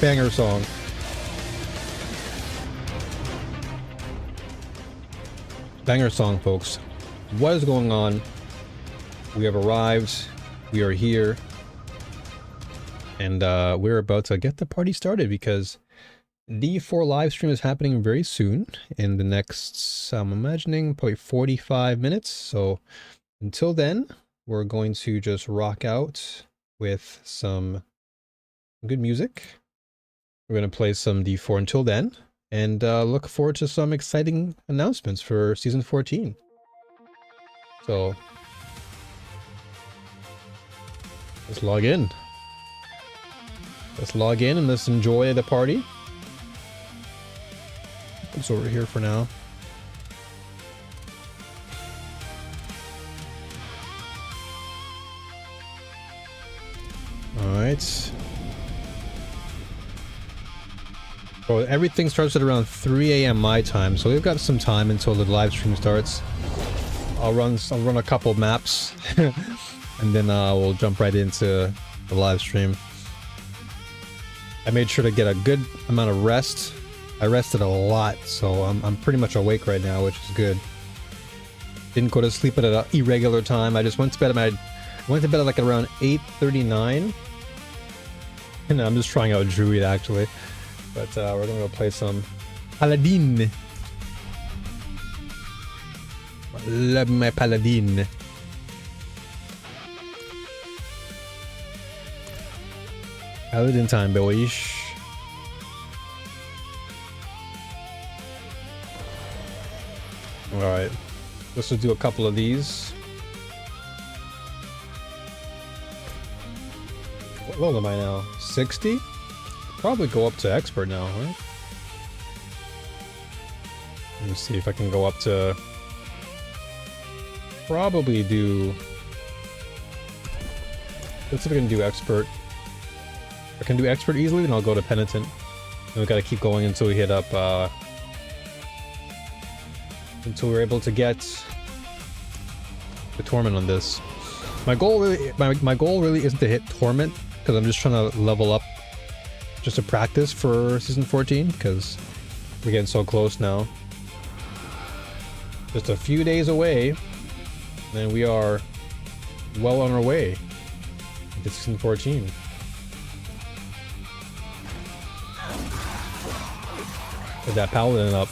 Banger song. Banger song, folks. What is going on? We have arrived. We are here. And we're about to get the party started because D4 live stream is happening very soon in the next, I'm imagining, probably 45 minutes. So until then, we're going to just rock out with some good music. We're going to play some D4 until then and look forward to some exciting announcements for Season 14. So let's log in. Let's log in and let's enjoy the party. It's over here for now. Alright. So everything starts at around 3 a.m. my time, so we've got some time until the live stream starts. I'll run a couple maps and then we'll jump right into the live stream. I made sure to get a good amount of rest. I rested a lot, so I'm pretty much awake right now, which is good. Didn't go to sleep at an irregular time. I just went to bed at like around 8:39. And I'm just trying out Druid actually. But we're gonna go play some Paladin. I love my Paladin. Paladin time, boyish. Alright. Let's just do a couple of these. What level am I now? 60? Probably go up to expert now, right? Let me see if I can go up to... Probably do... Let's see if I can do expert. If I can do expert easily, then I'll go to penitent. And we gotta keep going until we hit up, until we're able to get the torment on this. My goal really isn't to hit torment, because I'm just trying to level up just to practice for Season 14, because we're getting so close now. Just a few days away, and we are well on our way to Season 14. Get that Paladin up.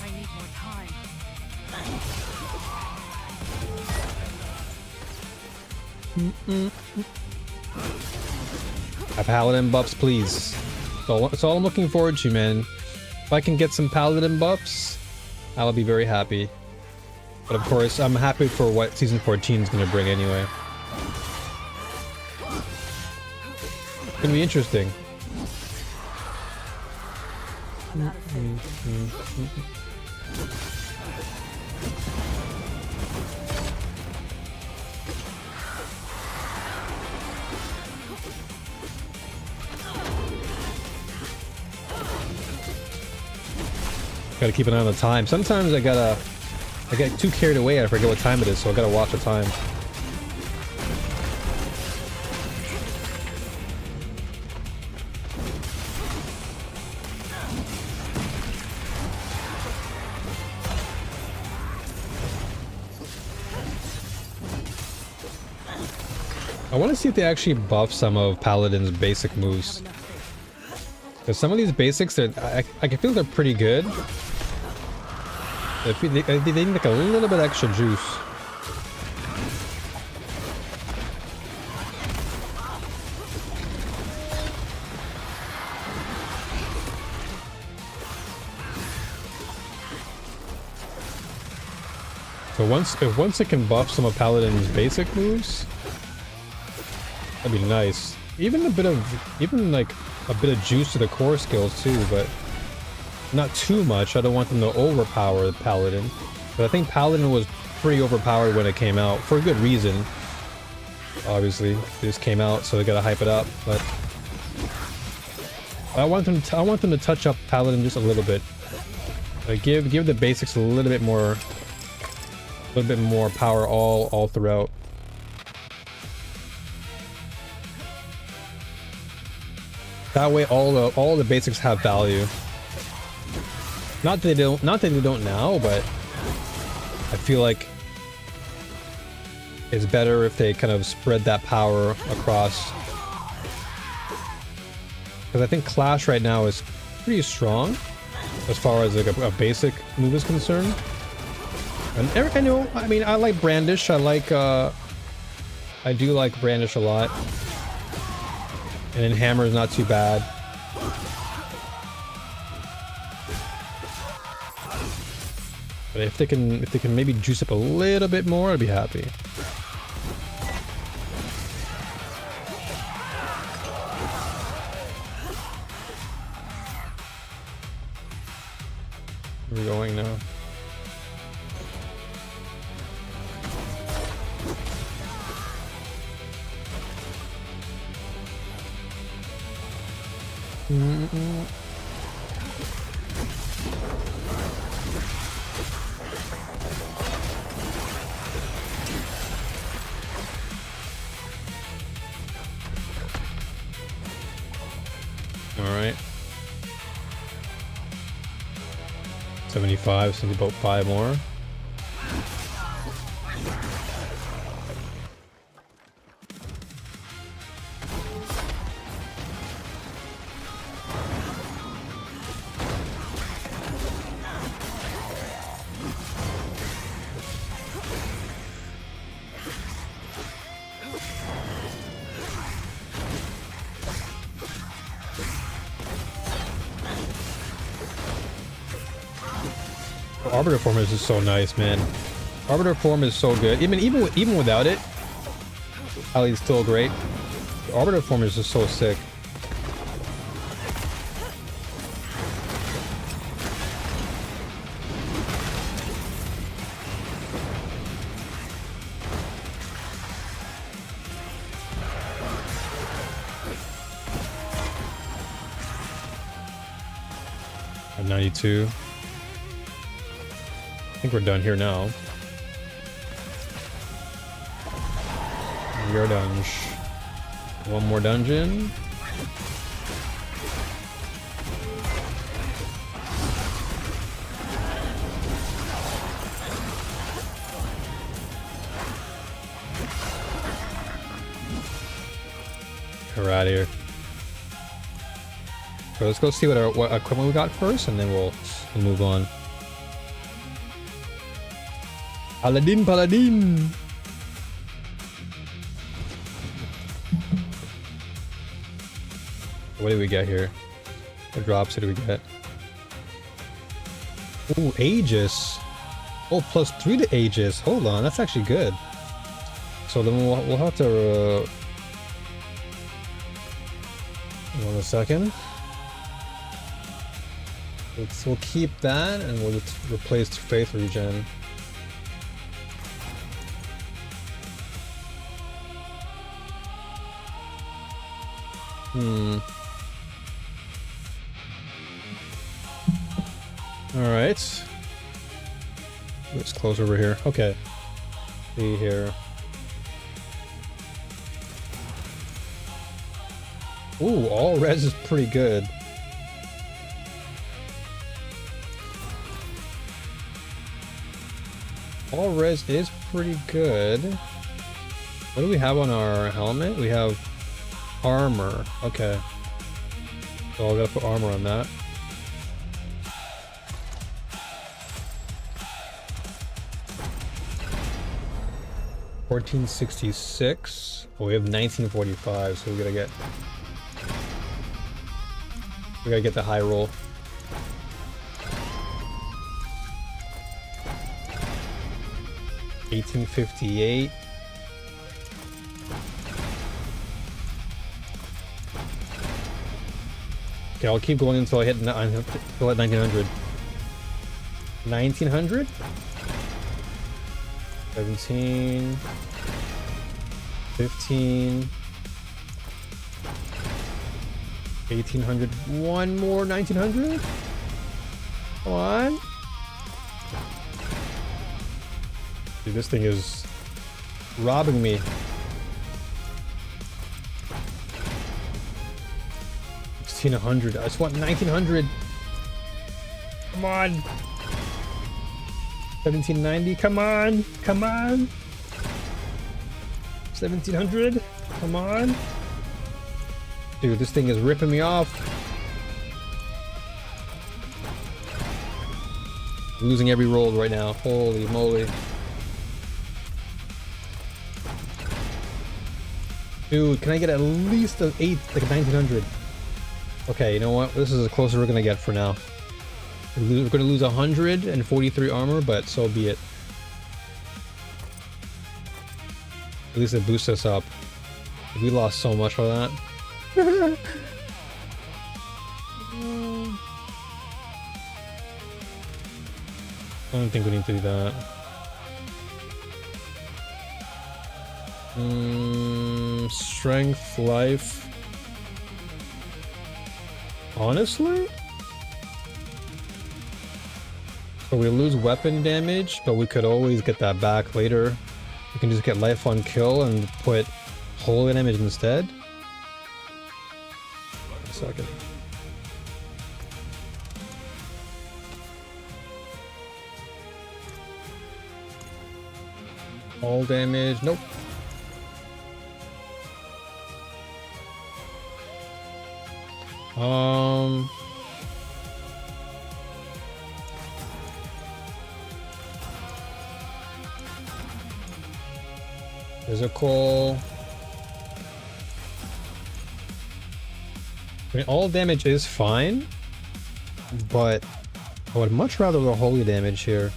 A Paladin buffs, please. That's all I'm looking forward to, man. If I can get some Paladin buffs, I'll be very happy. But of course, I'm happy for what Season 14 is going to bring anyway. It's going to be interesting. Gotta keep an eye on the time. Sometimes I get too carried away and I forget what time it is, so I gotta watch the time. I want to see if they actually buff some of Paladin's basic moves. Because some of these basics, I can feel they're pretty good. They need like a little bit extra juice. So once it can buff some of Paladin's basic moves, that'd be nice. Even like a bit of juice to the core skills too, but not too much. I don't want them to overpower the Paladin. But I think Paladin was pretty overpowered when it came out, for a good reason. Obviously, it just came out, so they gotta hype it up. But I want them to touch up Paladin just a little bit. Like give the basics a little bit more power all throughout. That way all the basics have value. Not that they don't now, but I feel like it's better if they kind of spread that power across. Because I think Clash right now is pretty strong as far as like a basic move is concerned. And I know, I mean, I like Brandish. I do like Brandish a lot. And then Hammer is not too bad. But if they can maybe juice up a little bit more, I'd be happy. Where are we going now? Alright. 75, so about 5 more. Arbiter form is just so nice, man. Arbiter form is so good. Even without it, Ali's still great. The Arbiter form is just so sick. At 92. I think we're done here now. We are done. One more dungeon. We're out of here. So let's go see what equipment we got first, and then we'll move on. Paladin! What do we get here? What drops did we get? Ooh, Aegis. Oh, +3 to Aegis. Hold on, that's actually good. So then we'll have to... Hold on a second. We'll keep that, and we'll just replace Faith Regen. Alright. Let's close over here. Okay. See here. Ooh, all res is pretty good. All res is pretty good. What do we have on our helmet? We have armor. Okay. So I gotta put armor on that. $1466. Oh, we have 1945, so we gotta get the high roll. $1858. Okay, I'll keep going until I hit 1900. 1900? 17, 15, 1800, one more 1900? Come on. Dude, this thing is robbing me. 1600. I just want 1900. Come on. 1790. Come on. Come on. 1700. Come on. Dude, this thing is ripping me off. Losing every roll right now. Holy moly. Dude, can I get at least an 8, like a 1900? Okay, you know what? This is as close as we're gonna get for now. We're gonna lose 143 armor, but so be it. At least it boosts us up. We lost so much for that. I don't think we need to do that. Strength, life. Honestly? So we lose weapon damage, but we could always get that back later. We can just get life on kill and put holy damage instead. A second. All damage, nope. Physical. I mean, all damage is fine, but I would much rather the holy damage here.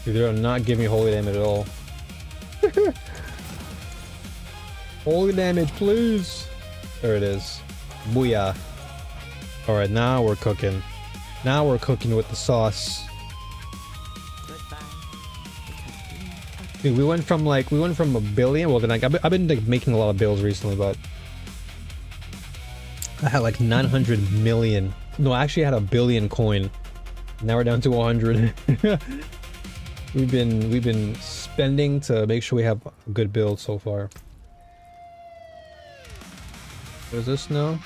Dude, they're not giving me holy damage at all. Holy damage, please. There it is. Booyah. Alright, now we're cooking. Now we're cooking with the sauce. Dude, we went from a billion. Well, then I've been like making a lot of bills recently, but I had like 900 million. No, I actually had a billion coin. Now we're down to 100. We've been spending to make sure we have a good build so far. What is this now?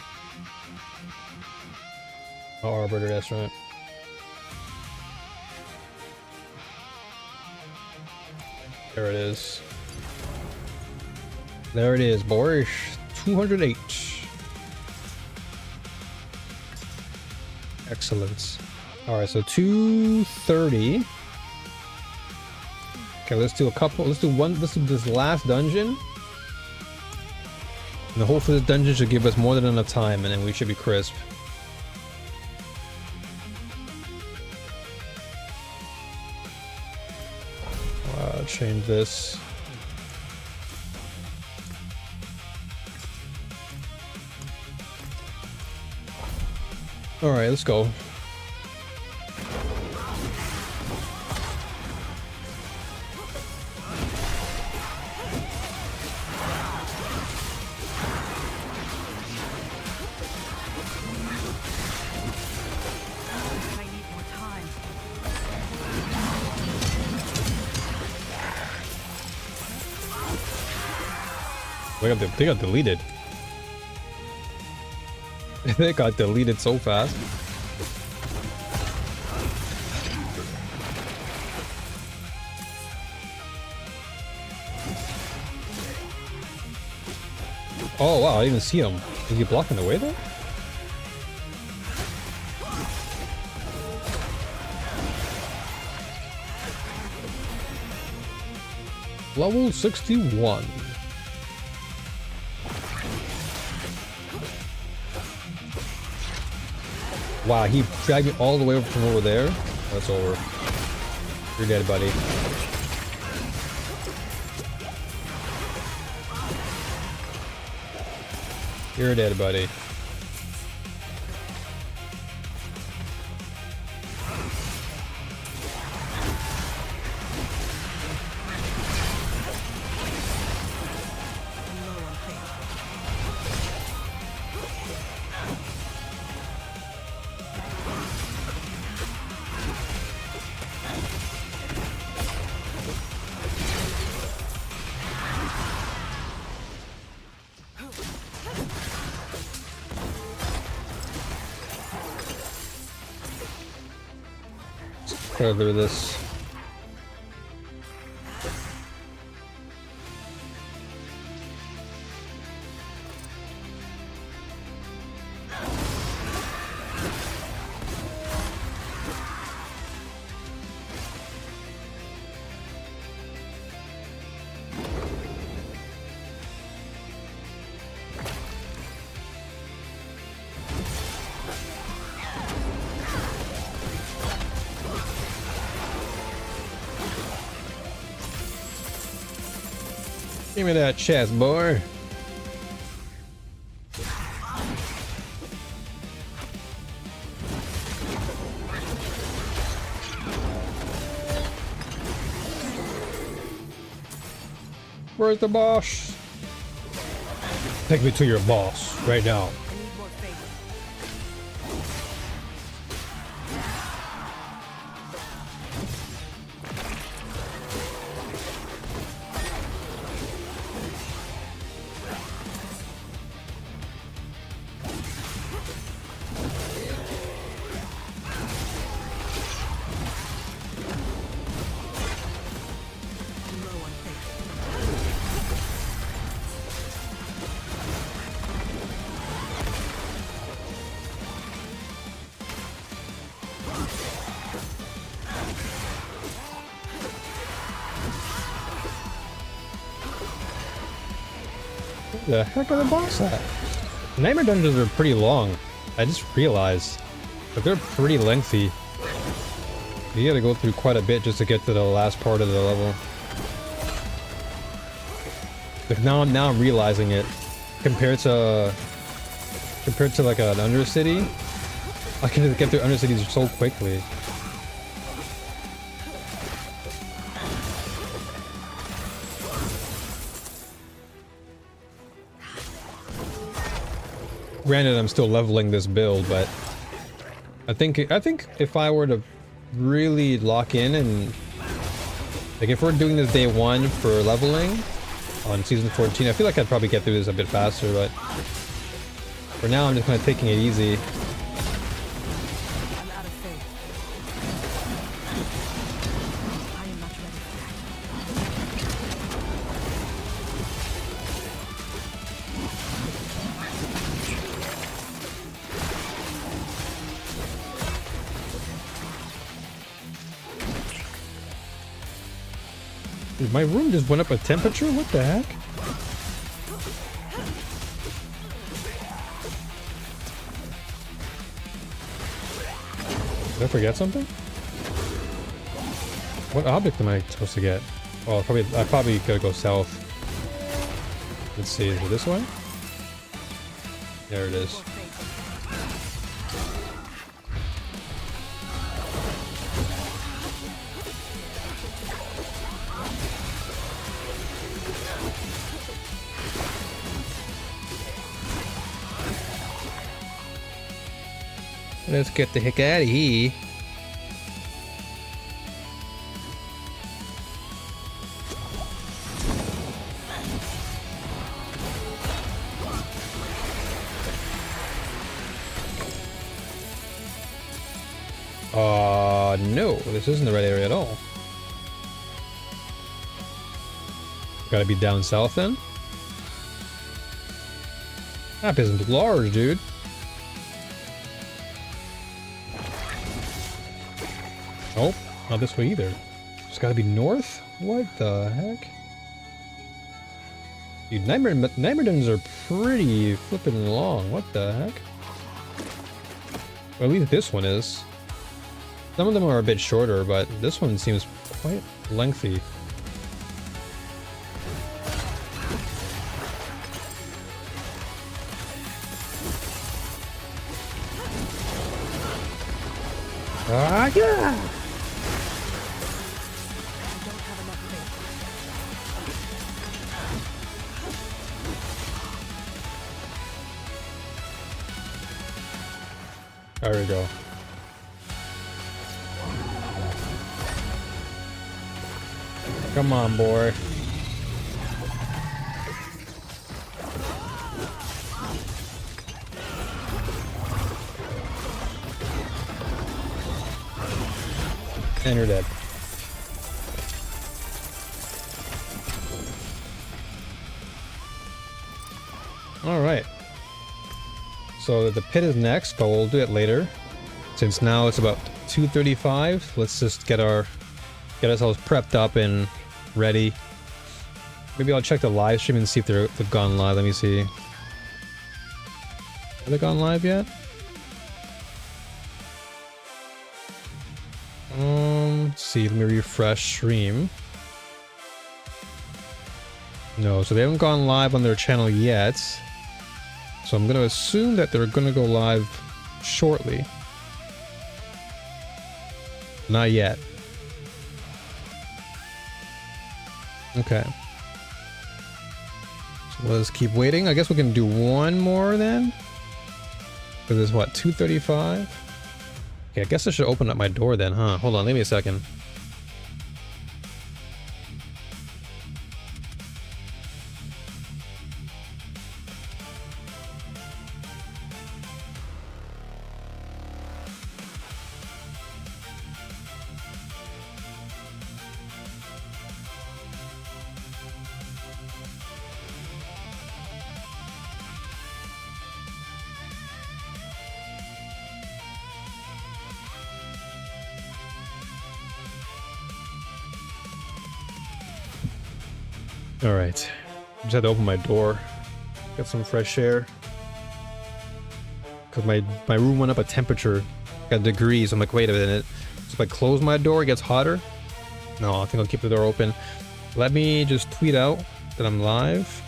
Oh, Arbiter, that's right. There it is. There it is, boys. 208. Excellent. Alright, so 230. Okay, let's do a couple. Let's do this last dungeon. And hopefully this dungeon should give us more than enough time, and then we should be crisp. Change this. All right, let's go. They got deleted. They got deleted so fast. Oh wow, I didn't even see him. Is he blocking the way though? Level 61. Wow, he dragged me all the way over from over there. That's over. You're dead, buddy. You're dead, buddy. Further this. Give me that chest, boy. Where's the boss? Take me to your boss right now. Where the heck are the boss at? Nightmare dungeons are pretty long. I just realized. But they're pretty lengthy. You gotta go through quite a bit just to get to the last part of the level. Like now I'm realizing it. Compared to like an Undercity, I can just get through Undercities so quickly. Granted, I'm still leveling this build, but I think if I were to really lock in and like if we're doing this day 1 for leveling on season 14, I feel like I'd probably get through this a bit faster, but for now I'm just kind of taking it easy. My room just went up a temperature? What the heck? Did I forget something? What object am I supposed to get? Oh, I probably gotta go south. Let's see, is it this way? There it is. Let's get the heck out of here. No, this isn't the right area at all. Gotta be down south then? Map isn't large, dude. Nope, not this way either. It's gotta be north? What the heck? Dude, Nightmare Dungeons are pretty flippin' long. What the heck? Well, at least this one is. Some of them are a bit shorter, but this one seems quite lengthy. Ah, yeah! There we go. Come on, boy. And you're dead. Alright. So the pit is next, but we'll do it later. Since now it's about 2:35, let's just get ourselves prepped up and ready. Maybe I'll check the live stream and see if they've gone live. Let me see. Have they gone live yet? Let's see, let me refresh stream. No, so they haven't gone live on their channel yet. So I'm going to assume that they're going to go live shortly. Not yet. Okay. So let's keep waiting. I guess we can do one more then. Because it's what, 2:35? Okay, I guess I should open up my door then, huh? Hold on, give me a second. Alright, I just had to open my door, get some fresh air. Because my room went up a temperature, got degrees. I'm like, wait a minute. So if I close my door, it gets hotter? No, I think I'll keep the door open. Let me just tweet out that I'm live.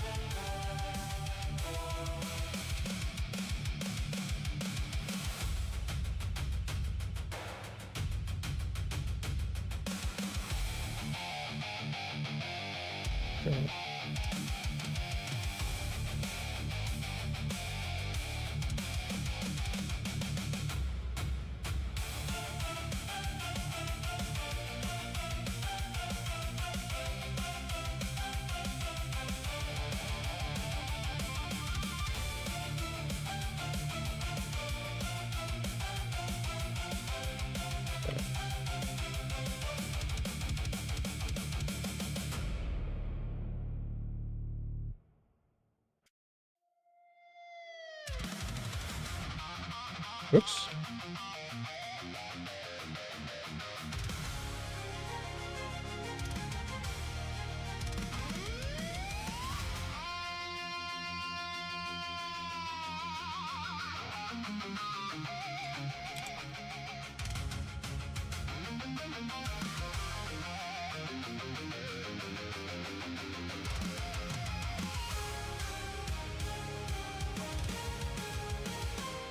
Oops.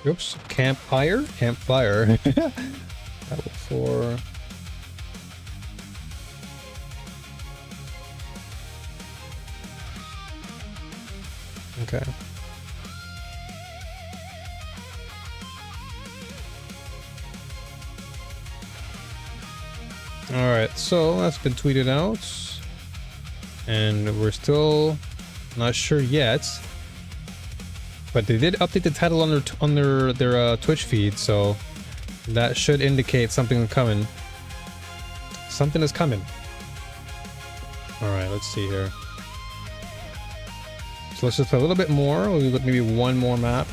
Oops, campfire? Campfire. Level 4. Okay. Alright, so that's been tweeted out. And we're still not sure yet. But they did update the title on their Twitch feed, so that should indicate something is coming. Something is coming. Alright, let's see here. So let's just play a little bit more. We'll look maybe one more map.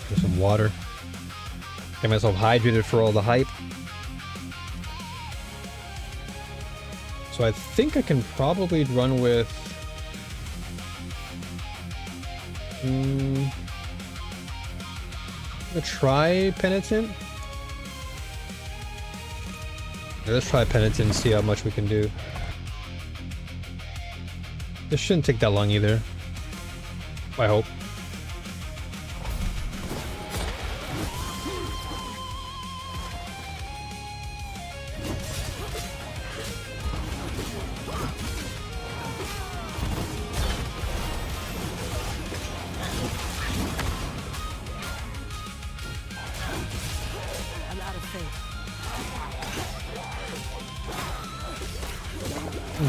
Get some water. Get myself hydrated for all the hype. So I think I can probably run with... I'm gonna try Penitent. Yeah, let's try Penitent and see how much we can do. This shouldn't take that long either. I hope.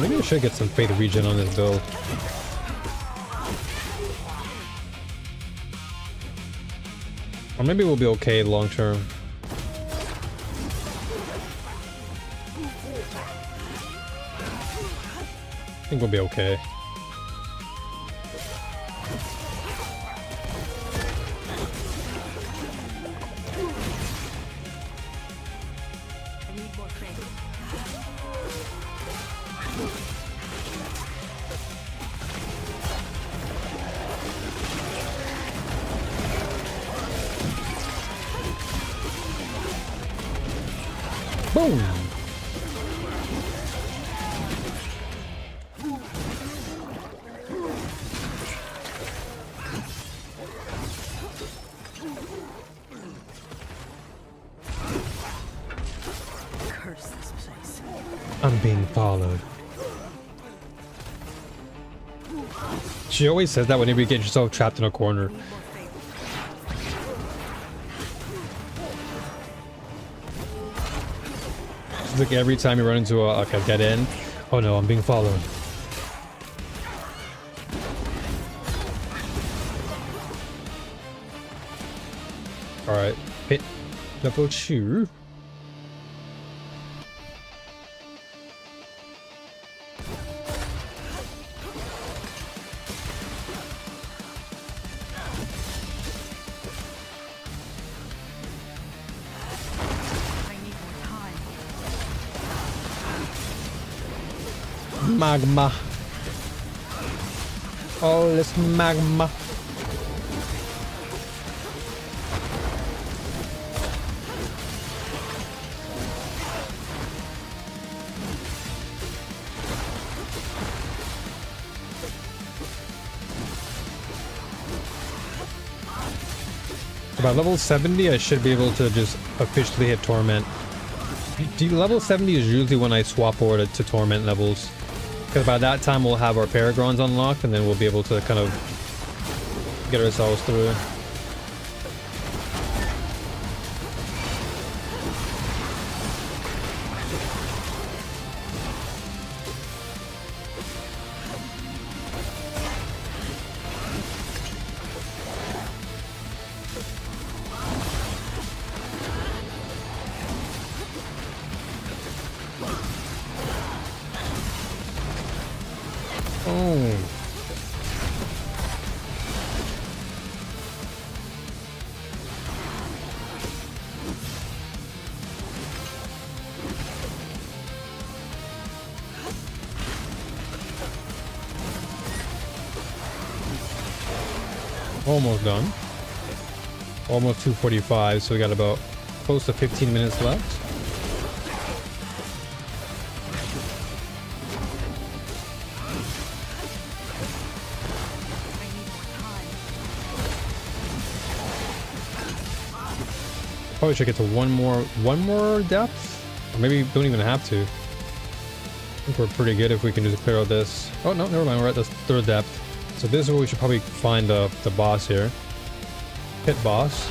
Maybe I should get some Faith Regen on this build. Or maybe we'll be okay long term. I think we'll be okay. Boom! Curse this place. I'm being followed. She always says that whenever you get yourself trapped in a corner. It's like every time you run into a dead end. Oh no, I'm being followed. Alright, hit level 2. Magma. Oh, this magma. By level 70, I should be able to just officially hit Torment. Level 70 is usually when I swap over to Torment levels. Because by that time we'll have our Paragrons unlocked and then we'll be able to kind of get ourselves through. Oh. Almost done. Almost 2:45, so we got about close to 15 minutes left. Probably should get to one more depth, or maybe don't even have to. I think we're pretty good if we can just clear out this. Oh no, never mind. We're at the 3rd depth, so this is where we should probably find the boss here. Pit boss.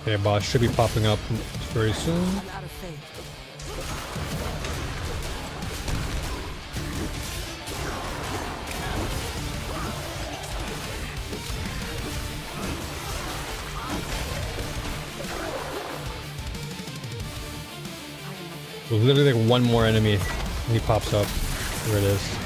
Okay, boss should be popping up very soon. There's literally like one more enemy and he pops up. There it is.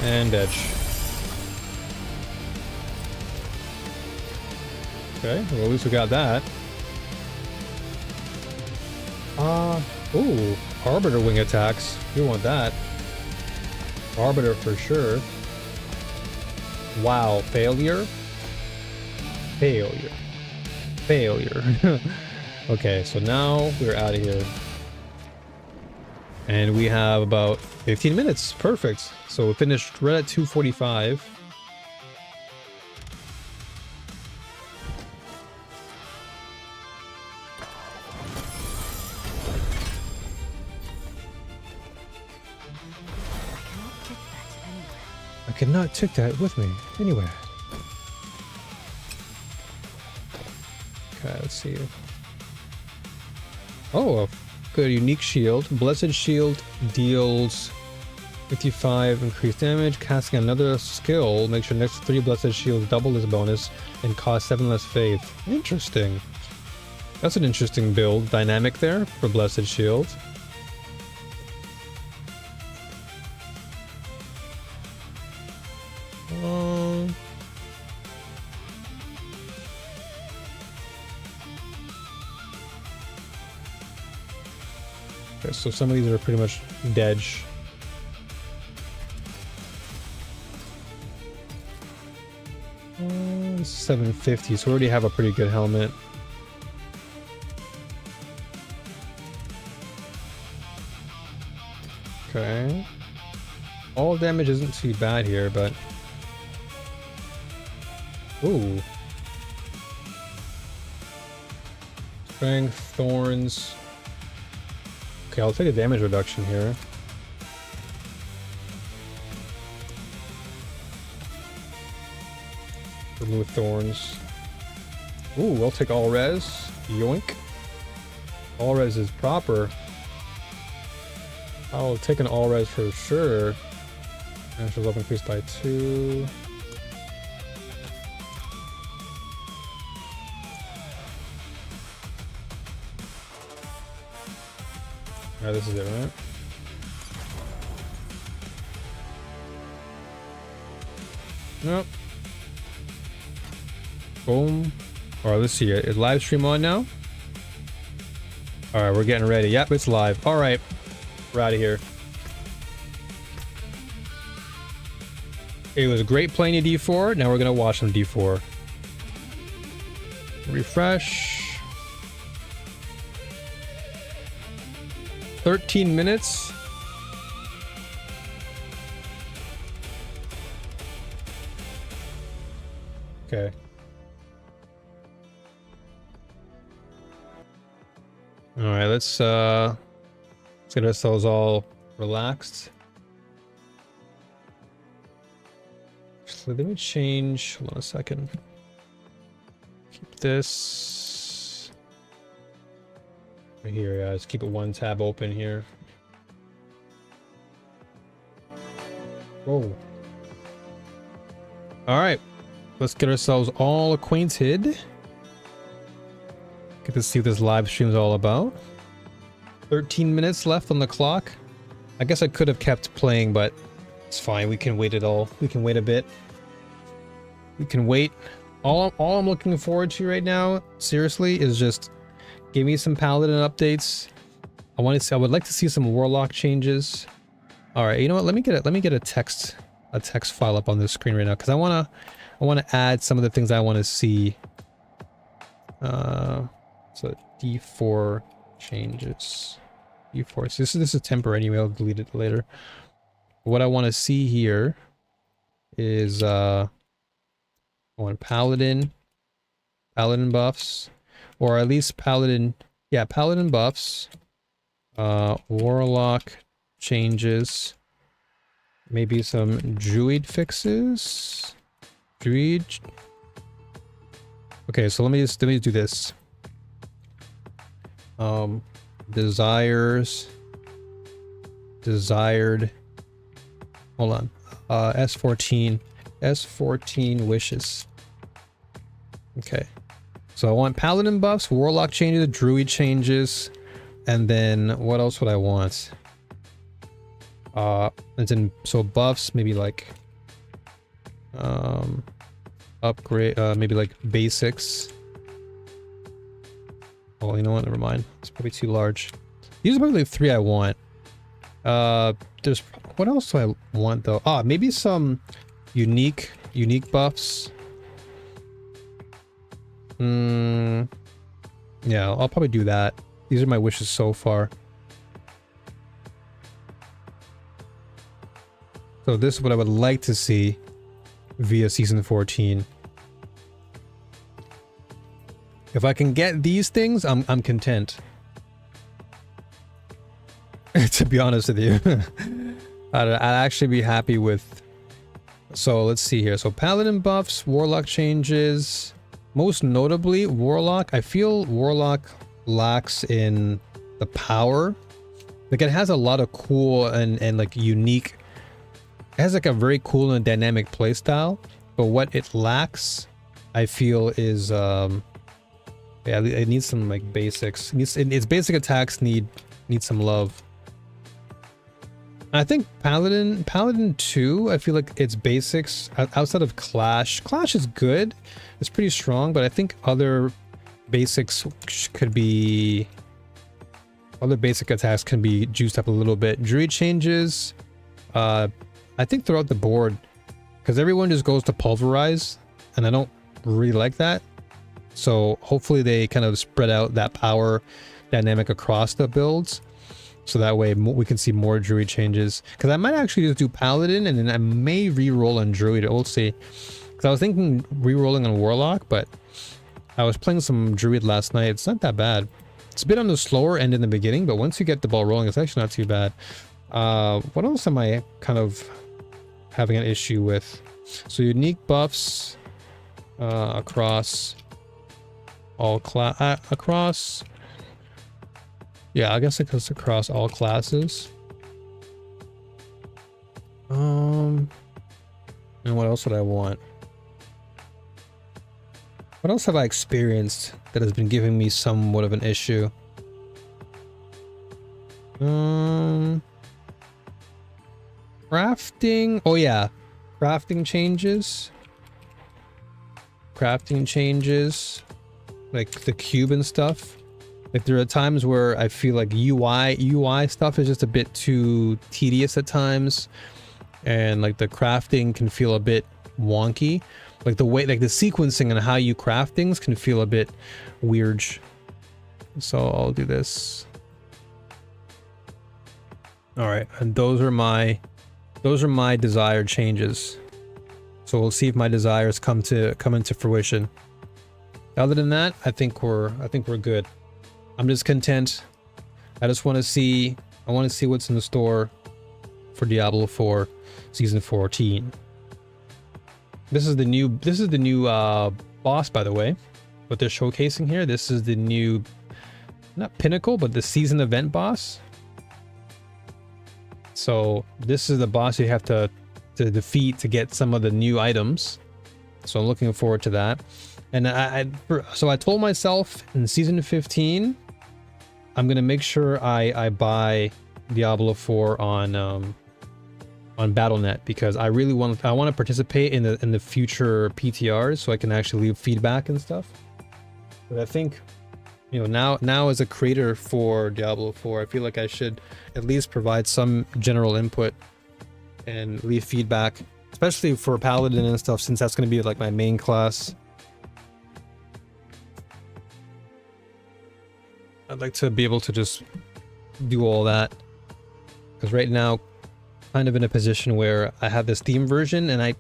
And edge. Okay, well at least we got that. Ooh, Arbiter wing attacks. You want that. Arbiter for sure. Wow, failure? Failure. Failure. Okay, so now we're out of here. And we have about 15 minutes. Perfect. So we finished right at 2:45. cannot take that with me anywhere. Okay, let's see. Oh, a good unique shield. Blessed shield deals 55 increased damage. Casting another skill makes your next 3 blessed shields double this bonus and cost 7 less faith. Interesting. That's an interesting build dynamic there for blessed shield. Okay, so some of these are pretty much dead. This is 750, so we already have a pretty good helmet. Okay. All damage isn't too bad here, but... Ooh. Strength, thorns... Okay, I'll take a damage reduction here. Remove thorns. Ooh, I'll take all res. Yoink. All res is proper. I'll take an all res for sure. Natural level increased by 2. Alright, this is it, right? Nope. Boom. Alright, let's see it. Is live stream on now? Alright, we're getting ready. Yep, it's live. Alright. We're out of here. It was great playing a D4. Now we're gonna watch some D4. Refresh. 13 minutes. Okay. All right, let's get ourselves all relaxed. So let me change. Hold on a second. Keep this right here, guys. Keep it one tab open here. Whoa. All right, let's get ourselves all acquainted. Get to see what this live stream is all about. 13 minutes left on the clock. I guess I could have kept playing, but it's fine. We can wait it all. We can wait a bit. We can wait. All I'm looking forward to right now, seriously, is just give me some Paladin updates. I would like to see some Warlock changes. All right, you know what? Let me get a text file up on this screen right now because I wanna add some of the things I want to see. So D4 changes. D4. So this is temporary anyway. I'll delete it later. What I want to see here is I want Paladin buffs, or at least Paladin buffs. Warlock changes. Maybe some Druid fixes. Druid. Okay, so let me do this. Desired. Hold on. S14 wishes. Okay. So I want Paladin buffs, Warlock changes, Druid changes, and then what else would I want? And then so buffs, maybe like upgrade, maybe like basics. Oh, you know what? Never mind. It's probably too large. These are probably the 3 I want. There's what else do I want though? Ah, maybe some unique buffs. Yeah, I'll probably do that. These are my wishes so far. So this is what I would like to see via season 14. If I can get these things, I'm content. To be honest with you, I'd actually be happy with So let's see here. So Paladin buffs, Warlock changes. Most notably, Warlock. I feel Warlock lacks in the power. Like it has a lot of cool and like unique. It has like a very cool and dynamic playstyle, but what it lacks, I feel, is yeah, it needs some like basics. Its basic attacks need some love. I think Paladin 2, I feel like its basics outside of Clash is good. It's pretty strong, but I think other basics could be, other basic attacks can be juiced up a little bit. Druid changes, I think throughout the board, because everyone just goes to pulverize, and I don't really like that. So hopefully they kind of spread out that power dynamic across the builds. So that way we can see more Druid changes. Because I might actually just do Paladin and then I may re-roll on Druid. We'll see. Because I was thinking re-rolling on Warlock, but I was playing some Druid last night. It's not that bad. It's a bit on the slower end in the beginning, but once you get the ball rolling, it's actually not too bad. What else am I kind of having an issue with? So unique buffs across all across. Yeah, I guess it goes across all classes. And what else would I want? What else have I experienced that has been giving me somewhat of an issue? Crafting. Oh yeah, crafting changes. Crafting changes, like the cube and stuff. Like there are times where I feel like UI stuff is just a bit too tedious at times, and like the crafting can feel a bit wonky. Like the way, like the sequencing and how you craft things can feel a bit weird. So I'll do this. All right, and those are my desired changes. So we'll see if my desires come into fruition. Other than that, I think we're good. I'm just content. I just want to see, what's in the store for Diablo 4 Season 14. This is the new boss, by the way. What they're showcasing here, this is the new, not pinnacle, but the season event boss. So this is the boss you have to defeat to get some of the new items. So I'm looking forward to that. And so I told myself in Season 15, I'm gonna make sure I buy Diablo 4 on Battle.net, because I want to participate in the future PTRs, so I can actually leave feedback and stuff. But I think, you know, now as a creator for Diablo 4, I feel like I should at least provide some general input and leave feedback, especially for Paladin and stuff, since that's going to be like my main class. I'd like to be able to just do all that, because right now kind of in a position where I have this theme version, and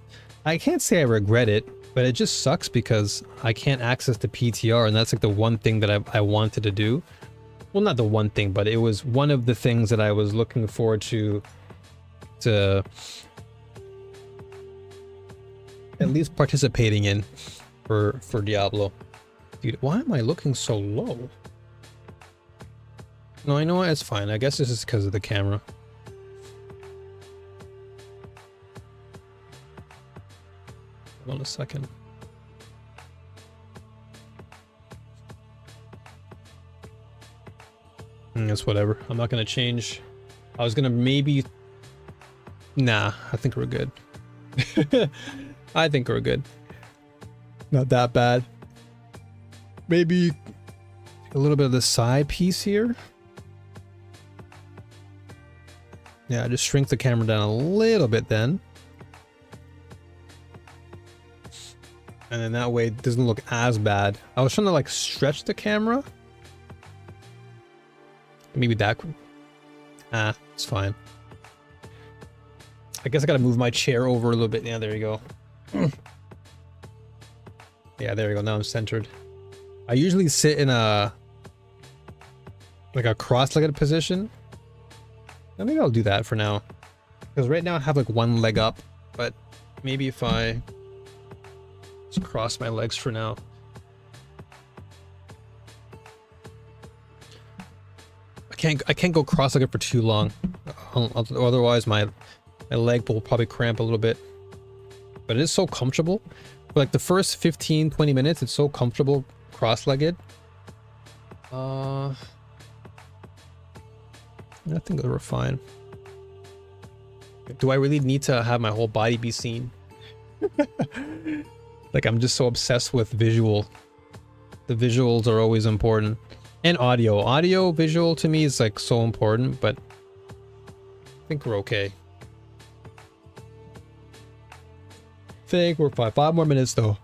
I can't say I regret it, but it just sucks because I can't access the PTR, and that's like the one thing that I wanted to do. Well, not the one thing, but it was one of the things that I was looking forward to at least participating in for Diablo. Dude, why am I looking so low? No, you know what? It's fine. I guess this is because of the camera. Hold on a second. It's whatever. I'm not gonna change. I was gonna maybe... Nah, I think we're good. I think we're good. Not that bad. Maybe a little bit of the side piece here. Yeah, just shrink the camera down a little bit then. And then that way it doesn't look as bad. I was trying to like stretch the camera. Maybe that could... Ah, it's fine. I guess I gotta move my chair over a little bit. Yeah, there you go. Yeah, there you go. Now I'm centered. I usually sit in a... like a cross-legged position. Maybe I'll do that for now. Because right now I have like one leg up, but maybe if I just cross my legs for now. I can't go cross-legged for too long. Otherwise my leg will probably cramp a little bit. But it is so comfortable. For like the first 15-20 minutes, it's so comfortable cross-legged. I think they were fine. Do I really need to have my whole body be seen? Like, I'm just so obsessed with visual. The visuals are always important. And audio. Audio, visual to me is like so important, but I think we're okay. I think we're fine. 5 more minutes though.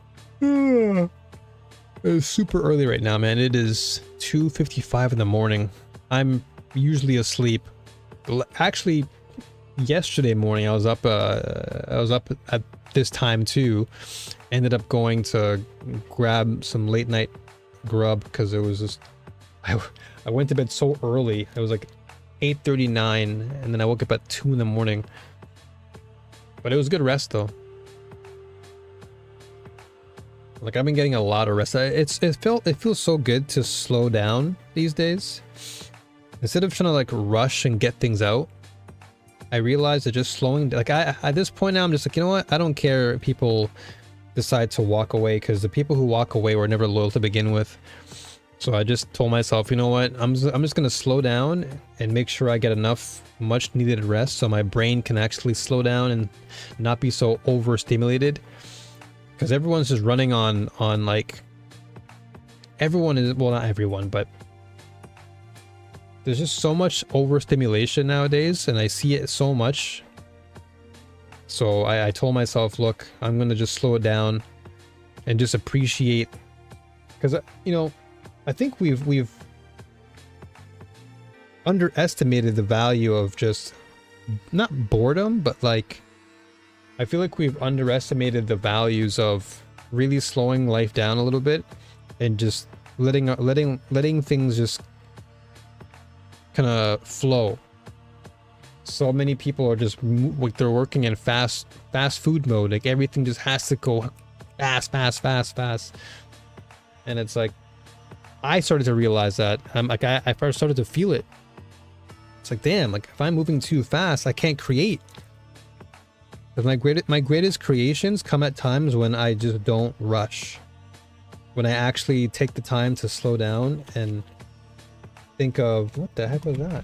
It's super early right now, man. It is 2:55 in the morning. I'm usually asleep. Actually, yesterday morning I was up at this time too. Ended up going to grab some late night grub because it was just I went to bed so early. It was like 8:39 and then I woke up at 2 in the morning. But it was good rest though. Like, I've been getting a lot of rest. It feels so good to slow down these days. Instead of trying to like rush and get things out, I realized that just slowing, like, at this point now I'm just like, you know what? I don't care if people decide to walk away, because the people who walk away were never loyal to begin with. So I just told myself, you know what? I'm just gonna slow down and make sure I get enough much needed rest so my brain can actually slow down and not be so overstimulated. Because everyone's just running on like, everyone is, well, not everyone, but there's just so much overstimulation nowadays, and I see it so much. So I told myself, look, I'm gonna just slow it down and just appreciate, because you know, I think we've underestimated the value of just not boredom, but like, I feel like we've underestimated the values of really slowing life down a little bit and just letting things just kind of flow. So many people are just like, they're working in fast food mode. Like, everything just has to go fast. And it's like, I started to realize that. I first started to feel it. It's like, damn, like, if I'm moving too fast, I can't create. Because my greatest creations come at times when I just don't rush. When I actually take the time to slow down and think of, what the heck was that?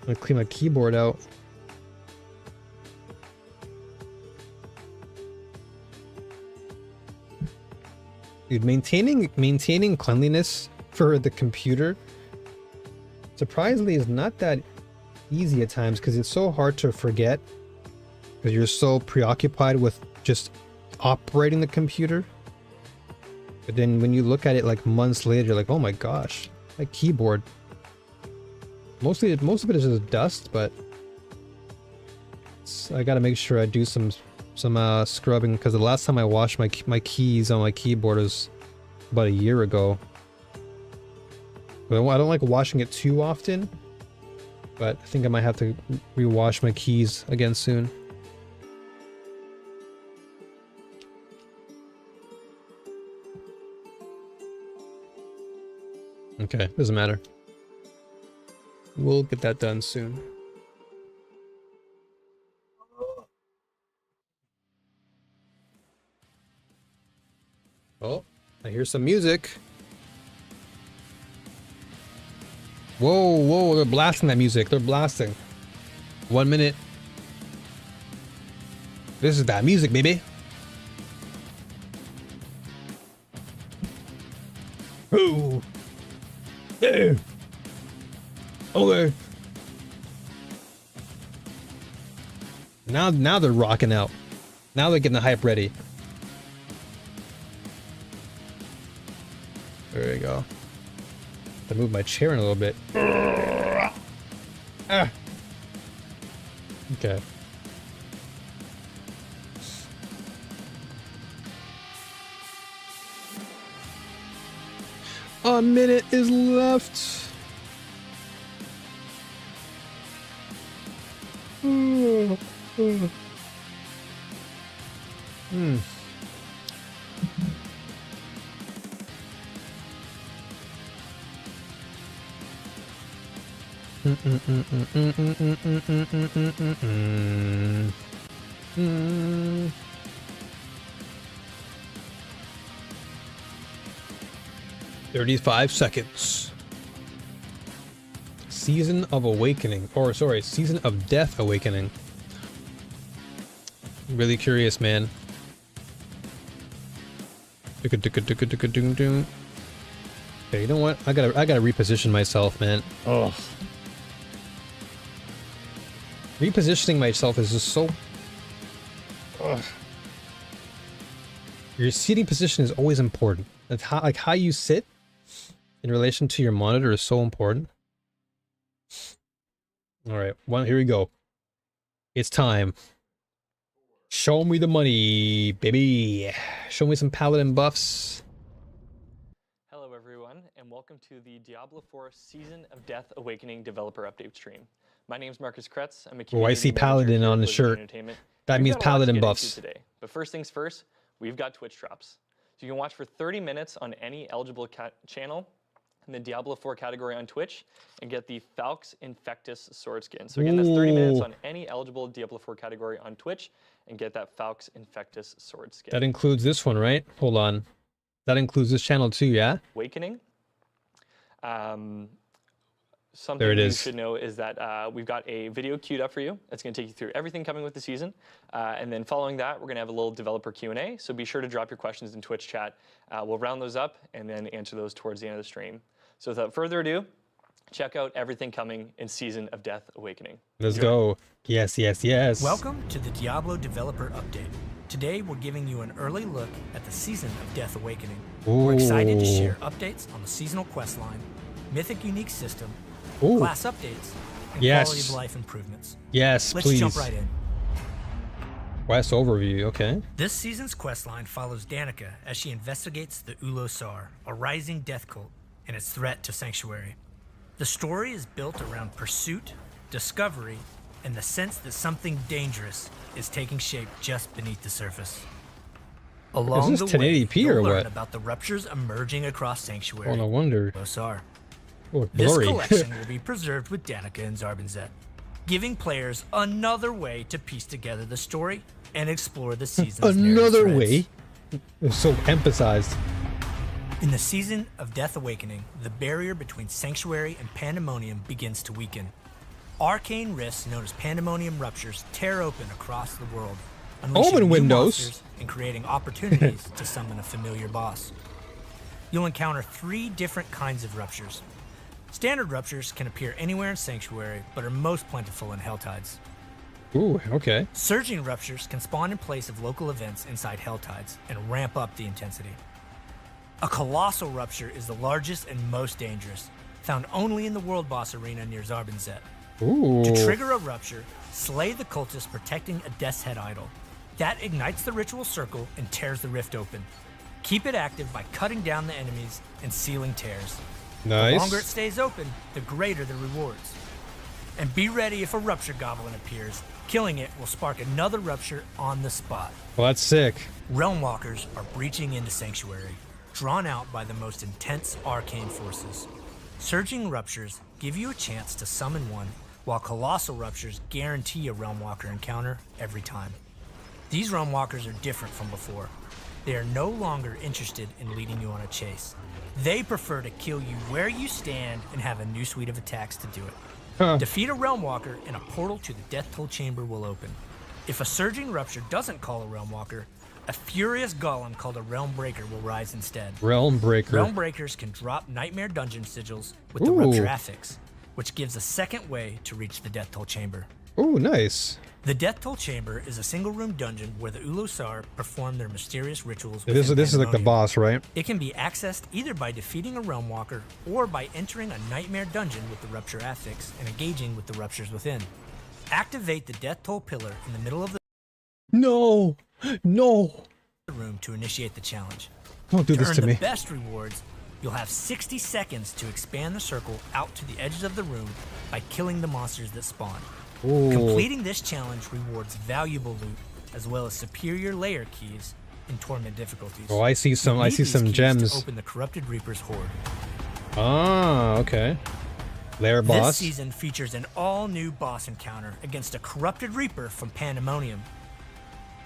I'm gonna clean my keyboard out. Dude, maintaining cleanliness for the computer surprisingly is not that easy at times, because it's so hard to forget because you're so preoccupied with just operating the computer. But then when you look at it like months later, you're like, oh my gosh, my keyboard. Most of it is just dust, but I gotta make sure I do some scrubbing, because the last time I washed my keys on my keyboard was about a year ago. But I don't like washing it too often, but I think I might have to rewash my keys again soon. Okay, doesn't matter. We'll get that done soon. Oh, I hear some music. Whoa, they're blasting that music. They're blasting. 1 minute. This is that music, baby. Ooh. Yeah. Okay. Now they're rocking out. Now they're getting the hype ready. There you go. I move my chair in a little bit. Ah. Okay. A minute is left. Mm. 35 seconds. Season of Awakening. Or, sorry, Season of Death Awakening. Really curious, man. Okay, you know what? I gotta reposition myself, man. Oh. Repositioning myself is just so... Ugh. Your seating position is always important. That's how you sit in relation to your monitor is so important. Alright, here we go. It's time. Show me the money, baby. Show me some Paladin buffs. Hello everyone, and welcome to the Diablo 4 Season of Death Awakening developer update stream. My name is Marcus Kretz. I'm a community I see Paladin on the shirt. That means Paladin buffs. Today. But first things first, we've got Twitch drops. So you can watch for 30 minutes on any eligible channel in the Diablo 4 category on Twitch and get the Falx Infectus sword skin. So again, that's 30 minutes on any eligible Diablo 4 category on Twitch and get that Falx Infectus sword skin. That includes this one, right? Hold on. That includes this channel too, yeah? Awakening. Something there it you is. should know is that we've got a video queued up for you. That's going to take you through everything coming with the season. And then following that, we're going to have a little developer Q&A. So be sure to drop your questions in Twitch chat. We'll round those up and then answer those towards the end of the stream. So without further ado, check out everything coming in Season of Death Awakening. Let's go. Yes, yes, yes. Welcome to the Diablo Developer Update. Today, we're giving you an early look at the Season of Death Awakening. We're excited to share updates on the seasonal quest line, mythic unique system, class updates, and quality of life improvements. Yes, Let's please. jump right in. Quest overview, okay. This season's questline follows Danica as she investigates the Ulosar, a rising death cult, and its threat to Sanctuary. The story is built around pursuit, discovery, and the sense that something dangerous is taking shape just beneath the surface. Along is the this way, 1080p or you'll learn what? about the ruptures emerging across Sanctuary. Oh, no wonder. Ulosar. Oh, This blurry. collection will be preserved with Danica and Zarbinzet, giving players another way to piece together the story and explore the season's Another narrative way? threads. It's so emphasized. In the Season of Death Awakening, the barrier between Sanctuary and Pandemonium begins to weaken. Arcane rifts known as Pandemonium ruptures tear open across the world, unleashing Open new windows. monsters and creating opportunities to summon a familiar boss. You'll encounter 3 different kinds of ruptures. Standard ruptures can appear anywhere in Sanctuary, but are most plentiful in Helltides. Ooh, okay. Surging ruptures can spawn in place of local events inside Helltides and ramp up the intensity. A colossal rupture is the largest and most dangerous, found only in the world boss arena near Zarbinzet. Ooh. To trigger a rupture, slay the cultist protecting a Death's Head idol. That ignites the ritual circle and tears the rift open. Keep it active by cutting down the enemies and sealing tears. Nice. The longer it stays open, the greater the rewards. And be ready if a rupture goblin appears. Killing it will spark another rupture on the spot. Well, that's sick. Realm Walkers are breaching into Sanctuary, drawn out by the most intense arcane forces. Surging ruptures give you a chance to summon one, while colossal ruptures guarantee a Realm Walker encounter every time. These Realm Walkers are different from before. They are no longer interested in leading you on a chase. They prefer to kill you where you stand and have a new suite of attacks to do it. Defeat a Realm Walker and a portal to the Death Toll Chamber will open. If a Surging Rupture doesn't call a Realm Walker, a furious golem called a Realm Breaker will rise instead. Realm Breaker. Realm Breakers can drop Nightmare Dungeon sigils with the Rupture Affix, which gives a second way to reach the Death Toll Chamber. Ooh, nice. The Death Toll Chamber is a single-room dungeon where the Ulosar perform their mysterious rituals. This is like the boss, right? It can be accessed either by defeating a Realm Walker or by entering a Nightmare Dungeon with the Rupture Affix and engaging with the Ruptures within. Activate the Death Toll pillar in the middle of the room to initiate the challenge. Don't do this to earn me. the best rewards, You'll have 60 seconds to expand the circle out to the edges of the room by killing the monsters that spawn. Ooh. Completing this challenge rewards valuable loot as well as superior layer keys in Torment difficulties. Oh, I see some. You I need see these some keys gems. to open the Corrupted Reaper's Horde. Ah, okay. Lair boss. This season features an all-new boss encounter against a Corrupted Reaper from Pandemonium.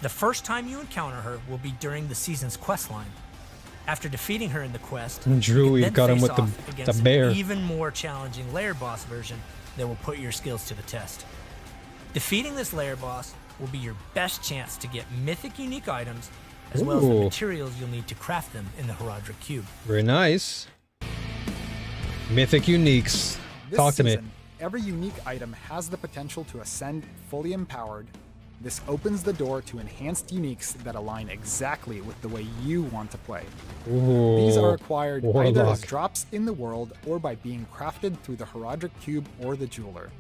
The first time you encounter her will be during the season's questline. After defeating her in the quest, Drew, you can we've then got him face with off the against bear. an even more challenging lair boss version that will put your skills to the test. Defeating this lair boss will be your best chance to get mythic unique items as well as the Ooh. materials you'll need to craft them in the Herodric Cube. Very nice. Mythic uniques. This Talk to me. season, every unique item has the potential to ascend fully empowered. This opens the door to enhanced uniques that align exactly with the way you want to play. Ooh, These are acquired either Warlock. as drops in the world or by being crafted through the Herodric Cube or the Jeweler.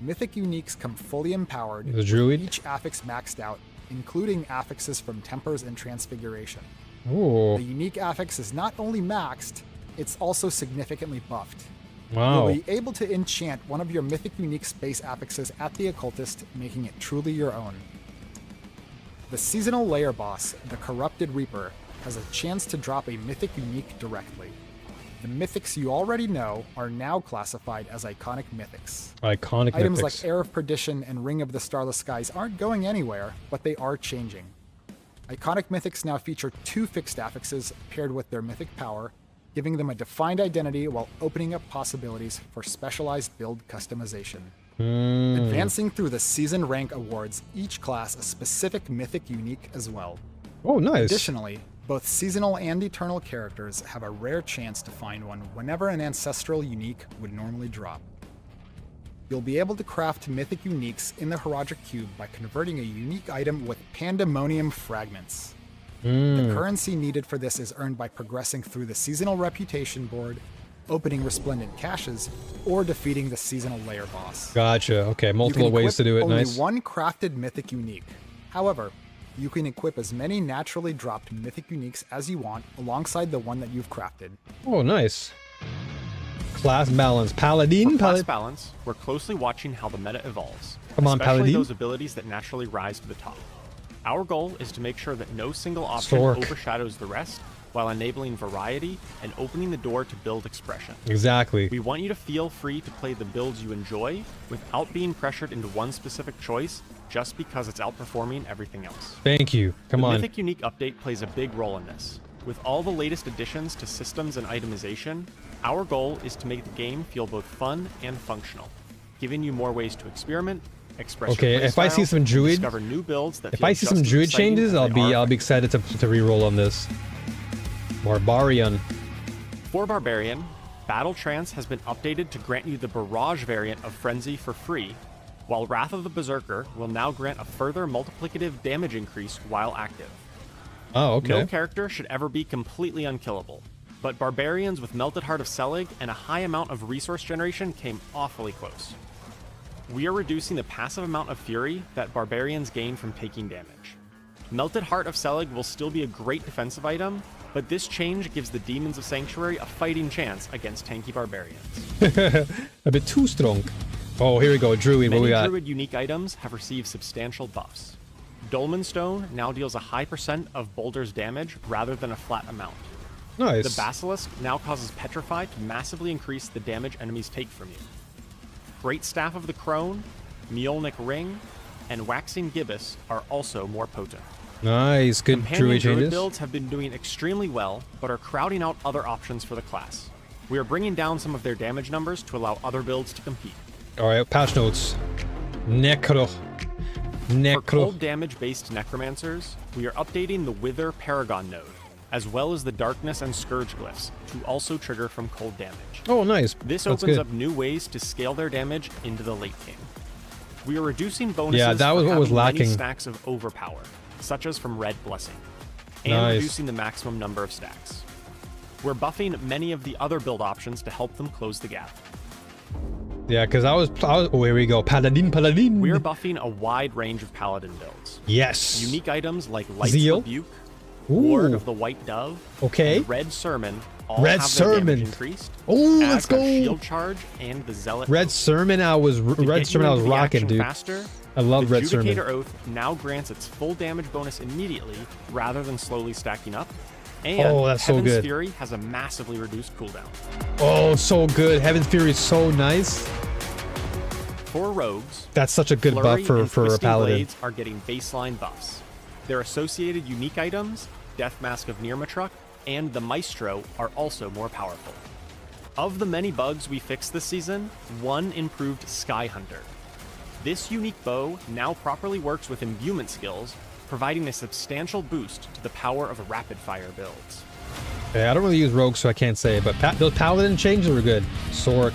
Mythic uniques come fully empowered, The with Druid? each affix maxed out, including affixes from Tempers and Transfiguration. Ooh, The unique affix is not only maxed, it's also significantly buffed. wow. You'll be able to enchant one of your mythic unique space affixes at the occultist, making it truly your own. The seasonal layer boss, the Corrupted Reaper, has a chance to drop a mythic unique directly. The mythics you already know are now classified as iconic mythics. Iconic Items mythics. like Air of Perdition and Ring of the Starless Skies aren't going anywhere, but they are changing. Iconic mythics now feature 2 fixed affixes paired with their mythic power, giving them a defined identity while opening up possibilities for specialized build customization. Advancing through the season rank awards each class a specific mythic unique as well. Oh, nice. Additionally, both seasonal and eternal characters have a rare chance to find one whenever an ancestral unique would normally drop. You'll be able to craft mythic uniques in the Herodric Cube by converting a unique item with Pandemonium fragments. The currency needed for this is earned by progressing through the seasonal reputation board, opening resplendent caches, or defeating the seasonal layer boss. Gotcha. Okay, You can multiple ways to equip do it. only Nice. one crafted mythic unique. However, you can equip as many naturally dropped mythic uniques as you want alongside the one that you've crafted. Oh, nice. Class balance. Paladin. For class Paladin. balance, we're closely watching how the meta evolves, Come on, especially Paladin. those abilities that naturally rise to the top. Our goal is to make sure that no single option Stork. overshadows the rest, while enabling variety and opening the door to build expression. Exactly. We want you to feel free to play the builds you enjoy without being pressured into one specific choice just because it's outperforming everything else. Thank you. Come The on. Mythic Unique update plays a big role in this. With all the latest additions to systems and itemization, our goal is to make the game feel both fun and functional, giving you more ways to experiment, express Okay, your if I see playstyle, some and druid- discover new builds that If feel I see just some as druid exciting changes, as I'll they be are excited to reroll on this. Barbarian. For Barbarian, Battle Trance has been updated to grant you the Barrage variant of Frenzy for free, while Wrath of the Berserker will now grant a further multiplicative damage increase while active. Oh, okay. No character should ever be completely unkillable, but Barbarians with Melted Heart of Selig and a high amount of resource generation came awfully close. We are reducing the passive amount of fury that Barbarians gain from taking damage. Melted Heart of Selig will still be a great defensive item, but this change gives the Demons of Sanctuary a fighting chance against tanky Barbarians. A bit too strong. Oh, here we go. Druid, what Many we got? Druid unique items have received substantial buffs. Dolmen Stone now deals a high % of Boulder's damage rather than a flat amount. Nice. The Basilisk now causes Petrify to massively increase the damage enemies take from you. Great Staff of the Crone, Mjolnir Ring, and Waxing Gibbous are also more potent. Nice. Good Companion druid Druid changes. builds have been doing extremely well, but are crowding out other options for the class. We are bringing down some of their damage numbers to allow other builds to compete. Alright, patch notes. Necro. For Necro. cold damage-based necromancers, we are updating the Wither Paragon node, as well as the Darkness and Scourge glyphs, to also trigger from cold damage. Oh, nice. This That's opens good. up new ways to scale their damage into the late game. We are reducing bonuses Yeah, that was for what was having many lacking. stacks of overpower, such as from Red Blessing, and Nice. reducing the maximum number of stacks. We're buffing many of the other build options to help them close the gap. Yeah, because I was. Oh, here we go. Paladin, Paladin. We are buffing a wide range of Paladin builds. Yes. Unique items like Light's Zeal. Rebuke, Ooh. Ward of the White Dove, Okay. and Red Sermon all Red have their damage Sermon. increased. Oh, let's as have go. Shield Charge and the Zealot Red Oath. Sermon, I was To Red get you Sermon, I was into the rocking, action dude. Faster, I love the Red Sermon. Judicator Oath now grants its full damage bonus immediately rather than slowly stacking up. And Oh, that's so Heaven's good. Fury has a massively reduced cooldown. Oh, so good. Heaven's Fury is so nice. For rogues, That's such a good Flurry buff and for a Twisting paladin. Blades are getting baseline buffs. Their associated unique items, Death Mask of Nirmatruk and the Maestro, are also more powerful. Of the many bugs we fixed this season, one improved Sky Hunter. This unique bow now properly works with imbuement skills, providing a substantial boost to the power of rapid-fire builds. Yeah, I don't really use rogue, so I can't say, but those paladin changes were good. Sork.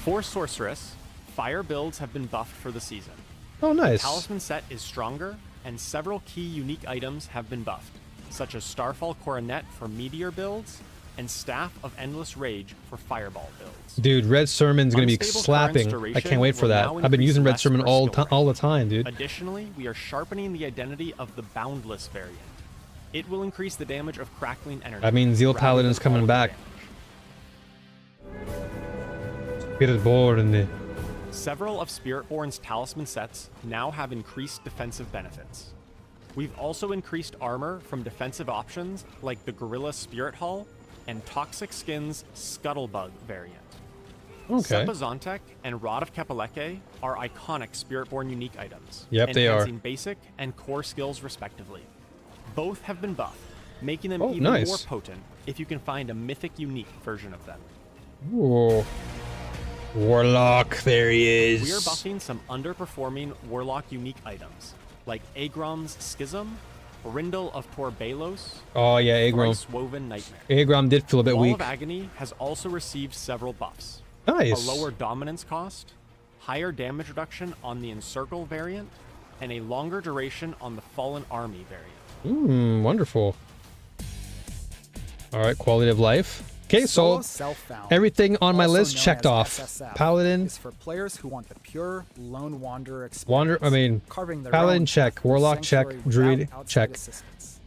For Sorceress, fire builds have been buffed for the season. Oh, nice. Talisman set is stronger, and several key unique items have been buffed, such as Starfall Coronet for meteor builds, and Staff of Endless Rage for fireball builds. Dude, Red Sermon's gonna be Unstable slapping. Current's I duration can't wait for will that. now I've been increase using Red less Sermon per all story. the time, dude. Additionally, we are sharpening the identity of the Boundless variant. It will increase the damage of crackling energy. I mean, Zeal rather Paladin's than coming all the back. damage. Get it bored in the. Several of Spiritborn's talisman sets now have increased defensive benefits. We've also increased armor from defensive options like the Gorilla Spirit Hull and Toxic Skin's Scuttlebug variant. Okay. Sepazontek and Rod of Kepaleke are iconic Spiritborn unique items. Yep, they are. enhancing basic and core skills respectively. Both have been buffed, making them Oh, even nice. more potent if you can find a mythic unique version of them. Ooh. Warlock, there he is. We are buffing some underperforming Warlock unique items, like Agrom's Schism, Rindle of Torbalos, Oh yeah, Agrom. Thrice Woven Nightmare. Agrom did feel a bit Wall weak. of Agony has also received several buffs. Nice. A lower dominance cost, higher damage reduction on the Encircle variant, and a longer duration on the Fallen Army variant. Wonderful. All right, quality of life. Okay, Solo so Self-Found, everything on my also list known checked as off. SSF, Paladin, is for players who want the pure lone wanderer experience. Carving their Paladin own check, path Warlock through check, Sanctuary Druid without outside check. assistance.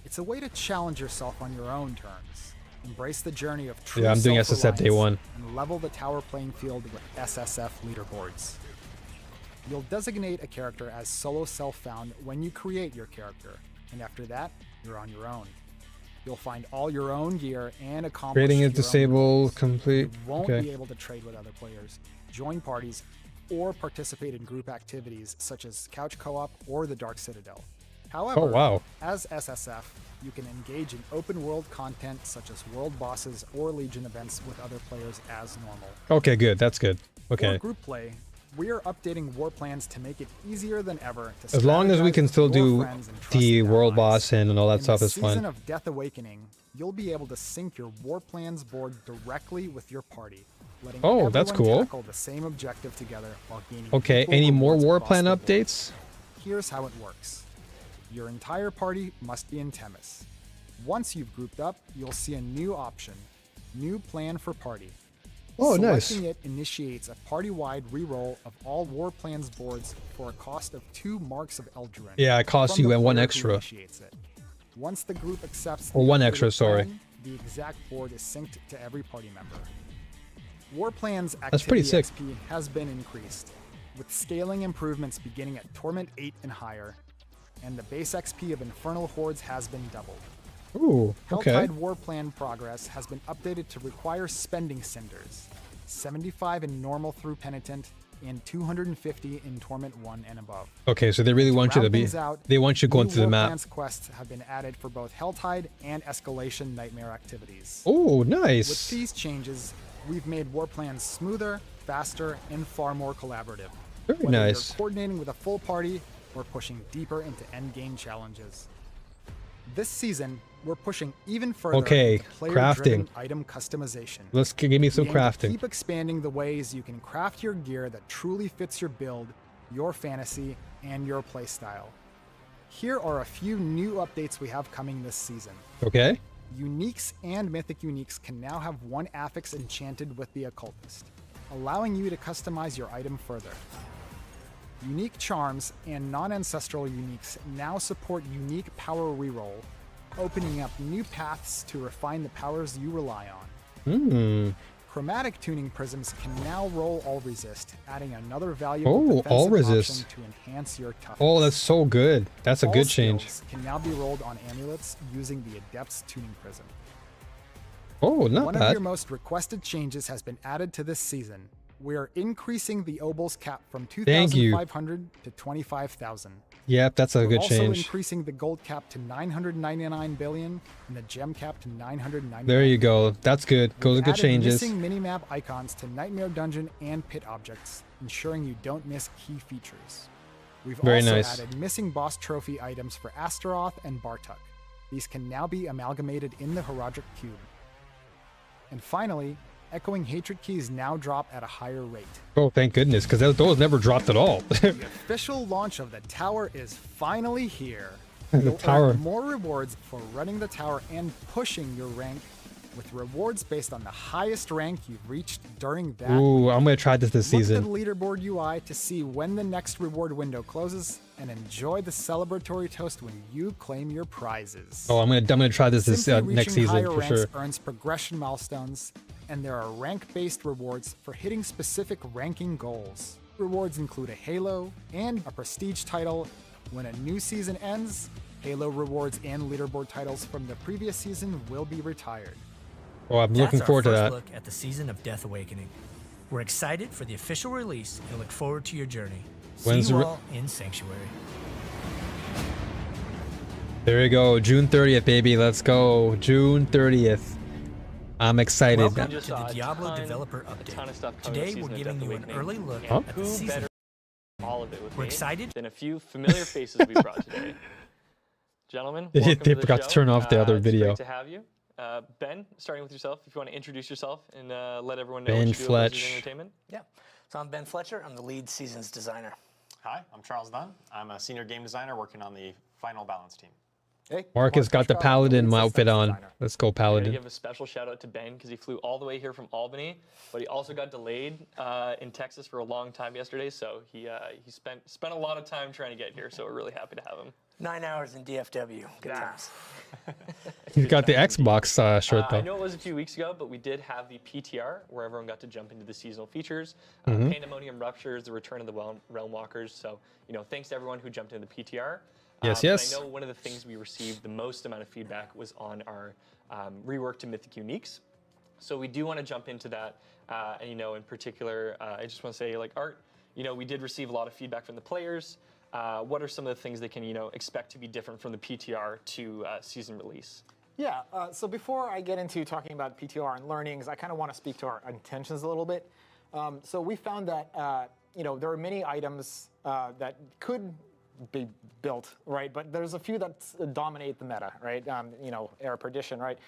It's a way to challenge yourself on your own terms. Embrace the journey of true Yeah, I'm doing SSF day one. and level the tower playing field with SSF leaderboards. You'll designate a character as solo self-found when you create your character, and after that, you're on your own. You'll find all your own gear and accomplish Trading your is own disabled, goals. complete. You won't Okay. be able to trade with other players, join parties, or participate in group activities such as couch co-op or the Dark Citadel. However, Oh, wow. as SSF, you can engage in open world content such as world bosses or Legion events with other players as normal. Okay, good. That's good. For Okay. group play, we are updating war plans to make it easier than ever to As long as we strategize can with still your do friends and the trusted world allies. boss and all that In stuff the is season fine. of Death Awakening, you'll be able to sync your war plans board directly with your party, letting Oh, that's everyone cool. tackle the same objective together while gaining Okay, equal any more rewards war across plan the board. updates? Here's how it works. Your entire party must be in Temis. Once you've grouped up, you'll see a new option, New Plan for Party. Oh, nice. Selecting it initiates a party-wide reroll of all war plans boards for a cost of 2 marks of Eldraine. Yeah, it costs from you the and 1 player who extra. initiates it. Once the group accepts Or the 1 updated extra, sorry. plan, the exact board is synced to every party member. War Plan's That's pretty activity sick. XP has been increased, with scaling improvements beginning at Torment 8 and higher, and the base XP of Infernal Hordes has been doubled. Ooh, okay. Helltide War Plan progress has been updated to require spending cinders, 75 in normal through Penitent, and 250 in Torment 1 and above. Okay, so they really want you to round be. things out, They want you going new through the War map. Plan's quests have been added for both Helltide and Escalation Nightmare activities. Oh, With nice. these changes, we've made war plans smoother, faster, and far more collaborative. Very Whether nice. you're coordinating with a full party or pushing deeper into endgame challenges. This season, we're pushing even further Okay, into player-driven crafting. item customization. Let's give me some We aim to crafting. Keep expanding the ways you can craft your gear that truly fits your build, your fantasy, and your playstyle. Here are a few new updates we have coming this season. Okay. Uniques and Mythic Uniques can now have one affix enchanted with the Occultist, allowing you to customize your item further. Unique Charms and non-ancestral uniques now support unique power reroll, opening up new paths to refine the powers you rely on. Hmm. Chromatic tuning prisms can now roll all resist, adding another valuable Oh, defensive all resist. option to enhance your toughness. Oh, that's so good. That's a All good change. skills can now be rolled on amulets using the Adept's tuning prism. Oh, not One of bad. your most requested changes has been added to this season. We are increasing the Obel's cap from Thank you. 2,500 to 25,000. Yep, that's a We're good also change. increasing the gold cap to 999 billion and the gem cap to 999. There you go. That's good. Those are good Added changes. missing minimap icons to Nightmare Dungeon and Pit objects, ensuring you don't miss key features. We've Very also nice. added missing boss trophy items for Astaroth and Bartuk. These can now be amalgamated in the Herodic Cube. And finally, Echoing Hatred keys now drop at a higher rate. Oh, thank goodness, because those never dropped at all. The official launch of the tower is finally here. The You'll tower. earn more rewards for running the tower and pushing your rank, with rewards based on the highest rank you've reached during that. Ooh, I'm gonna try this Look season. at the leaderboard UI to see when the next reward window closes, and enjoy the celebratory toast when you claim your prizes. Oh, I'm gonna try this Simply next reaching season higher for ranks sure. earns progression milestones, and there are rank-based rewards for hitting specific ranking goals. Rewards include a Halo and a prestige title. When a new season ends, Halo rewards and leaderboard titles from the previous season will be retired. Oh, I'm looking That's forward to our that. first look at the season of Death Awakening. We're excited for the official release and look forward to your journey. When's See the you re- all in Sanctuary. There you go, June 30th, baby. Let's go, June 30th. I'm excited. Welcome just to the saw a Diablo ton- developer a ton of update. stuff coming Today this we're season of giving Death you an Awakening. early look And at the who season. better all of it with We're me excited. than a few familiar faces we brought today. Gentlemen, welcome They to the forgot to show. turn off the other It's video. Great to have you. Ben, starting with yourself, if you want to introduce yourself and let everyone know Ben what you do at Blizzard Fletch. Entertainment. Yeah. So I'm Ben Fletcher. I'm the lead seasons designer. Hi, I'm Charles Dunn. I'm a senior game designer working on the Final Balance team. Hey, Marcus got the Paladin outfit on. Let's go, I'm going to Paladin. give a special shout out to Ben because he flew all the way here from Albany, but he also got delayed in Texas for a long time yesterday, so he spent a lot of time trying to get here, so we're really happy to have him. 9 hours in DFW. Good times. He's got the Xbox shirt I though. know it was a few weeks ago, but we did have the PTR where everyone got to jump into the seasonal features. Mm-hmm. Pandemonium Ruptures, the Return of the Realm Walkers. So, thanks to everyone who jumped into the PTR. Yes, and yes. I know one of the things we received the most amount of feedback was on our rework to Mythic Uniques. So we do want to jump into that. And, in particular, I just want to say, Art, we did receive a lot of feedback from the players. What are some of the things they can, expect to be different from the PTR to season release? Yeah, so before I get into talking about PTR and learnings, I kind of want to speak to our intentions a little bit. So we found that, there are many items that could be built, right? But there's a few that dominate the meta, right? Era Perdition, right?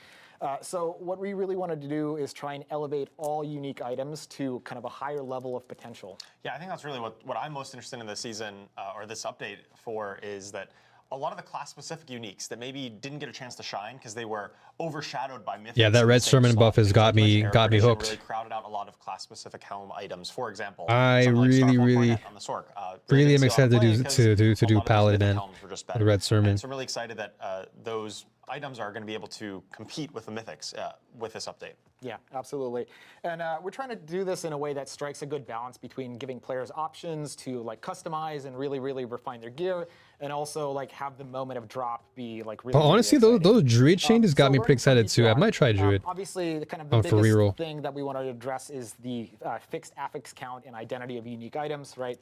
So what we really wanted to do is try and elevate all unique items to kind of a higher level of potential. Yeah, I think that's really what I'm most interested in this season or this update for is that a lot of the class-specific uniques that maybe didn't get a chance to shine because they were overshadowed by mythics. Yeah, that in the Red same Sermon slot buff has because got me Era got me Perdition hooked. Really crowded out a lot of class-specific helm items. For example, I something like really, Starfall really- Coronet on the Sork. really didn't am see a lot excited of to play do- because to a lot of those Paladin mythic and helms were just the better. Red Sermon. And so I'm really excited that those items are going to be able to compete with the mythics with this update. Yeah, absolutely. And we're trying to do this in a way that strikes a good balance between giving players options to customize and really, really refine their gear, and also have the moment of drop be really. But honestly, those exciting. Druid changes got So me we're pretty in excited too. I PTR. might try Druid. Obviously, the kind of the for biggest reroll. thing that we want to address is the fixed affix count and identity of unique items, right?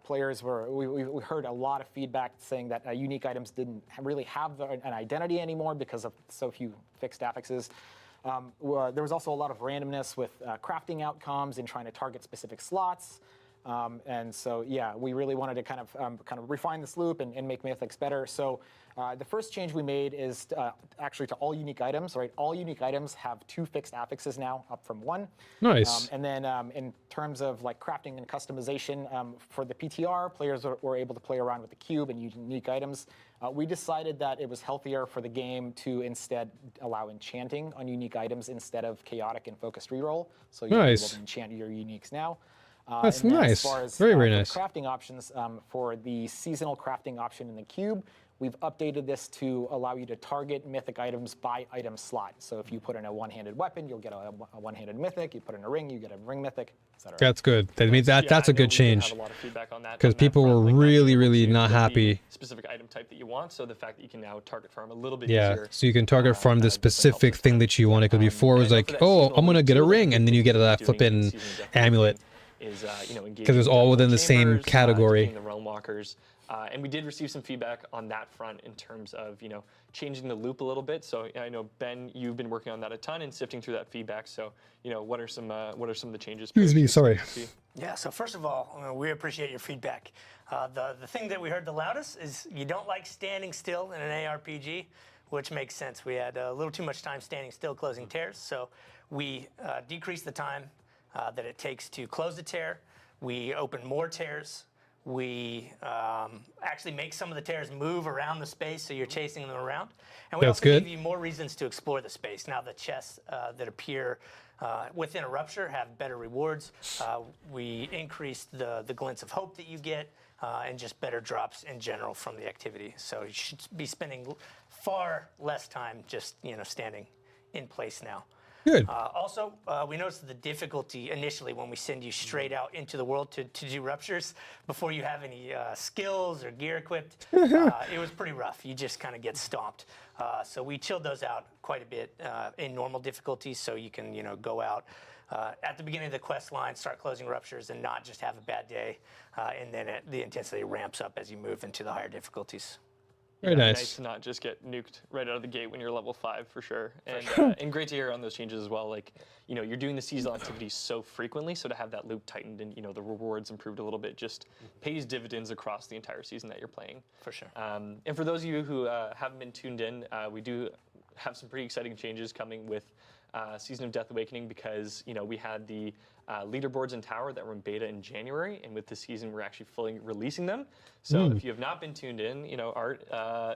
Players we heard a lot of feedback saying that unique items didn't really have an identity anymore because of so few fixed affixes. There was also a lot of randomness with crafting outcomes and trying to target specific slots. And so, yeah, we really wanted to kind of refine this loop and make Mythics better. So the first change we made is actually to all unique items, right? All unique items have 2 fixed affixes now, up from 1. Nice. And then in terms of crafting and customization for the PTR, players were able to play around with the cube and unique items. We decided that it was healthier for the game to instead allow enchanting on unique items instead of chaotic and focused reroll. So you're Nice. able to enchant your uniques now. That's and then nice. As far as Very, very for the nice. crafting options, for the seasonal crafting option in the cube, we've updated this to allow you to target mythic items by item slot. So if you put in a one-handed weapon, you'll get a one-handed mythic. You put in a ring, you get a ring mythic, etc. That's good. I mean, that's I a know good we did change. have a lot of feedback on that, Because on that people front, were like not being really, able really to not get the happy. specific item type that you want. So the fact that you can now target farm a little bit Yeah, easier. so you can target farm the definitely helps specific with thing that. that you wanted. Because before it was And I know like, for that oh, seasonal I'm gonna loop get a too, like ring, the and then big you get thing that we'll be doing in flipping season of Death amulet. Awakening is engaging Because it was all within the same chambers, category. defeating the realm walkers. And we did receive some feedback on that front in terms of changing the loop a little bit. So I know Ben, you've been working on that a ton and sifting through that feedback. So what are some of the changes? Excuse me, sorry. Yeah, so first of all, we appreciate your feedback. The thing that we heard the loudest is you don't like standing still in an ARPG, which makes sense. We had a little too much time standing still closing tears, so we decreased the time that it takes to close the tear. We open more tears. We actually make some of the tears move around the space, so you're chasing them around. And we That's also good. give you more reasons to explore the space. Now the chests that appear within a rupture have better rewards. We increased the glints of hope that you get and just better drops in general from the activity. So you should be spending far less time just standing in place now. Good. Also, we noticed the difficulty initially when we send you straight out into the world to do ruptures before you have any skills or gear equipped. It was pretty rough. You just kind of get stomped. So we chilled those out quite a bit in normal difficulty, so you can go out at the beginning of the quest line, start closing ruptures, and not just have a bad day. And then the intensity ramps up as you move into the higher difficulties. Very Nice nice. to not just get nuked right out of the gate when you're level 5 for sure. And great to hear on those changes as well. Like, you're doing the seasonal activities so frequently, so to have that loop tightened and the rewards improved a little bit just pays dividends across the entire season that you're playing. For sure. And for those of you who haven't been tuned in, we do have some pretty exciting changes coming with Season of Death Awakening because we had the leaderboards in Tower that were in beta in January, and with the season we're actually fully releasing them. So if you have not been tuned in, Art,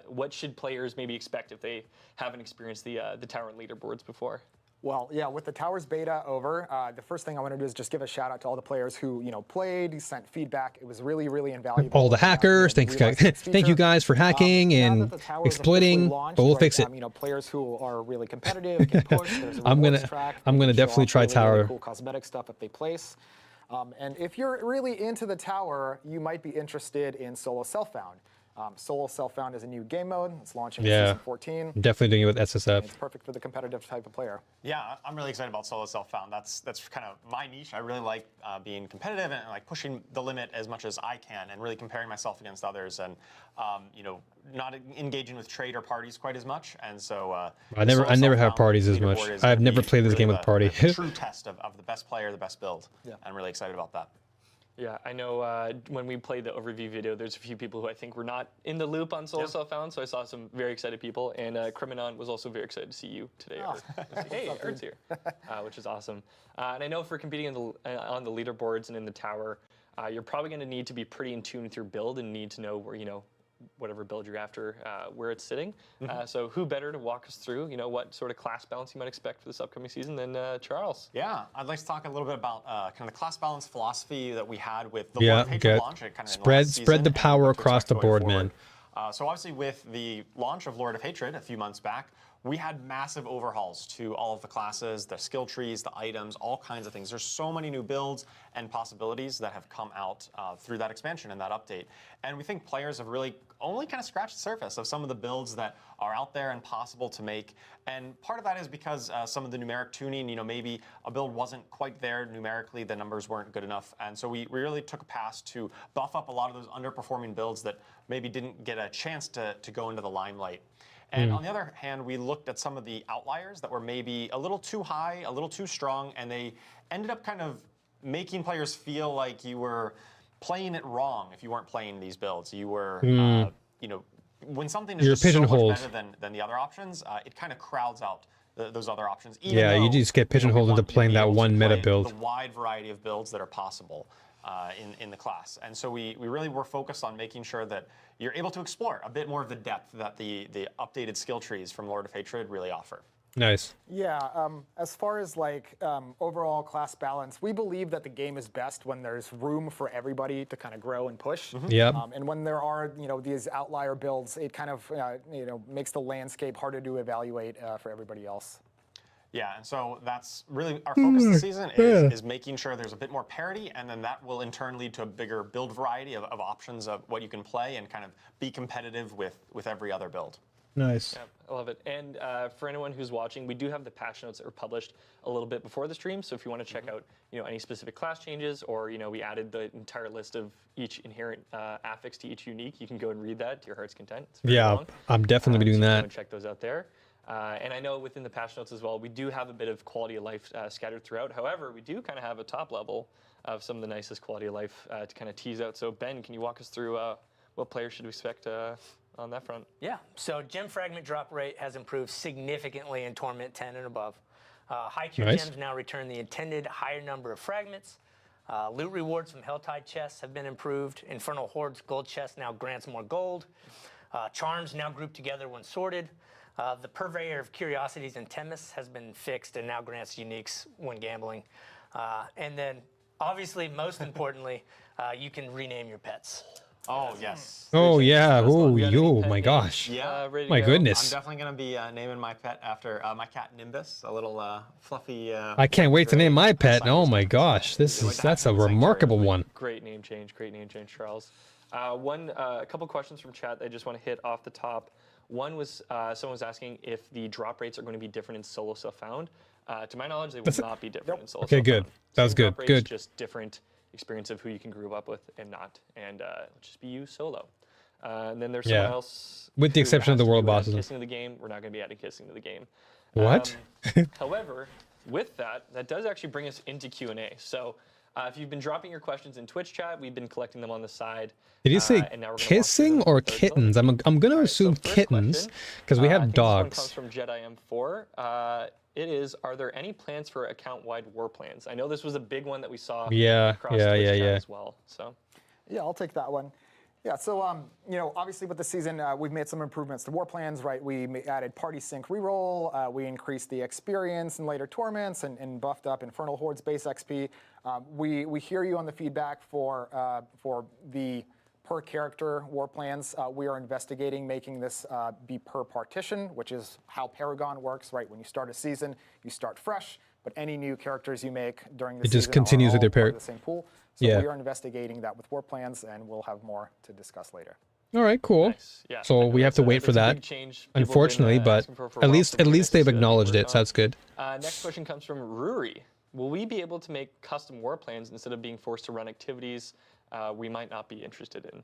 what should players maybe expect if they haven't experienced the Tower and leaderboards before? Well, yeah, with the Towers beta over, the first thing I want to do is just give a shout out to all the players who, played, sent feedback. It was really, really invaluable. All the hackers, thanks guys. Thank you guys for hacking and exploiting. But we'll fix it. Players who are really competitive can push. There's a I'm rewards gonna- track. I'm They gonna can show definitely off try really, Tower. Really cool cosmetic stuff that they place. And if you're really into the Tower, you might be interested in Solo Self-Found. Solo Self-Found is a new game mode. It's launching in Season 14. Definitely doing it with SSF. It's perfect for the competitive type of player. Yeah, I'm really excited about Solo Self-Found. That's kind of my niche. I really like being competitive and like pushing the limit as much as I can, and really comparing myself against others, and not engaging with trade or parties quite as much. And so I never have parties as much. I've never played this game with party. The true test of the best player, the best build. Yeah. I'm really excited about that. Yeah, I know when we played the overview video, there's a few people who I think were not in the loop on Solo Self-Found, so I saw some very excited people, and Criminon was also very excited to see you today. Art. Hey, Art's here, which is awesome. And I know for competing on the leaderboards and in the Tower, you're probably going to need to be pretty in tune with your build and need to know where, whatever build you're after, where it's sitting. So who better to walk us through, what sort of class balance you might expect for this upcoming season than Charles? Yeah, I'd like to talk a little bit about kind of the class balance philosophy that we had with the Lord of Hatred launch. Kind of spread the power across the board, man. So obviously with the launch of Lord of Hatred a few months back, we had massive overhauls to all of the classes, the skill trees, the items, all kinds of things. There's so many new builds and possibilities that have come out through that expansion and that update. And we think players have really only kind of scratched the surface of some of the builds that are out there and possible to make. And part of that is because some of the numeric tuning, maybe a build wasn't quite there numerically, the numbers weren't good enough. And so we really took a pass to buff up a lot of those underperforming builds that maybe didn't get a chance to go into the limelight. And on the other hand, we looked at some of the outliers that were maybe a little too high, a little too strong, and they ended up kind of making players feel like you were playing it wrong if you weren't playing these builds. You were, when something is just so much better than the other options, it kind of crowds out those other options. Even you just get pigeonholed into playing that one meta build. The wide variety of builds that are possible in the class. And so we really were focused on making sure that you're able to explore a bit more of the depth that the updated skill trees from Lord of Hatred really offer. Nice. Yeah, as far as like overall class balance, we believe that the game is best when there's room for everybody to kind of grow and push. Yep. And when there are, these outlier builds, it kind of, makes the landscape harder to evaluate for everybody else. Yeah, and so that's really our focus this season is making sure there's a bit more parity, and then that will in turn lead to a bigger build variety of options of what you can play and kind of be competitive with every other build. Nice. Yeah, I love it. And for anyone who's watching, we do have the patch notes that were published a little bit before the stream. So if you want to check out, any specific class changes, or we added the entire list of each inherent affix to each unique, you can go and read that to your heart's content. It's very long. I'm definitely doing So that. go and check those out there. And I know within the patch notes as well, we do have a bit of quality of life scattered throughout. However, we do kind of have a top level of some of the nicest quality of life to kind of tease out. So Ben, can you walk us through what players should we expect on that front? Yeah, so gem fragment drop rate has improved significantly in Torment 10 and above. High tier Nice. gems now return the intended higher number of fragments. Loot rewards from Helltide chests have been improved. Infernal Horde's gold chest now grants more gold. Charms now group together when sorted. The Purveyor of Curiosities in Temis has been fixed and now grants uniques when gambling. And then, obviously, most importantly, you can rename your pets. Oh, yes. Oh yeah. Oh, You got any yo, pet my names, gosh. ready to My go? I'm goodness. definitely going to be naming my pet after my cat Nimbus, a little fluffy. I can't wait to name my pet. Oh my gosh, that's a remarkable one. Great name change, Charles. A couple questions from chat that I just want to hit off the top. One was someone was asking if the drop rates are going to be different in solo self-found. To my knowledge, they will not be different in solo Okay, self-found. good. That was Same good, drop rates, good. Just different experience of who you can group up with and not, and just be you solo. And then there's someone Yeah. else. With the who exception of asked the if world we would add bosses. Kissing to the game. We're not going to be adding kissing to the game. What? However, with that does actually bring us into Q&A. So if you've been dropping your questions in Twitch chat, we've been collecting them on the side. Did you say and now we're gonna walk through kissing them or with third kittens? element. I'm gonna All right, assume so first kittens question, because we I have think this one dogs. comes from Jedi M4. It is, are there any plans for account-wide war plans? I know this was a big one that we saw Yeah, across yeah, Twitch yeah, chat yeah. as well. So Yeah, I'll take that one. Yeah, so obviously with the season, we've made some improvements to war plans, right? We added party sync reroll, we increased the experience in later tournaments, and buffed up Infernal Horde's base XP. We hear you on the feedback for the per character war plans. We are investigating making this be per partition, which is how Paragon works, right? When you start a season, you start fresh, but any new characters you make during the It season just continues are with your all part par- of the same pool. So Yeah. we are investigating that with war plans, and we'll have more to discuss later. All right, cool. nice. Yeah, I So know we have that's to a- wait for that's a big that. change people have been, Unfortunately, but asking for a at while, least so we're gonna they've see that acknowledged work it, so on. that's good. Next question comes from Ruri. Will we be able to make custom war plans instead of being forced to run activities we might not be interested in?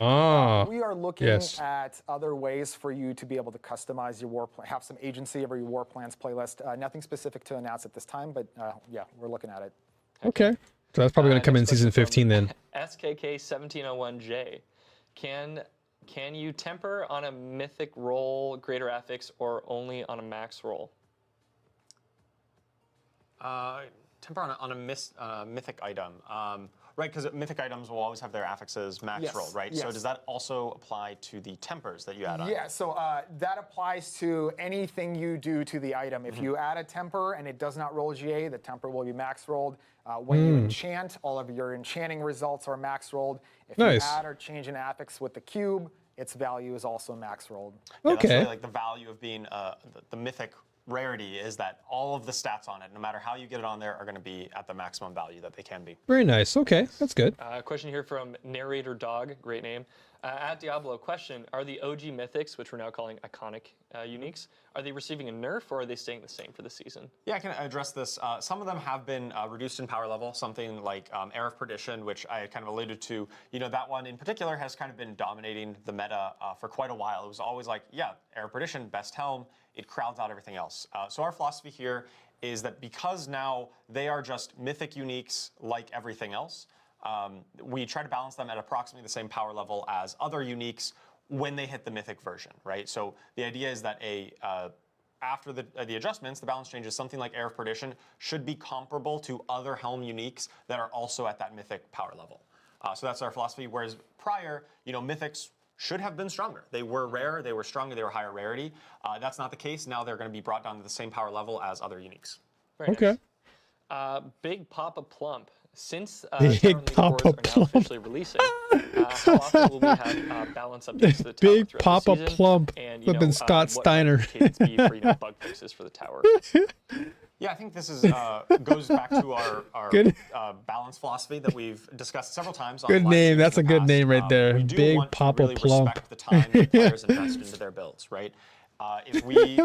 Ah, We are looking yes. at other ways for you to be able to customize your war plan, have some agency over your war plans playlist. Nothing specific to announce at this time, but yeah, we're looking at it. Okay. So that's probably going to come in Next season question 15 then. from SKK1701J. Can you temper on a mythic roll greater affix or only on a max roll? Temper on a mythic item. Right, because mythic items will always have their affixes max Yes, roll, right? So yes. does that also apply to the tempers that you add on? Yeah, so that applies to anything you do to the item. If you add a temper and it does not roll GA, the temper will be max rolled. When you enchant, all of your enchanting results are max rolled. If Nice. you add or change an affix with the cube, its value is also max rolled. Yeah, that's Okay. really like the value of being the mythic rarity is that all of the stats on it, no matter how you get it on there, are going to be at the maximum value that they can be. Very nice. Okay, that's good. Question here from Narrator Dog, great name. At Diablo, question, are the OG mythics, which we're now calling iconic uniques, are they receiving a nerf or are they staying the same for the season? Yeah, I can address this. Some of them have been reduced in power level, something like Air of Perdition, which I kind of alluded to. You know, that one in particular has kind of been dominating the meta for quite a while. It was always like, yeah, Air of Perdition, best helm. It crowds out everything else. So our philosophy here is that because now they are just mythic uniques like everything else, we try to balance them at approximately the same power level as other uniques when they hit the mythic version, right? So the idea is that after the adjustments, the balance changes, something like Air of Perdition should be comparable to other helm uniques that are also at that mythic power level. So that's our philosophy. Whereas prior, you know, mythics should have been stronger. They were rare, they were stronger, they were higher rarity. That's not the case. Now they're going to be brought down to the same power level as other uniques. Very Okay. nice. Big Papa Plump. Since Big Tower and Papa leaderboards are now Plump. officially releasing, how often will we have balance updates to the tower Big throughout Papa the season? Plump. And, Flippin' Scott what might Steiner. the cadence be for bug fixes for the tower? Yeah, I think this is goes back to our Good. balance philosophy that we've discussed several times. On Good live name. streams That's in a the good past. name right there. We do Big want to Papa really Plump. respect the time that players invest into their builds, right? If we're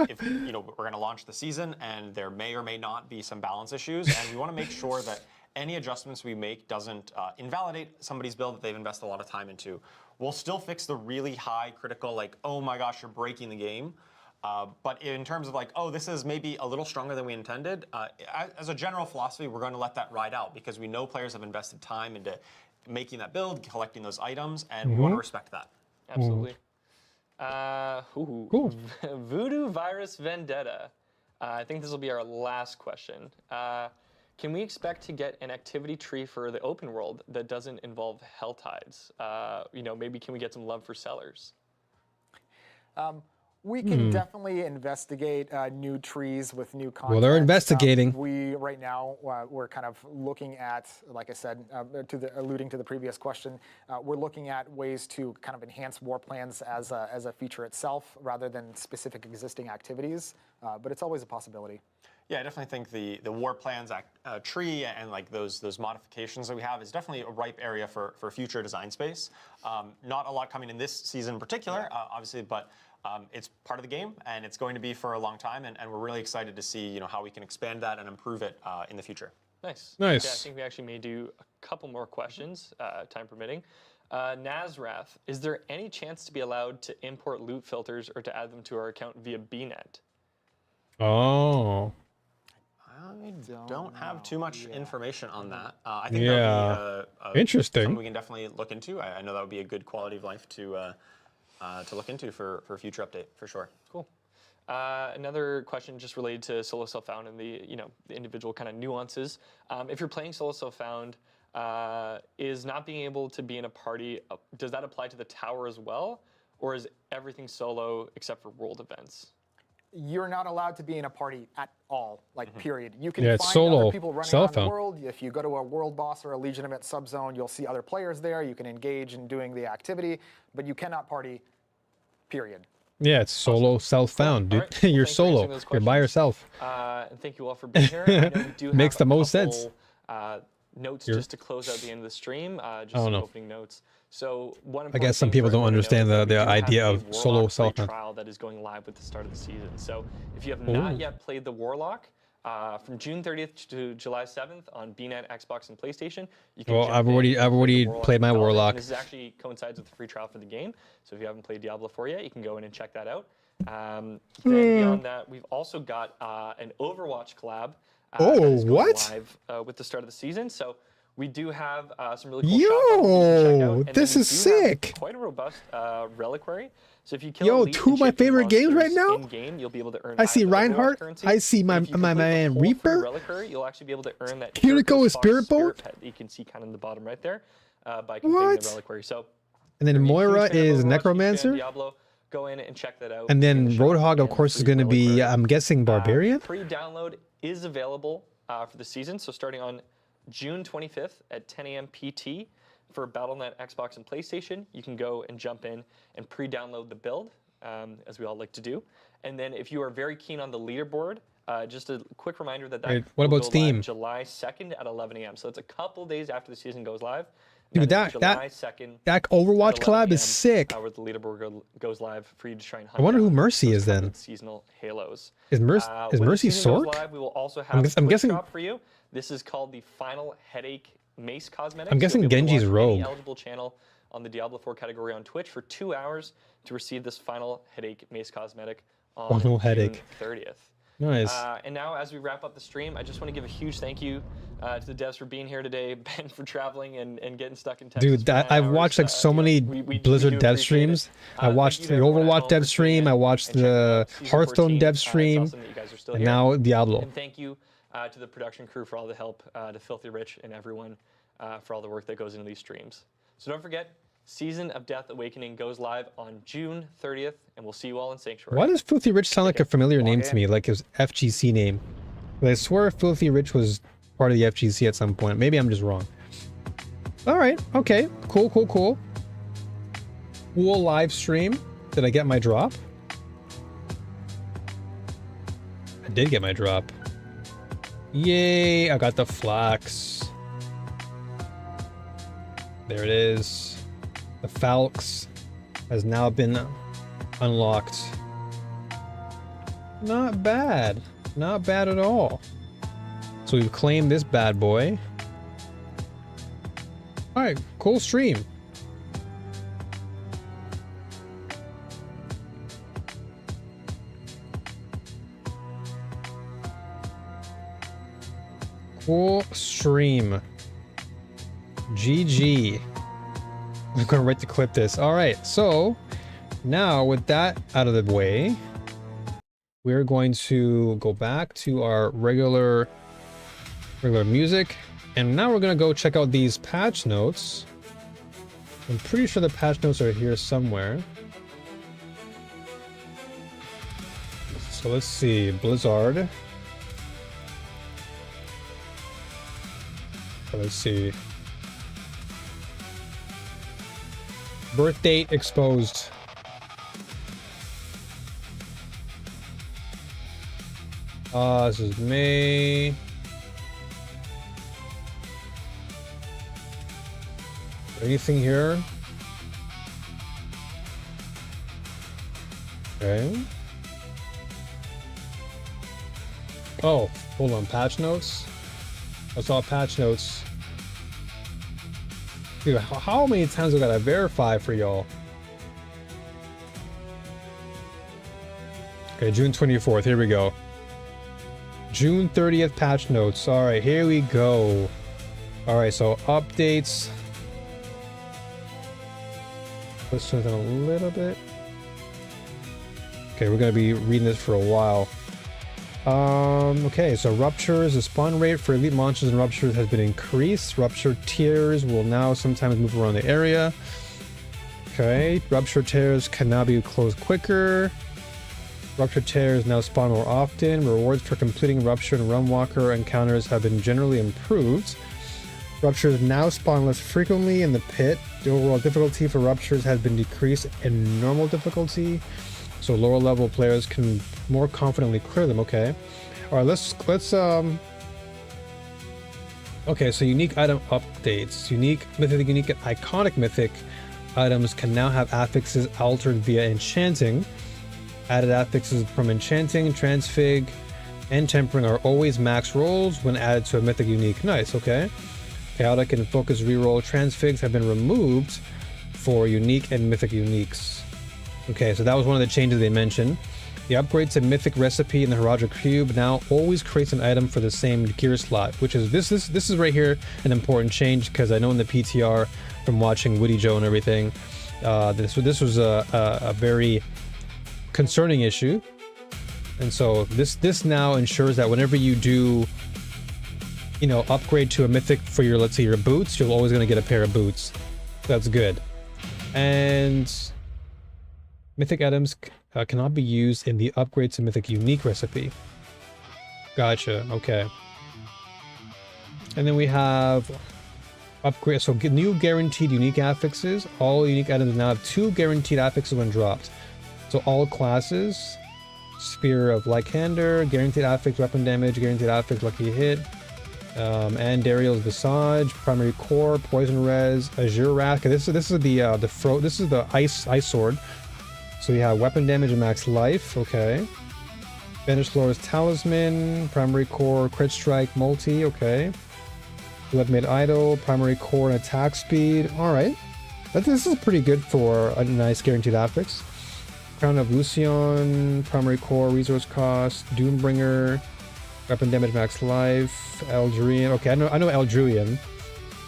going to launch the season and there may or may not be some balance issues, and we want to make sure that any adjustments we make doesn't invalidate somebody's build that they've invested a lot of time into. We'll still fix the really high critical, like, oh my gosh, you're breaking the game. But in terms of like, oh, this is maybe a little stronger than we intended, as a general philosophy, we're going to let that ride out because we know players have invested time into making that build, collecting those items, and we want to respect that. Absolutely. Cool. Voodoo Virus Vendetta. I think this will be our last question. Can we expect to get an activity tree for the open world that doesn't involve hell tides? Maybe can we get some love for sellers? We can definitely investigate new trees with new content. Well, they're investigating. We right now we're kind of looking at, like I said, alluding to the previous question, we're looking at ways to kind of enhance war plans as a feature itself rather than specific existing activities. But it's always a possibility. Yeah, I definitely think the war plans tree and like those modifications that we have is definitely a ripe area for future design space. Not a lot coming in this season in particular, obviously, but it's part of the game and it's going to be for a long time, and we're really excited to see how we can expand that and improve it in the future. Nice. Nice. Yeah, I think we actually may do a couple more questions, time permitting. Nazrath, is there any chance to be allowed to import loot filters or to add them to our account via BNet? Oh. I don't have too much information on that. I think Yeah. that would be Interesting. something we can definitely look into. I know that would be a good quality of life to look into for a future update, for sure. Cool. Another question just related to solo self-found and the individual kind of nuances. If you're playing solo self-found, is not being able to be in a party, does that apply to the tower as well? Or is everything solo except for world events? You're not allowed to be in a party at all, like period. You can Yeah, it's find solo other people running around the self-found. world. If you go to a world boss or a Legion event subzone, you'll see other players there. You can engage in doing the activity, but you cannot party, period. Yeah, it's solo self-found, dude. All right. Well, You're thanks for answering solo. those You're by questions. yourself. And thank you all for being here. I know we do Makes have the a most couple, sense. Notes just to close out the end of the stream. Just Oh, some no. opening notes. So one I guess some important thing people for don't everyone to know understand is that we the do have idea a of solo Warlock free self-found. trial that is going live with the start of the season. So if you have not yet played the Warlock, from June 30th to July 7th on BNet, Xbox, and PlayStation, you can. Well, jump I've in already and play the played my development, Warlock. and this actually coincides with the free trial for the game. So if you haven't played Diablo 4 yet, you can go in and check that out. Then beyond that, we've also got an Overwatch collab. That is going what? live with the start of the season. So we do have some really cool shop buttons you can check out. Yo, And then this we is do have sick. Quite a robust reliquary. So if you kill Yo, elite 2 of my and champion favorite games right monsters now? in-game, you'll be able to earn I see either Overwatch Reinhardt. currency. I see my If you complete the man whole free Reaper. reliquary, you'll actually be able to earn that Kiriko is Fox Spirit Bolt? pet that you can see kind of in the bottom right there by completing What? the reliquary. So And then if you're a huge Moira fan of is Overwatch, huge fan of Necromancer. Diablo, go in and check that out. And then in the shop Roadhog, of and course, is free going to be, reliquary. I'm guessing, Barbarian? Pre-download is available for the season. So starting on June 25th at 10 a.m. PT for Battle.net, Xbox, and PlayStation, you can go and jump in and pre-download the build, as we all like to do. And then if you are very keen on the leaderboard, just a quick reminder that Wait, that what will about go live Steam? July 2nd at 11 a.m. So it's a couple days after the season goes live. Dude, is that July 2nd that Overwatch at 11 collab is a.m., sick. where the leaderboard goes live for you to try and hunt I wonder who down Mercy those is then. coveted seasonal halos. Is When the Mercy season goes Sork? live, we will also have I'm a Twitch guessing- drop for you. This is called the Final Headache Mace Cosmetics. I'm You'll guessing be able to Genji's watch Rogue. any eligible channel on the Diablo 4 category on Twitch for 2 hours to receive this Final Headache Mace Cosmetic on Final June Headache. 30th. Nice. And now, as we wrap up the stream, I just want to give a huge thank you to the devs for being here today, Ben for traveling and getting stuck in Texas. Dude, for 9 I've hours. watched like so many we Blizzard do dev appreciate it. streams. I Thank watched you the to everyone at Overwatch home dev for stream. tuning I in watched and checking the out Season Hearthstone 14. dev It's stream, awesome that you guys are still and here. now Diablo. And thank you to the production crew for all the help, to Filthy Rich and everyone for all the work that goes into these streams. So don't forget, Season of Death Awakening goes live on June 30th, and we'll see you all in Sanctuary. Why does Filthy Rich sound like a familiar name to me, like his FGC name? I swear Filthy Rich was part of the FGC at some point. Maybe I'm just wrong. All right. Okay. Cool. Cool live stream. Did I get my drop? I did get my drop. Yay. I got the flax. There it is. The Falx has now been unlocked. Not bad. Not bad at all. So we've claimed this bad boy. Alright, cool stream. Cool stream. GG. I'm going right to clip this. Alright, so now with that out of the way, we're going to go back to our regular music, and now we're going to go check out these patch notes. I'm pretty sure the patch notes are here somewhere. So let's see, Blizzard. So let's see. Birth date exposed. This is May. Anything here? Okay. Oh, hold on. Patch notes? I saw patch notes. Dude, how many times I gotta verify for y'all? Okay, June 24th. Here we go. June 30th patch notes. All right, here we go. All right, so updates. Let's turn it down a little bit. Okay, we're gonna be reading this for a while. Okay, so ruptures, the spawn rate for elite monsters and ruptures has been increased. Rupture tiers will now sometimes move around the area. Okay, rupture tears can now be closed quicker. Rupture tears now spawn more often. Rewards for completing rupture and runwalker encounters have been generally improved. Ruptures now spawn less frequently in the pit. The overall difficulty for ruptures has been decreased in normal difficulty, so lower level players can more confidently clear them. Okay. All right, let's okay, so unique item updates. Unique mythic, unique and iconic mythic items can now have affixes altered via enchanting. Added affixes from enchanting, transfig, and tempering are always max rolls when added to a mythic unique. Nice. Okay. Chaotic and focus reroll transfigs have been removed for unique and mythic uniques. Okay, so that was one of the changes they mentioned. The upgrade to mythic recipe in the Herodric Cube now always creates an item for the same gear slot, which is this is right here an important change, because I know in the PTR from watching Woody Joe and everything, this was a very concerning issue, and so this now ensures that whenever you do, you know, upgrade to a mythic for your, let's say, your boots, you're always going to get a pair of boots. That's good. And mythic items cannot be used in the upgrade to mythic unique recipe. Gotcha. Okay. And then we have upgrade. So new guaranteed unique affixes. All unique items now have 2 guaranteed affixes when dropped. So all classes, Spear of Lycander, guaranteed affix weapon damage, guaranteed affix lucky hit. And Dariel's Visage, Primary Core, Poison Res, Azure Wrath. This is the ice sword. So you have weapon damage and max life. Okay. Banished Lord's Talisman, Primary Core, Crit Strike, Multi. Okay. Left Mid Idol, Primary Core, and attack speed. All right. This is pretty good for a nice guaranteed affix. Crown of Lucian, Primary Core, Resource Cost, Doombringer. Weapon damage, max life, Eldruian. Okay, I know Eldruian.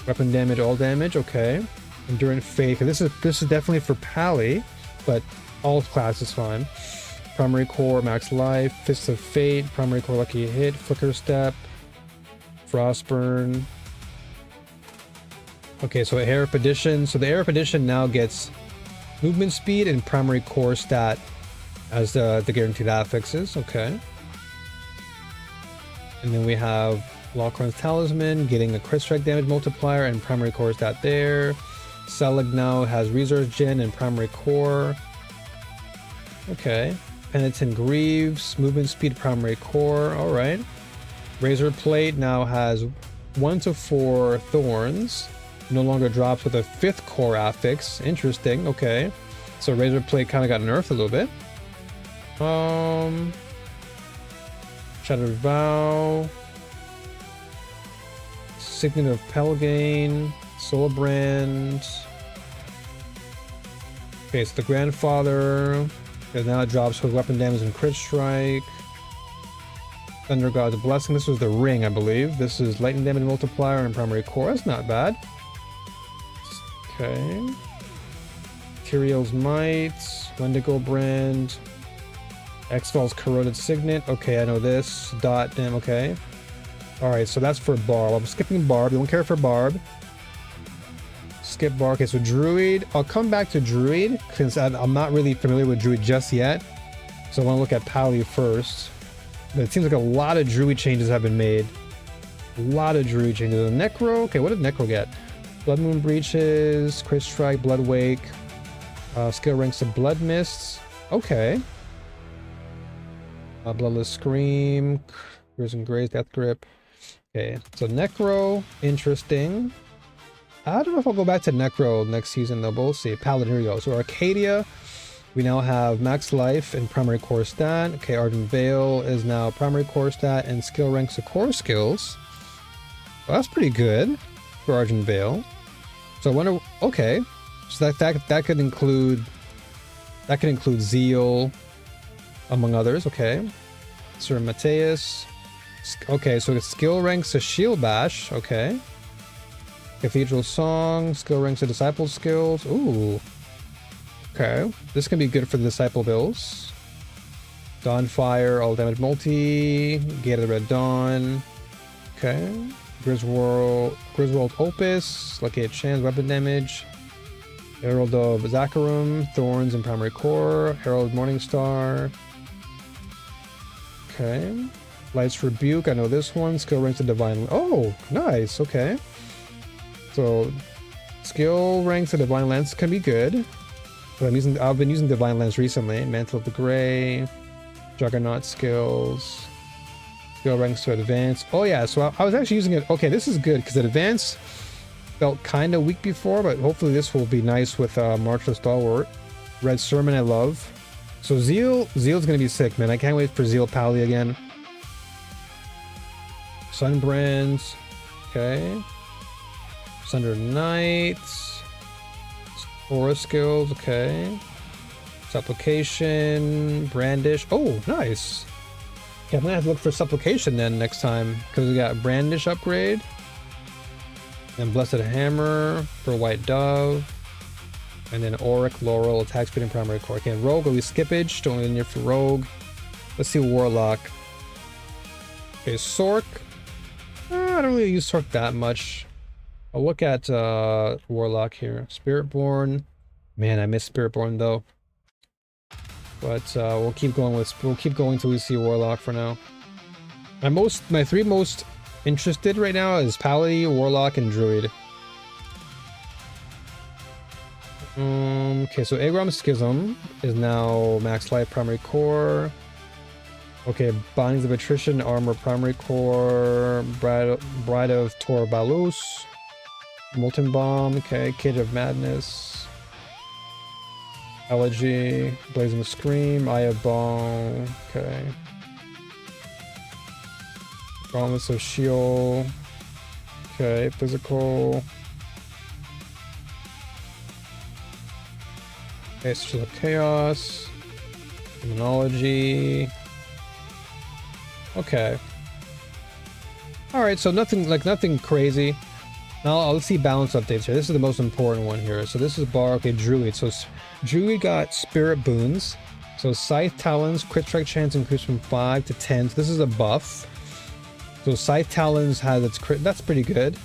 Weapon damage, all damage. Okay. Endurant Fate. This is definitely for Pally, but all classes is fine. Primary Core, max life, Fist of Fate, Primary Core, lucky hit, Flicker Step, Frostburn. Okay, so Air Up Edition. So the Air Up Edition now gets movement speed and primary core stat as the guaranteed affixes. Okay. And then we have Lockhorn's Talisman getting a crit strike damage multiplier and primary core stat there. Selig now has resource gen and primary core. Okay. Penitent Greaves, movement speed, primary core. All right. Razor Plate now has 1 to 4 thorns. No longer drops with a 5th core affix. Interesting. Okay. So Razor Plate kind of got nerfed a little bit. Shattered Vow. Signet of Pelgain. Soul Brand. Okay, so the Grandfather. Okay, now it drops with weapon damage and crit strike. Thunder God's Blessing. This was the ring, I believe. This is lightning damage multiplier and primary core. That's not bad. Okay. Tyrael's Might. Wendigo Brand. X-Val's Corroded Signet. Okay, I know this. Dot, damn, okay. Alright, so that's for Barb. I'm skipping Barb. You don't care for Barb. Skip Barb. Okay, so Druid. I'll come back to Druid, since I'm not really familiar with Druid just yet. So I want to look at Pally first. But it seems like a lot of Druid changes have been made. A lot of Druid changes. Necro. Okay, what did Necro get? Blood Moon Breaches, Crit Strike, Blood Wake, skill ranks to Blood Mists. Okay. Bloodless Scream, Risen Grace, Death Grip. Okay, so Necro, interesting. I don't know if I'll go back to Necro next season though, but we'll see. Paladin, here we go. So Arcadia, we now have Max Life and Primary Core Stat. Okay, Argent Veil is now Primary Core Stat and skill ranks to Core Skills. Well, that's pretty good for Argent Veil. So I wonder, okay. So that could include Zeal, among others. Okay. Sir Mateus. Okay, so it's skill ranks to Shield Bash. Okay. Cathedral Song, skill ranks to Disciple Skills. Ooh. Okay. This can be good for the Disciple builds. Dawnfire, all damage multi. Gate of the Red Dawn. Okay. Griswold Opus, Lucky Chance, weapon damage. Herald of Zakarum, Thorns and Primary Core. Herald Morningstar. Okay. Light's Rebuke, I know this one. Skill ranks to Divine. Oh, nice. Okay. So, skill ranks to Divine Lance can be good. But I've been using Divine Lance recently. Mantle of the Grey, Juggernaut skills. Skill ranks to Advance. Oh yeah, so I was actually using it. Okay, this is good because Advance felt kind of weak before, but hopefully this will be nice with March of Stalwart. Red Sermon I love. So Zeal's gonna be sick, man. I can't wait for Zeal Pally again. Sunbrands. Okay. Sunder Knights. Aura skills, okay. Supplication. Brandish. Oh, nice. Okay, I'm gonna have to look for Supplication then next time, because we got Brandish upgrade. And Blessed Hammer for White Dove. And then Auric, Laurel, attack speed and primary core. Okay, Rogue, are we skippage? Don't linear for Rogue. Let's see Warlock. Okay, Sork. I don't really use Sork that much. I'll look at Warlock here. Spiritborn. Man, I miss Spiritborn though. But we'll keep going till we see Warlock for now. My three most interested right now is Pally, Warlock, and Druid. Okay, so Agrom Schism is now max life primary core. Okay, Bindings of Attrition, Armor primary core, Bride of Tor Balus, Molten Bomb, okay, Cage of Madness, Elegy, Blazing Scream, Eye of Bong, okay. Promise of Sheol, okay, Physical. Okay, Still of Chaos, Demonology. Okay. Alright, so nothing crazy. Now let's see balance updates here. This is the most important one here. So this is Bar, okay, Druid. So Druid got Spirit Boons. So Scythe Talons, Crit Strike chance increased from 5 to 10. So this is a buff. So Scythe Talons has its crit, that's pretty good.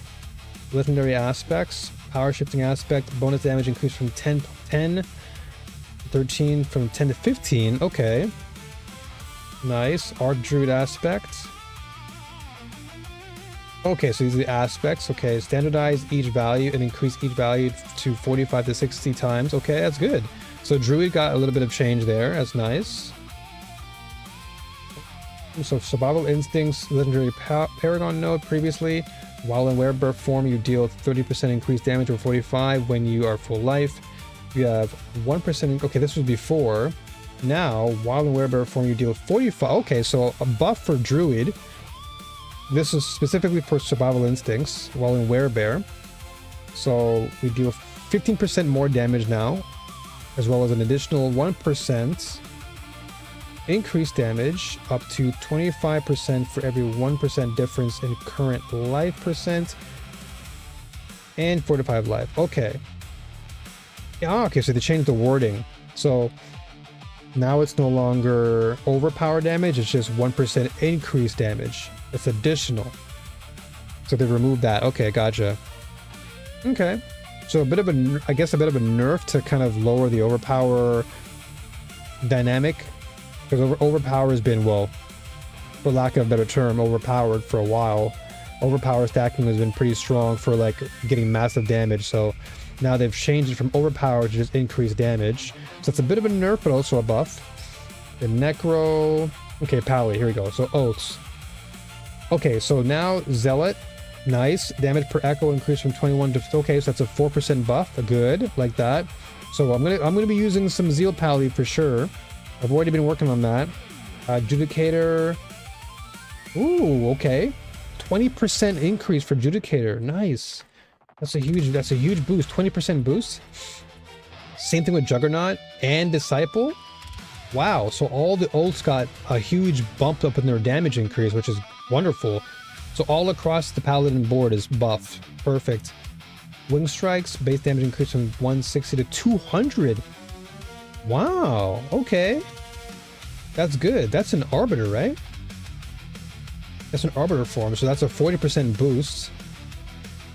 Legendary Aspects. power shifting aspect. Bonus damage increased from 10 to 10. 13 from 10 to 15. Okay. Nice. Arc Druid aspect. Okay, so these are the aspects. Okay, standardize each value and increase each value to 45 to 60 times. Okay, that's good. So Druid got a little bit of change there. That's nice. So Survival Instincts, Legendary Paragon node previously. While in werebear form, you deal 30% increased damage or 45 when you are full life. You have 1%. Okay, this was before. Now, while in werebear form, you deal 45. Okay, so a buff for Druid. This is specifically for Survival Instincts while in werebear. So we deal 15% more damage now, as well as an additional 1% increased damage, up to 25% for every 1% difference in current life percent, and 45 life. Okay. Yeah, okay, so they changed the wording. So now it's no longer overpower damage, it's just 1% increased damage. It's additional. So they removed that. Okay, gotcha. Okay. So a bit of a, I guess a bit of a nerf to kind of lower the overpower dynamic. Because overpower has been, well, for lack of a better term, overpowered for a while. Overpower stacking has been pretty strong for like getting massive damage. So now they've changed it from overpower to just increased damage. So it's a bit of a nerf, but also a buff. The Necro. Okay, Pally, here we go. So Oaths. Okay, so now Zealot. Nice. Damage per echo increased from 21 to... Okay, so that's a 4% buff. Good, like that. So I'm gonna be using some Zeal Pally for sure. I've already been working on that. Judicator. Ooh, okay. 20% increase for Judicator. Nice. That's a huge boost. 20% boost. Same thing with Juggernaut and Disciple. Wow. So all the ults got a huge bump up in their damage increase, which is wonderful. So all across the Paladin board is buffed. Perfect. Wing Strikes, base damage increase from 160 to 200. Wow, okay. That's good. That's an Arbiter, right? That's an Arbiter form, so that's a 40% boost.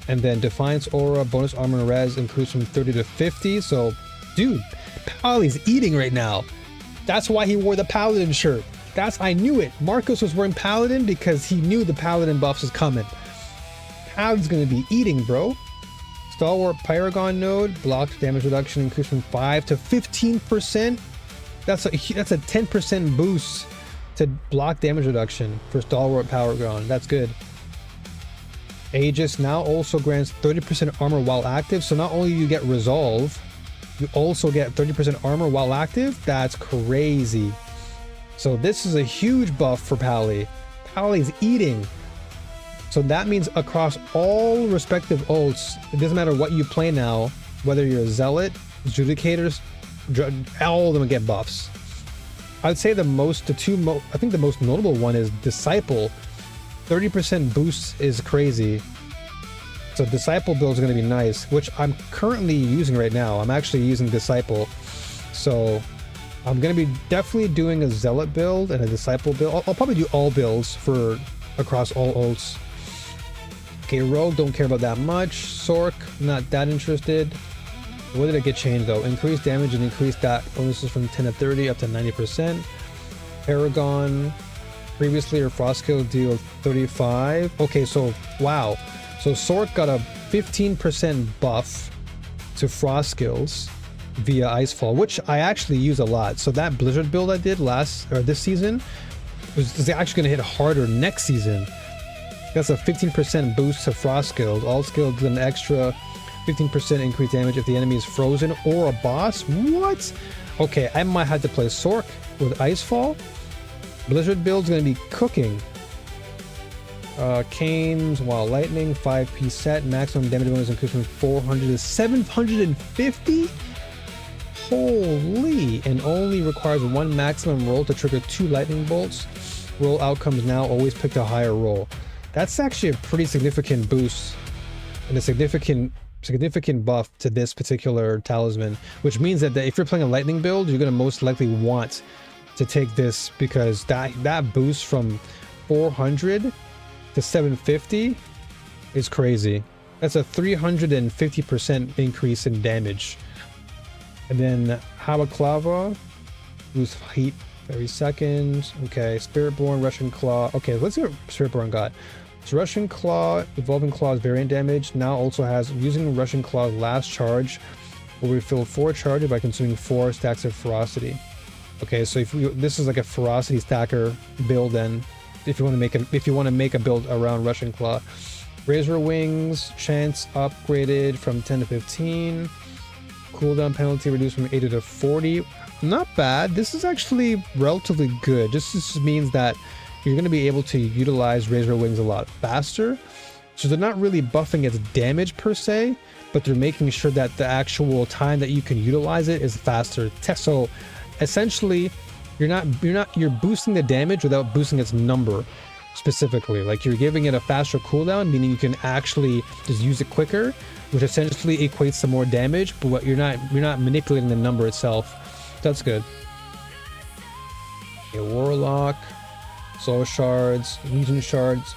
And then Defiance Aura, bonus armor and res increase from 30 to 50. So, dude, Pally's eating right now. That's why he wore the Paladin shirt. I knew it. Marcos was wearing Paladin because he knew the Paladin buffs was coming. Paladin's gonna be eating, bro. Stalwart Paragon node, block damage reduction increase from 5 to 15%. That's a 10% boost to block damage reduction for Stalwart Paragon. That's good. Aegis now also grants 30% armor while active. So not only do you get resolve, you also get 30% armor while active. That's crazy. So this is a huge buff for Pally. Pally's eating. So that means across all respective ults, it doesn't matter what you play now, whether you're a Zealot, Judicators, all of them get buffs. I'd say I think the most notable one is Disciple. 30% boost is crazy. So Disciple build is going to be nice, which I'm currently using right now. I'm actually using Disciple. So I'm going to be definitely doing a Zealot build and a Disciple build. I'll probably do all builds for across all ults. Okay, Rogue, don't care about that much. Sork, not that interested. What did it get changed though? Increased damage and increased that bonuses from 10 to 30 up to 90%. Paragon, previously her frost kill deal 35. Okay, so wow. So Sork got a 15% buff to frost skills via Icefall, which I actually use a lot. So that Blizzard build I did this season is actually going to hit harder next season. That's a 15% boost to frost skills. All skills get an extra 15% increased damage if the enemy is frozen or a boss. What? Okay, I might have to play Sork with Icefall. Blizzard build's going to be cooking. Canes, while lightning, 5-piece set, maximum damage bonus increased from 400 to 750. Holy! And only requires one maximum roll to trigger 2 lightning bolts. Roll outcomes now always pick a higher roll. That's actually a pretty significant boost and a significant buff to this particular talisman, which means that if you're playing a lightning build, you're going to most likely want to take this, because that boost from 400 to 750 is crazy. That's a 350% increase in damage. And then Balaclava, lose heat every second. Okay, Spiritborn, Russian Claw. Okay, let's see what Spiritborn got. So Russian Claw, Evolving Claw's variant damage now also has using Russian Claw's last charge will refill 4 charges by consuming 4 stacks of ferocity. Okay, so if this is like a ferocity stacker build, then if you want to make a build around Russian Claw. Razor Wings, chance upgraded from 10 to 15. Cooldown penalty reduced from 80 to 40. Not bad. This is actually relatively good. This means that you're going to be able to utilize Razor Wings a lot faster. So they're not really buffing its damage per se, but they're making sure that the actual time that you can utilize it is faster. So essentially, you're boosting the damage without boosting its number specifically. Like you're giving it a faster cooldown, meaning you can actually just use it quicker, which essentially equates to more damage, but you're not manipulating the number itself. That's good. Okay, Warlock, Soul Shards, Legion Shards,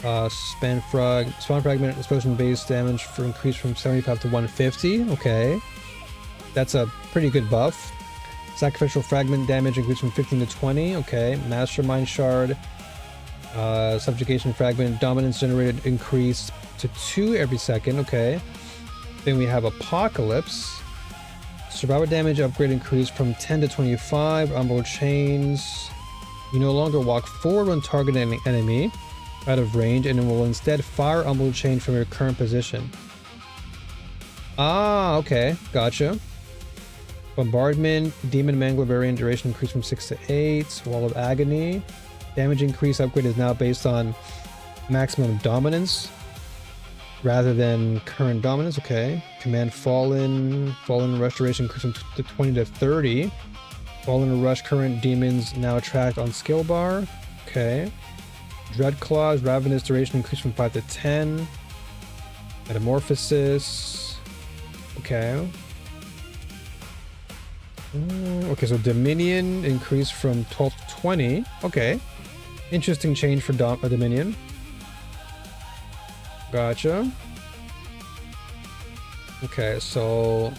Spawn Fragment, explosion base damage for increase from 75 to 150. Okay, that's a pretty good buff. Sacrificial Fragment damage increase from 15 to 20. Okay, Mastermind Shard, Subjugation Fragment, Dominance generated increase to 2 every second. Okay, then we have Apocalypse. Survivor damage upgrade increased from 10 to 25. Umbral Chains. You no longer walk forward when targeting an enemy out of range, and it will instead fire Umbral Chain from your current position. Ah, okay, gotcha. Bombardment, Demon Mangler variant duration increased from 6 to 8. Wall of Agony. Damage increase upgrade is now based on maximum dominance rather than current dominance. Okay. Command Fallen restoration increased from 20 to 30. Fallen Rush current demons now attract on skill bar. Okay. Dread Claws, Ravenous duration increased from 5 to 10. Metamorphosis. Okay. Okay, so Dominion increased from 12 to 20. Okay. Interesting change for Dominion. Gotcha. Okay, so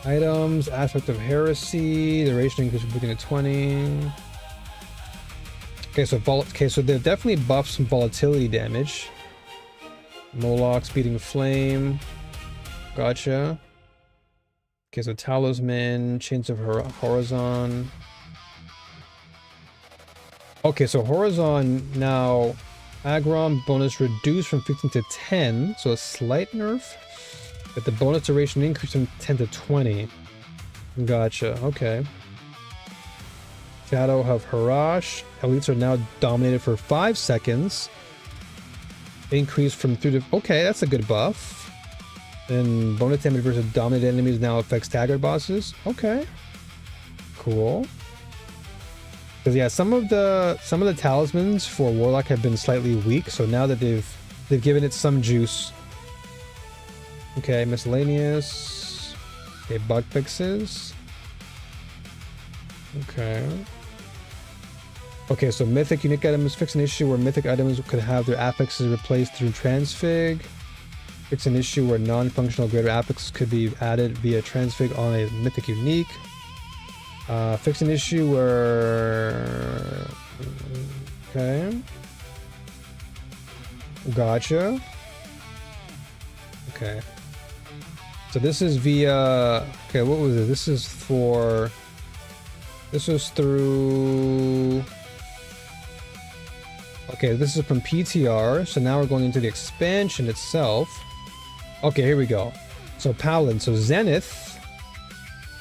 items, Aspect of Heresy, duration increase from 15 to 20. Okay, so they've definitely buffed some volatility damage. Moloch, Speeding Flame. Gotcha. Okay, so Talisman, Chains of Horizon. Okay, so Horizon now, Agron bonus reduced from 15 to 10, so a slight nerf, but the bonus duration increased from 10 to 20. Gotcha, okay. Shadow of Harash, elites are now dominated for 5 seconds. Increased from 3 to... Okay, that's a good buff. And bonus damage versus dominated enemies now affects staggered bosses. Okay. Cool. Because yeah, some of the talismans for Warlock have been slightly weak, so now that they've given it some juice. Okay, miscellaneous. Okay, bug fixes. Okay. Okay, so mythic unique items fix an issue where mythic items could have their affixes replaced through transfig. Fix an issue where non-functional greater affixes could be added via transfig on a mythic unique. Fix an issue where... Okay. Gotcha. Okay. So this is via... Okay, what was it? This is for... This was through... Okay, this is from PTR, so now we're going into the expansion itself. Okay, here we go. So Paladin, so Zenith,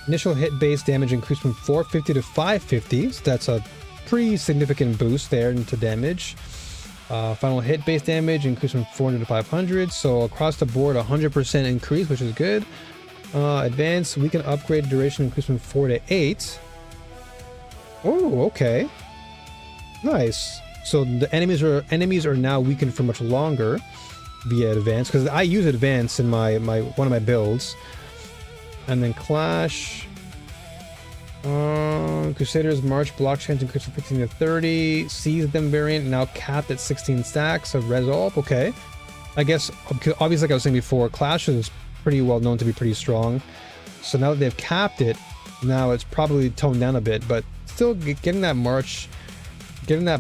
initial hit base damage increased from 450 to 550, so that's a pretty significant boost there into damage. Final hit base damage increased from 400 to 500, so across the board 100% increase, which is good. Advanced, we can upgrade duration increase from 4 to 8. Oh, okay. Nice. So the enemies are now weakened for much longer via advance, because I use advance in one of my builds. And then Clash, Crusaders March block chance increased from 15 to 30. Seize them variant now capped at 16 stacks of resolve. Okay, I guess, obviously, like I was saying before, Clash is pretty well known to be pretty strong. So now that they've capped it, now it's probably toned down a bit, but still getting that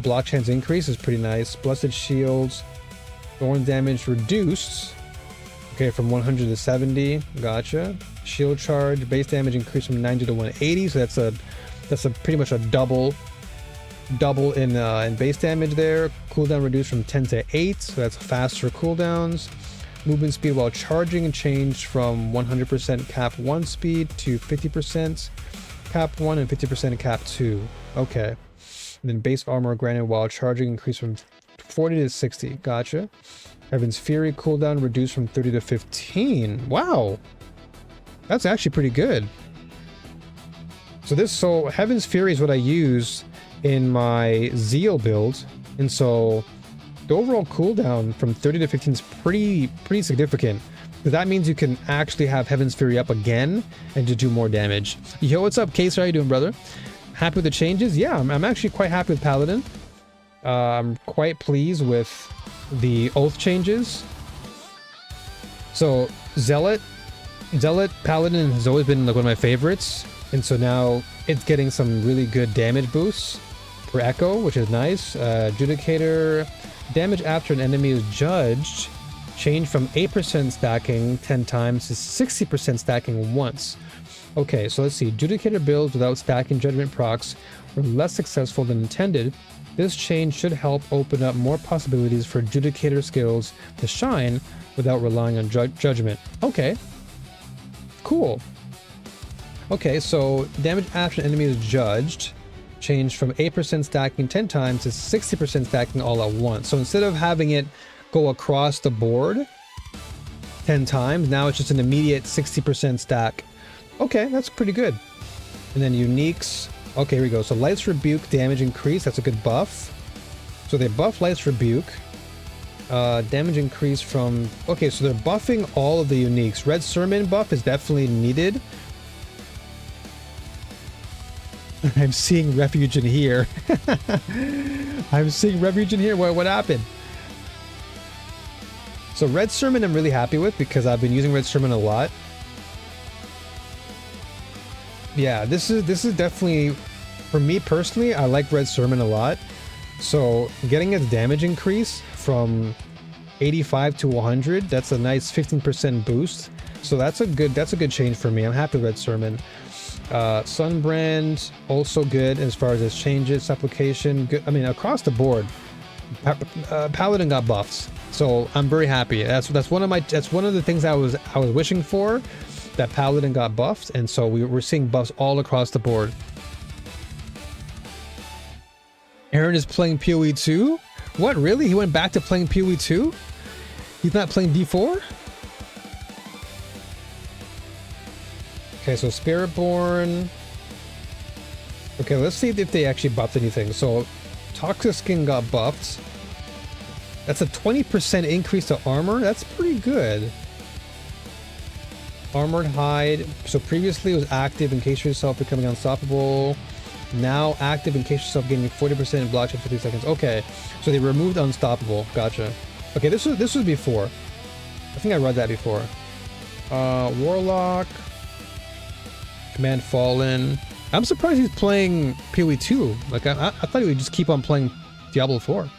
block chance increase is pretty nice. Blessed Shields, Thorn damage reduced. Okay, from 100 to 70. Gotcha. Shield charge, base damage increased from 90 to 180. So that's a pretty much a double in base damage there. Cooldown reduced from 10 to 8. So that's faster cooldowns. Movement speed while charging changed from 100% cap 1 speed to 50% cap 1 and 50% cap 2. Okay. And then base armor granted while charging increased from 40 to 60. Gotcha. Heaven's Fury cooldown reduced from 30 to 15. Wow. That's actually pretty good. So Heaven's Fury is what I use in my Zeal build. And so the overall cooldown from 30 to 15 is pretty significant. So that means you can actually have Heaven's Fury up again and to do more damage. Yo, what's up, Case? How you doing, brother? Happy with the changes? Yeah, I'm actually quite happy with Paladin. I'm quite pleased with the oath changes. So Zealot Paladin has always been like one of my favorites, and so now it's getting some really good damage boosts for Echo, which is nice. Judicator damage after an enemy is judged changed from 8% stacking 10 times to 60% stacking once. Okay, so let's see. Judicator builds without stacking judgment procs were less successful than intended. This change should help open up more possibilities for Judicator skills to shine without relying on judgment. Okay. Cool. Okay, so damage after an enemy is judged changed from 8% stacking 10 times to 60% stacking all at once. So instead of having it go across the board 10 times, now it's just an immediate 60% stack. Okay, that's pretty good. And then uniques. Okay, here we go. So Light's Rebuke damage increase. That's a good buff. So they buff Light's Rebuke. Damage increase from... Okay, so they're buffing all of the uniques. Red Sermon buff is definitely needed. I'm seeing Refuge in here. I'm seeing Refuge in here. What happened? So Red Sermon I'm really happy with because I've been using Red Sermon a lot. Yeah, this is definitely, for me personally, I like Red Sermon a lot. So getting its damage increase from 85 to 100, that's a nice 15% boost. So that's a good change for me. I'm happy with Red Sermon. Sunbrand also good as far as its changes. Supplication, good. I mean, across the board, Paladin got buffs. So I'm very happy. That's one of the things I was wishing for. That Paladin got buffed, and so we're seeing buffs all across the board. Aaron is playing PoE 2? What, really? He went back to playing PoE 2? He's not playing D4? Okay, so Spiritborn. Okay, let's see if they actually buffed anything. So Toxic Skin got buffed. That's a 20% increase to armor. That's pretty good. Armored Hide. So previously it was active in case yourself becoming unstoppable. Now active in case yourself gaining 40% in block chance for 3 seconds. Okay, so they removed unstoppable. Gotcha. Okay, this was before. I think I read that before. Warlock. Command Fallen. I'm surprised he's playing PoE 2. Like I thought he would just keep on playing Diablo 4.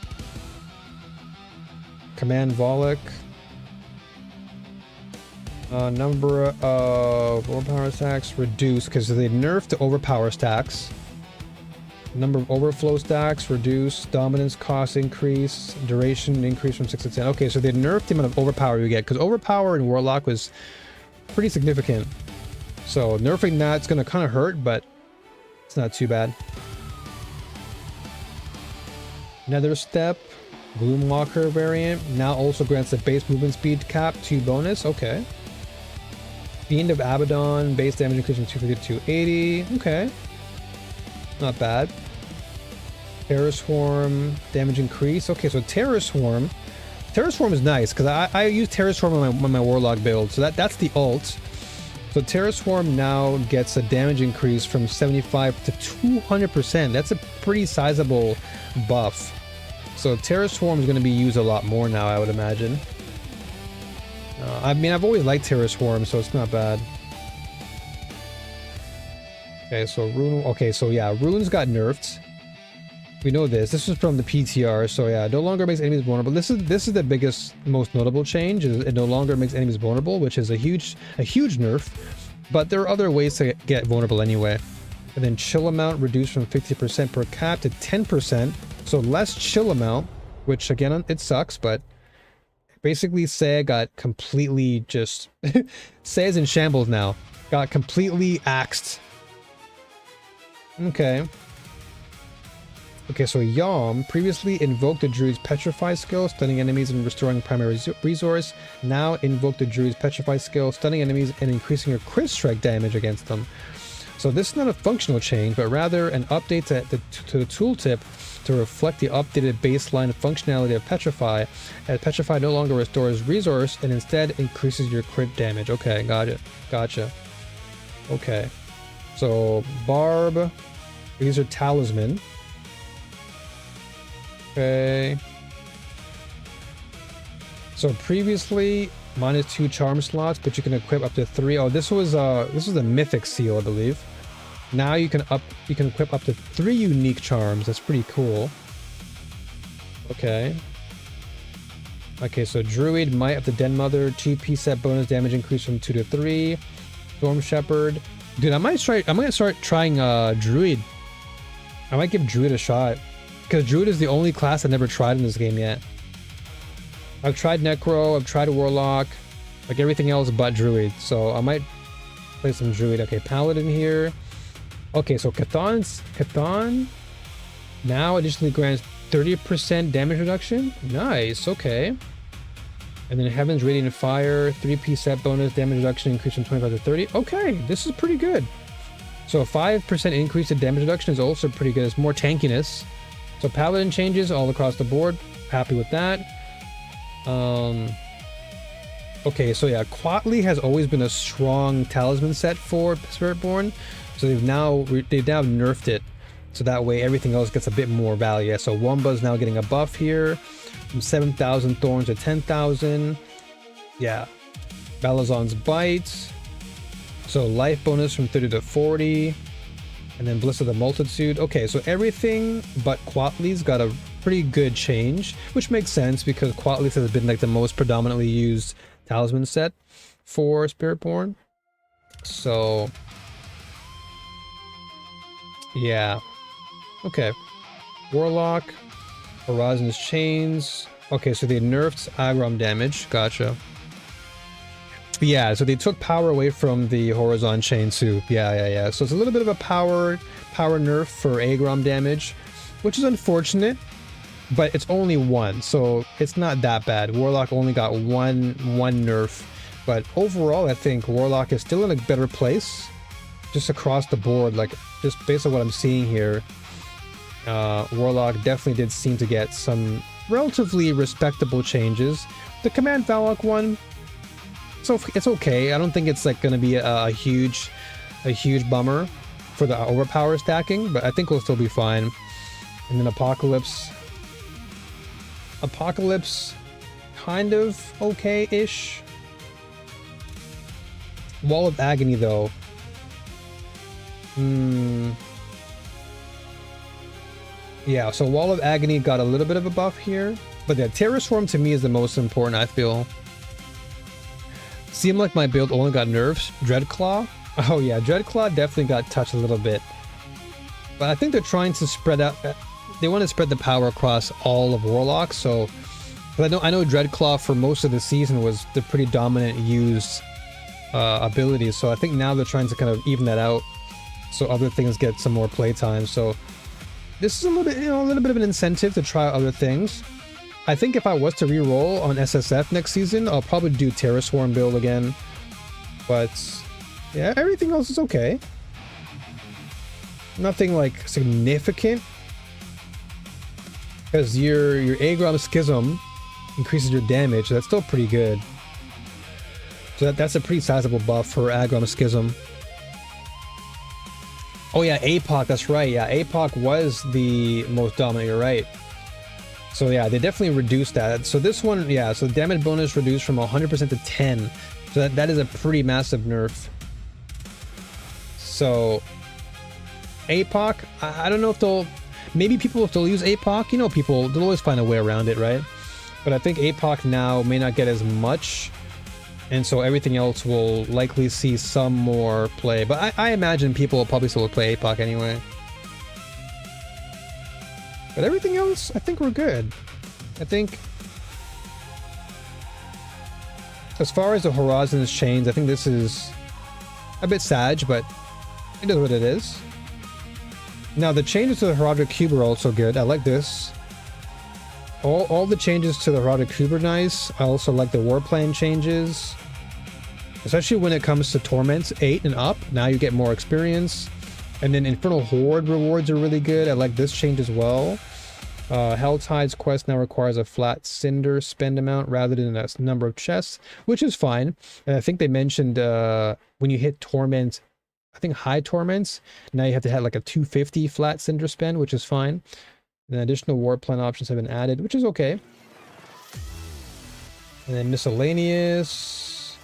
Command Volek. Number of overpower stacks reduced because they nerfed the overpower stacks. Number of overflow stacks reduced. Dominance cost increase. Duration increase from 6 to 10. Okay, so they nerfed the amount of overpower you get because overpower in Warlock was pretty significant. So nerfing that's going to kind of hurt, but it's not too bad. Nether Step. Gloomwalker variant now also grants a base movement speed cap 2 bonus. Okay. Fiend of Abaddon, base damage increase from 250 to 280. Okay. Not bad. Terror Swarm, damage increase. Okay, so Terror Swarm is nice because I use Terror Swarm on my Warlock build. So that's the ult. So Terror Swarm now gets a damage increase from 75 to 200%. That's a pretty sizable buff. So Terror Swarm is going to be used a lot more now, I would imagine. I mean, I've always liked Terror Swarm, so it's not bad. Okay, so Rune... Okay, so yeah, Runes got nerfed. We know this. This was from the PTR, so yeah, no longer makes enemies vulnerable. This is the biggest, most notable change. Is it no longer makes enemies vulnerable, which is a huge nerf. But there are other ways to get vulnerable anyway. And then chill amount reduced from 50% per cap to 10%. So less chill amount, which again, it sucks, but basically Saya got completely just... Saya's in shambles now. Got completely axed. Okay. Okay, so Yom previously invoked the Druid's Petrify skill, stunning enemies and restoring primary resource. Now invoke the Druid's Petrify skill, stunning enemies and increasing your crit strike damage against them. So this is not a functional change, but rather an update to the tooltip to reflect the updated baseline functionality of Petrify, as Petrify no longer restores resource and instead increases your crit damage. Okay, got it. Gotcha. Okay. So, Barb, these are Talisman. Okay. So previously, -2 charm slots, but you can equip up to 3. Oh, this was a mythic seal, I believe. Now you can equip up to 3 unique charms. That's pretty cool. Okay. Okay, so Druid, Might of the Den Mother, 2 piece set bonus damage increase from 2 to 3. Storm Shepherd. Dude, I might start trying Druid. I might give Druid a shot. Because Druid is the only class I've never tried in this game yet. I've tried Necro, I've tried Warlock, like everything else but Druid. So I might play some Druid. Okay, Paladin here. Okay, so Cathan now additionally grants 30% damage reduction. Nice, okay. And then Heaven's Radiant Fire, 3-piece set bonus, damage reduction increase from 25 to 30. Okay, this is pretty good. So a 5% increase in damage reduction is also pretty good. It's more tankiness. So Paladin changes all across the board. Happy with that. Okay, so yeah, Quatli has always been a strong talisman set for Spiritborn. So they've now nerfed it. So that way everything else gets a bit more value. Yeah, so Wumba's now getting a buff here. From 7,000 thorns to 10,000. Yeah. Balazon's Bite. So life bonus from 30 to 40. And then Bliss of the Multitude. Okay, so everything but Quatli's got a pretty good change, which makes sense because Quatli's has been like the most predominantly used talisman set for Spiritborn. So yeah. Okay. Warlock. Horizon's Chains. Okay, so they nerfed aggrom damage. Gotcha. Yeah, so they took power away from the Horizon Chain too. Yeah. So it's a little bit of a power nerf for aggrom damage, which is unfortunate, but it's only 1, so it's not that bad. Warlock only got one nerf, but overall I think Warlock is still in a better place, just across the board. Like just based on what I'm seeing here, Warlock definitely did seem to get some relatively respectable changes. The Command Valak one, so it's okay. I don't think it's like going to be a huge bummer for the overpower stacking, but I think we'll still be fine. And then Apocalypse kind of okay-ish. Wall of Agony though. Yeah, so Wall of Agony got a little bit of a buff here, but yeah, Terror Swarm to me is the most important, I feel. Seemed like my build only got nerfs. Dreadclaw? Oh yeah, Dreadclaw definitely got touched a little bit. But I think they're trying to spread out... They want to spread the power across all of Warlock, so... But I know Dreadclaw for most of the season was the pretty dominant used ability, so I think now they're trying to kind of even that out so other things get some more playtime. So this is a little bit, a little bit of an incentive to try other things. I think if I was to re-roll on SSF next season, I'll probably do Terror Swarm build again. But yeah, everything else is okay. Nothing like significant. Because your Aggrom Schism increases your damage, so that's still pretty good. So that's a pretty sizable buff for Aggrom Schism. Oh yeah, APOC, that's right. Yeah, APOC was the most dominant, you're right. So yeah, they definitely reduced that. So this one, yeah, so the damage bonus reduced from 100% to 10. So that is a pretty massive nerf. So APOC, I don't know if they'll, maybe people if they'll use APOC, you know, people, they'll always find a way around it, right? But I think APOC now may not get as much, and so everything else will likely see some more play. But I imagine people will probably still play APOC anyway. But everything else, I think we're good. I think as far as the Horizons chains, I think this is a bit sad, but it is what it is. Now the changes to the Herodic Cube are also good. I like this. All the changes to the Herodic Cube are nice. I also like the war plan changes. Especially when it comes to Torments 8 and up. Now you get more experience. And then Infernal Horde rewards are really good. I like this change as well. Helltide's quest now requires a flat cinder spend amount rather than a number of chests, which is fine. And I think they mentioned when you hit Torment, I think high Torments, now you have to have like a 250 flat cinder spend, which is fine. And additional war plan options have been added, which is okay. And then miscellaneous.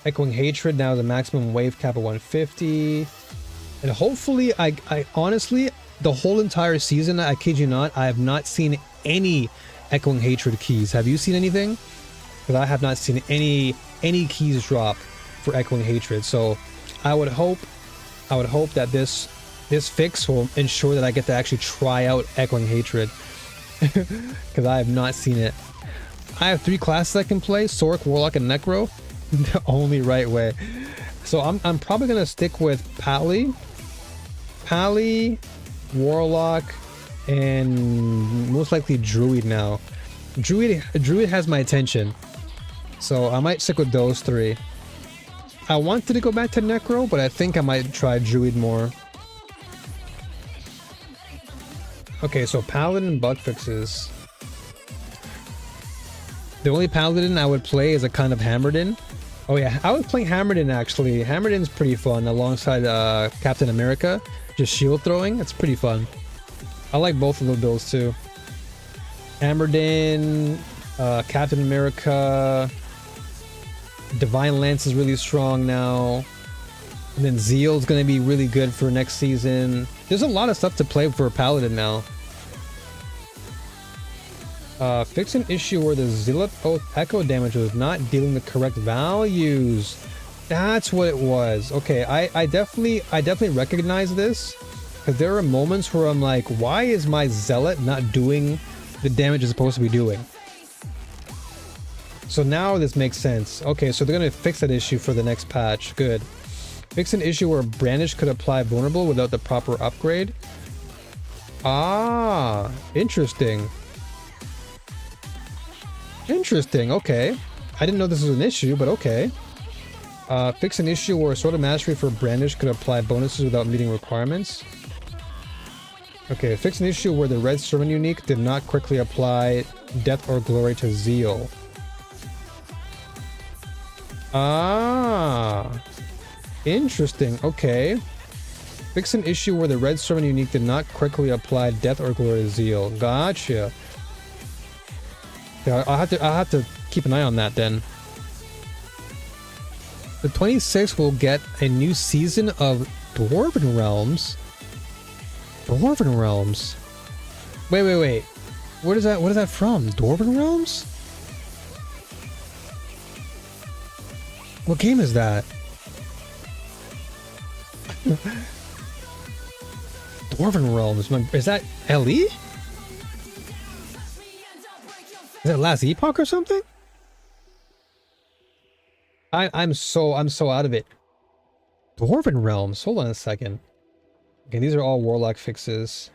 Echoing Hatred now the maximum wave cap of 150. And hopefully, I honestly, the whole entire season, I kid you not, I have not seen any Echoing Hatred keys. Have you seen anything? Because I have not seen any keys drop for Echoing Hatred. So I would hope that this fix will ensure that I get to actually try out Echoing Hatred. Because I have not seen it. I have 3 classes I can play, Sork, Warlock, and Necro. The only right way. So I'm probably gonna stick with Pally, Warlock, and most likely Druid now. Druid has my attention. So I might stick with those 3. I wanted to go back to Necro, but I think I might try Druid more. Okay, so Paladin bug fixes. The only Paladin I would play is a kind of Hammerden. Oh yeah, I was playing Hammerden actually. Hammerden's pretty fun alongside Captain America. Just shield throwing, it's pretty fun. I like both of those builds too. Hammerden, Captain America, Divine Lance is really strong now. And then Zeal's gonna be really good for next season. There's a lot of stuff to play for Paladin now. Fix an issue where the Zealot Oath echo damage was not dealing the correct values. That's what it was. Okay, I definitely recognize this, because there are moments where I'm like, why is my Zealot not doing the damage it's supposed to be doing? So now this makes sense. Okay, so they're gonna fix that issue for the next patch. Good. Fix an issue where Brandish could apply vulnerable without the proper upgrade. Ah, interesting. Interesting, okay. I didn't know this was an issue, but okay. Fix an issue where Sword of Mastery for Brandish could apply bonuses without meeting requirements. Okay, fix an issue where the Red Servant unique did not quickly apply Death or Glory to Zeal. Ah, interesting, okay. Fix an issue where the Red Servant unique did not quickly apply Death or Glory to Zeal. Gotcha. Yeah, I'll have to keep an eye on that then. The 26th will get a new season of Dwarven Realms. Dwarven Realms. Wait. What is that from? Dwarven Realms? What game is that? Dwarven Realms. Is that LE? Is that last epoch or something? I'm so out of it. Dwarven Realms. Hold on a second. Okay, these are all Warlock fixes.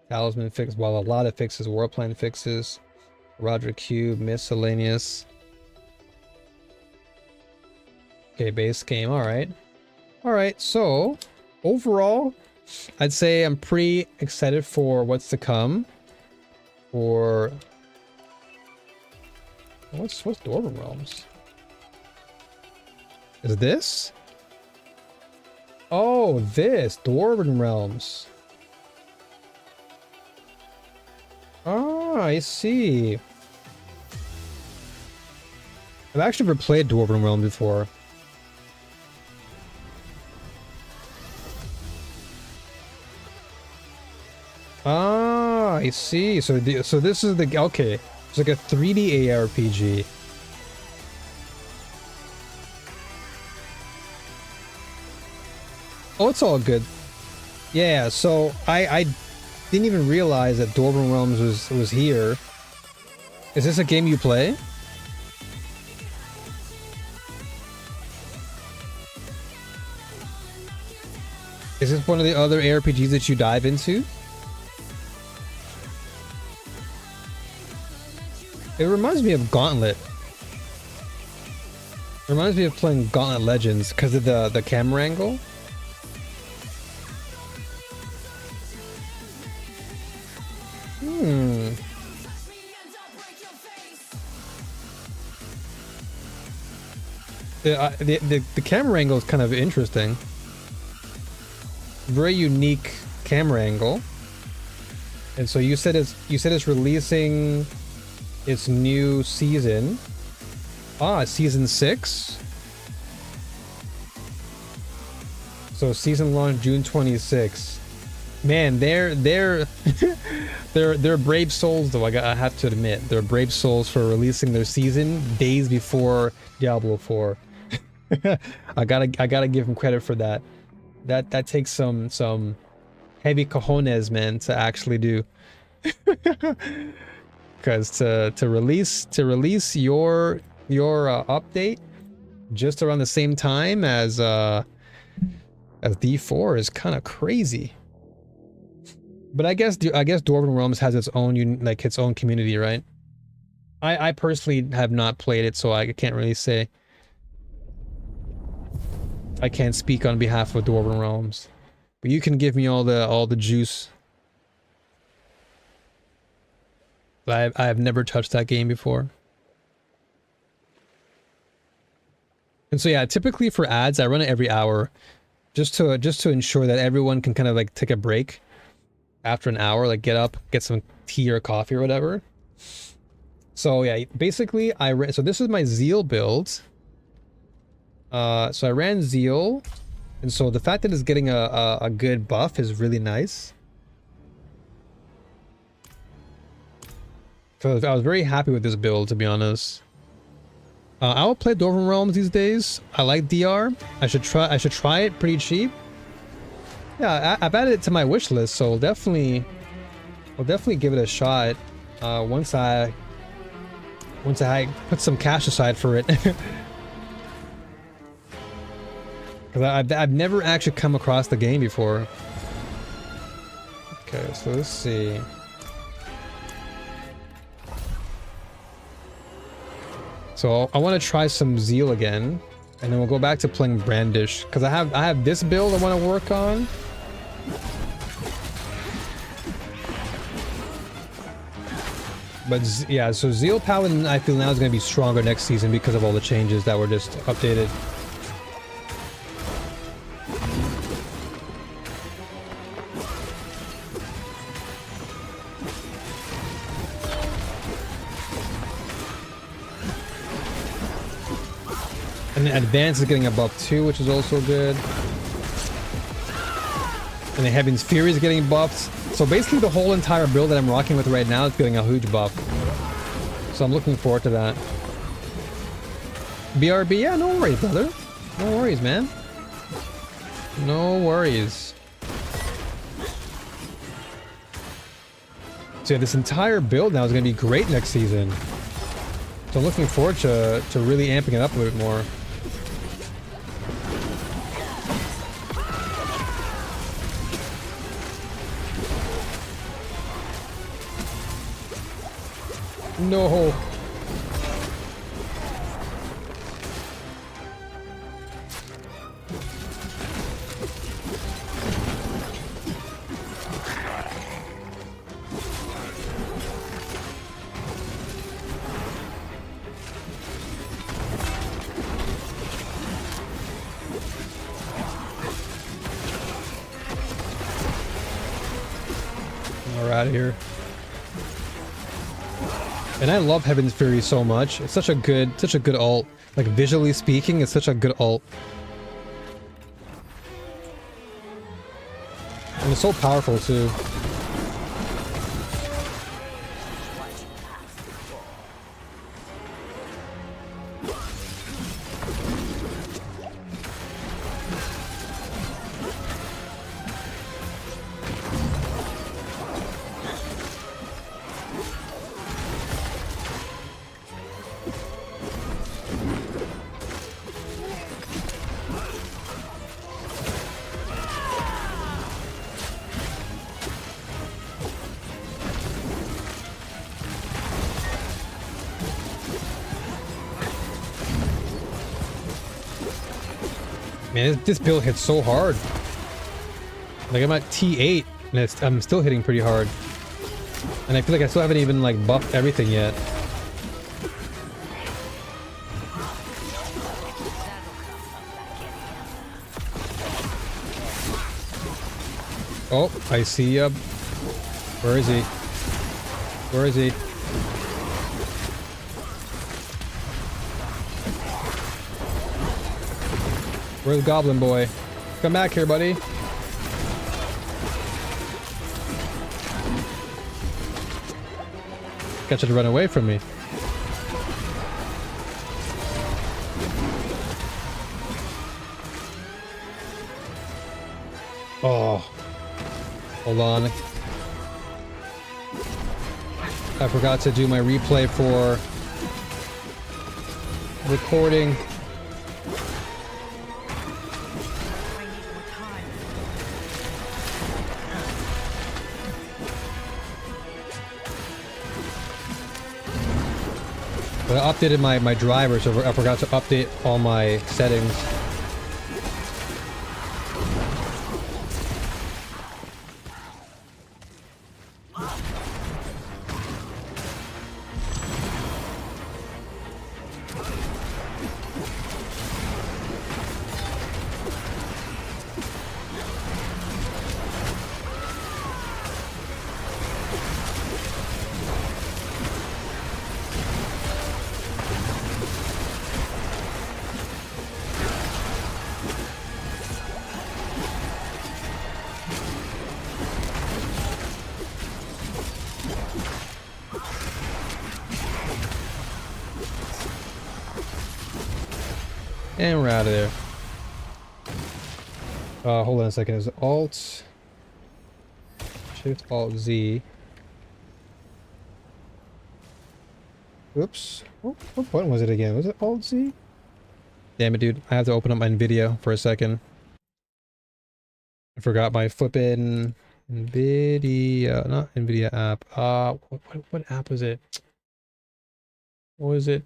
Talisman fix. Well, a lot of fixes. War plan fixes. Roger Cube. Miscellaneous. Okay, base game. All right. So overall, I'd say I'm pretty excited for what's to come. For what's Dwarven Realms? Is this? Oh, this Dwarven Realms. Oh. Ah, I see. I've actually never played Dwarven Realm before. Ah, I see. So this is the okay. It's like a 3D ARPG. Oh, it's all good. Yeah. So I didn't even realize that Dwarven Realms was here. Is this a game you play? Is this one of the other ARPGs that you dive into? It reminds me of Gauntlet. It reminds me of playing Gauntlet Legends because of the camera angle. The camera angle is kind of interesting. Very unique camera angle. And so you said it's releasing its new season. Ah, season 6. So season launch June 26. Man, they're they're brave souls though. I have to admit, they're brave souls for releasing their season days before Diablo 4. I gotta give them credit for that. That takes some heavy cojones, man, to actually do. Because to release your update just around the same time as D4 is kind of crazy. But I guess Dwarven Realms has its own its own community, right? I personally have not played it, so I can't really say. I can't speak on behalf of Dwarven Realms, but you can give me all the juice. I have never touched that game before. And so yeah, typically for ads, I run it every hour, just to ensure that everyone can kind of like take a break after an hour, like get up, get some tea or coffee or whatever. So yeah, basically so this is my Zeal build. So I ran Zeal, and so the fact that it's getting a good buff is really nice. So I was very happy with this build, to be honest. I will play Dwarven Realms these days. I like DR. I should try it pretty cheap. Yeah, I've added it to my wish list, so I'll definitely give it a shot. Once I put some cash aside for it. Because I've never actually come across the game before. Okay, so let's see. So I want to try some Zeal again, and then we'll go back to playing Brandish, because I have this build I want to work on. But yeah, so Zeal Paladin I feel now is going to be stronger next season because of all the changes that were just updated. And Advance is getting a buff too, which is also good. And the Heaven's Fury is getting buffed. So basically the whole entire build that I'm rocking with right now is getting a huge buff. So I'm looking forward to that. BRB, yeah, no worries, brother. No worries, man. No worries. So yeah, this entire build now is going to be great next season. So I'm looking forward to really amping it up a bit more. No. We're out of here. And I love Heaven's Fury so much. It's such a good ult. Like visually speaking, it's such a good ult. And it's so powerful too. Man, this build hits so hard. Like I'm at T8 and I'm still hitting pretty hard. And I feel like I still haven't even like buffed everything yet. Oh, I see ya. Where is he? Where is he? Where's Goblin Boy? Come back here, buddy. Got you to run away from me. Oh. Hold on. I forgot to do my replay for recording. But I updated my driver, so I forgot to update all my settings. And we're out of there. Hold on a second. Is it Alt? Shift Alt Z. Oops. What button was it again? Was it Alt Z? Damn it, dude. I have to open up my NVIDIA for a second. I forgot my flippin' NVIDIA, not NVIDIA app. What app was it? What was it?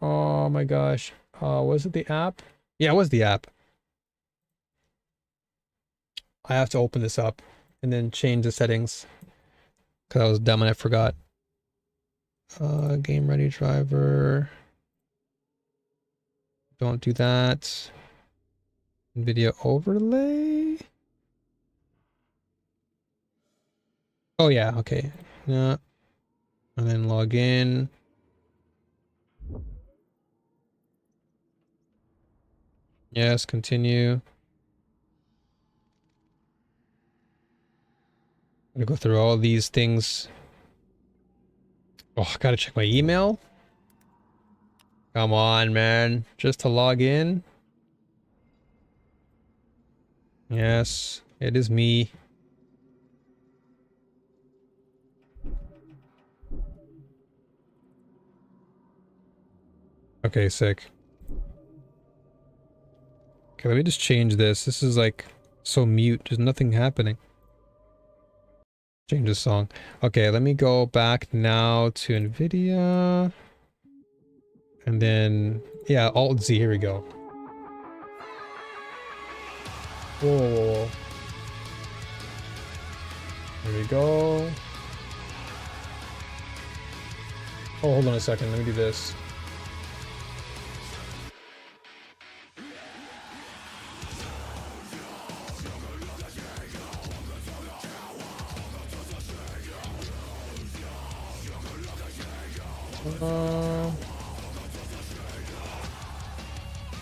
Oh my gosh. Was it the app? Yeah, it was the app. I have to open this up and then change the settings because I was dumb and I forgot. Game ready driver. Don't do that. NVIDIA overlay. Oh yeah, okay. Yeah. And then log in. Yes, continue. I'm gonna go through all these things. Oh, I gotta check my email. Come on, man. Just to log in. Yes, it is me. Okay, sick. Okay, let me just change this. This is like so mute. There's nothing happening. Change the song. Okay, let me go back now to NVIDIA. And then, yeah, Alt Z. Here we go. Whoa. There we go. Oh, hold on a second. Let me do this.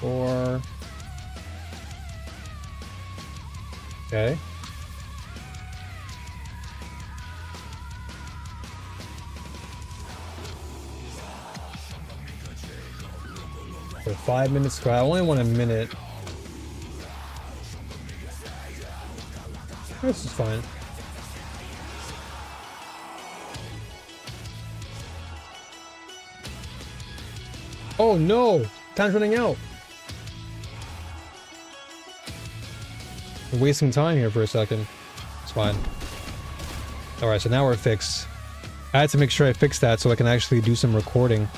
4. Okay. For 5 minutes, I only want a minute. This is fine. Oh no! Time's running out. I'm wasting time here for a second. It's fine. Alright, so now we're fixed. I had to make sure I fixed that so I can actually do some recording.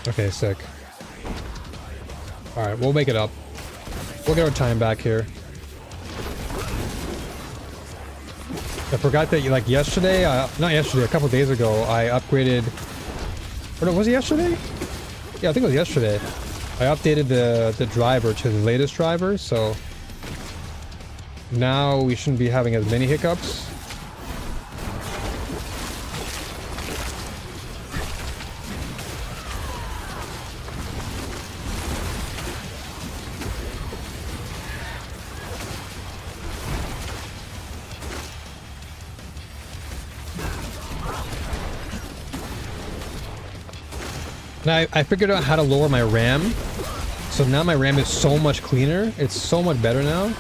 Okay, sick. Alright, we'll make it up. We'll get our time back here. I forgot that, like, yesterday, not yesterday, a couple days ago, I upgraded... Or no, was it yesterday? Yeah, I think it was yesterday. I updated the driver to the latest driver, so... Now we shouldn't be having as many hiccups. Now I figured out how to lower my RAM, so now my RAM is so much cleaner. It's so much better now.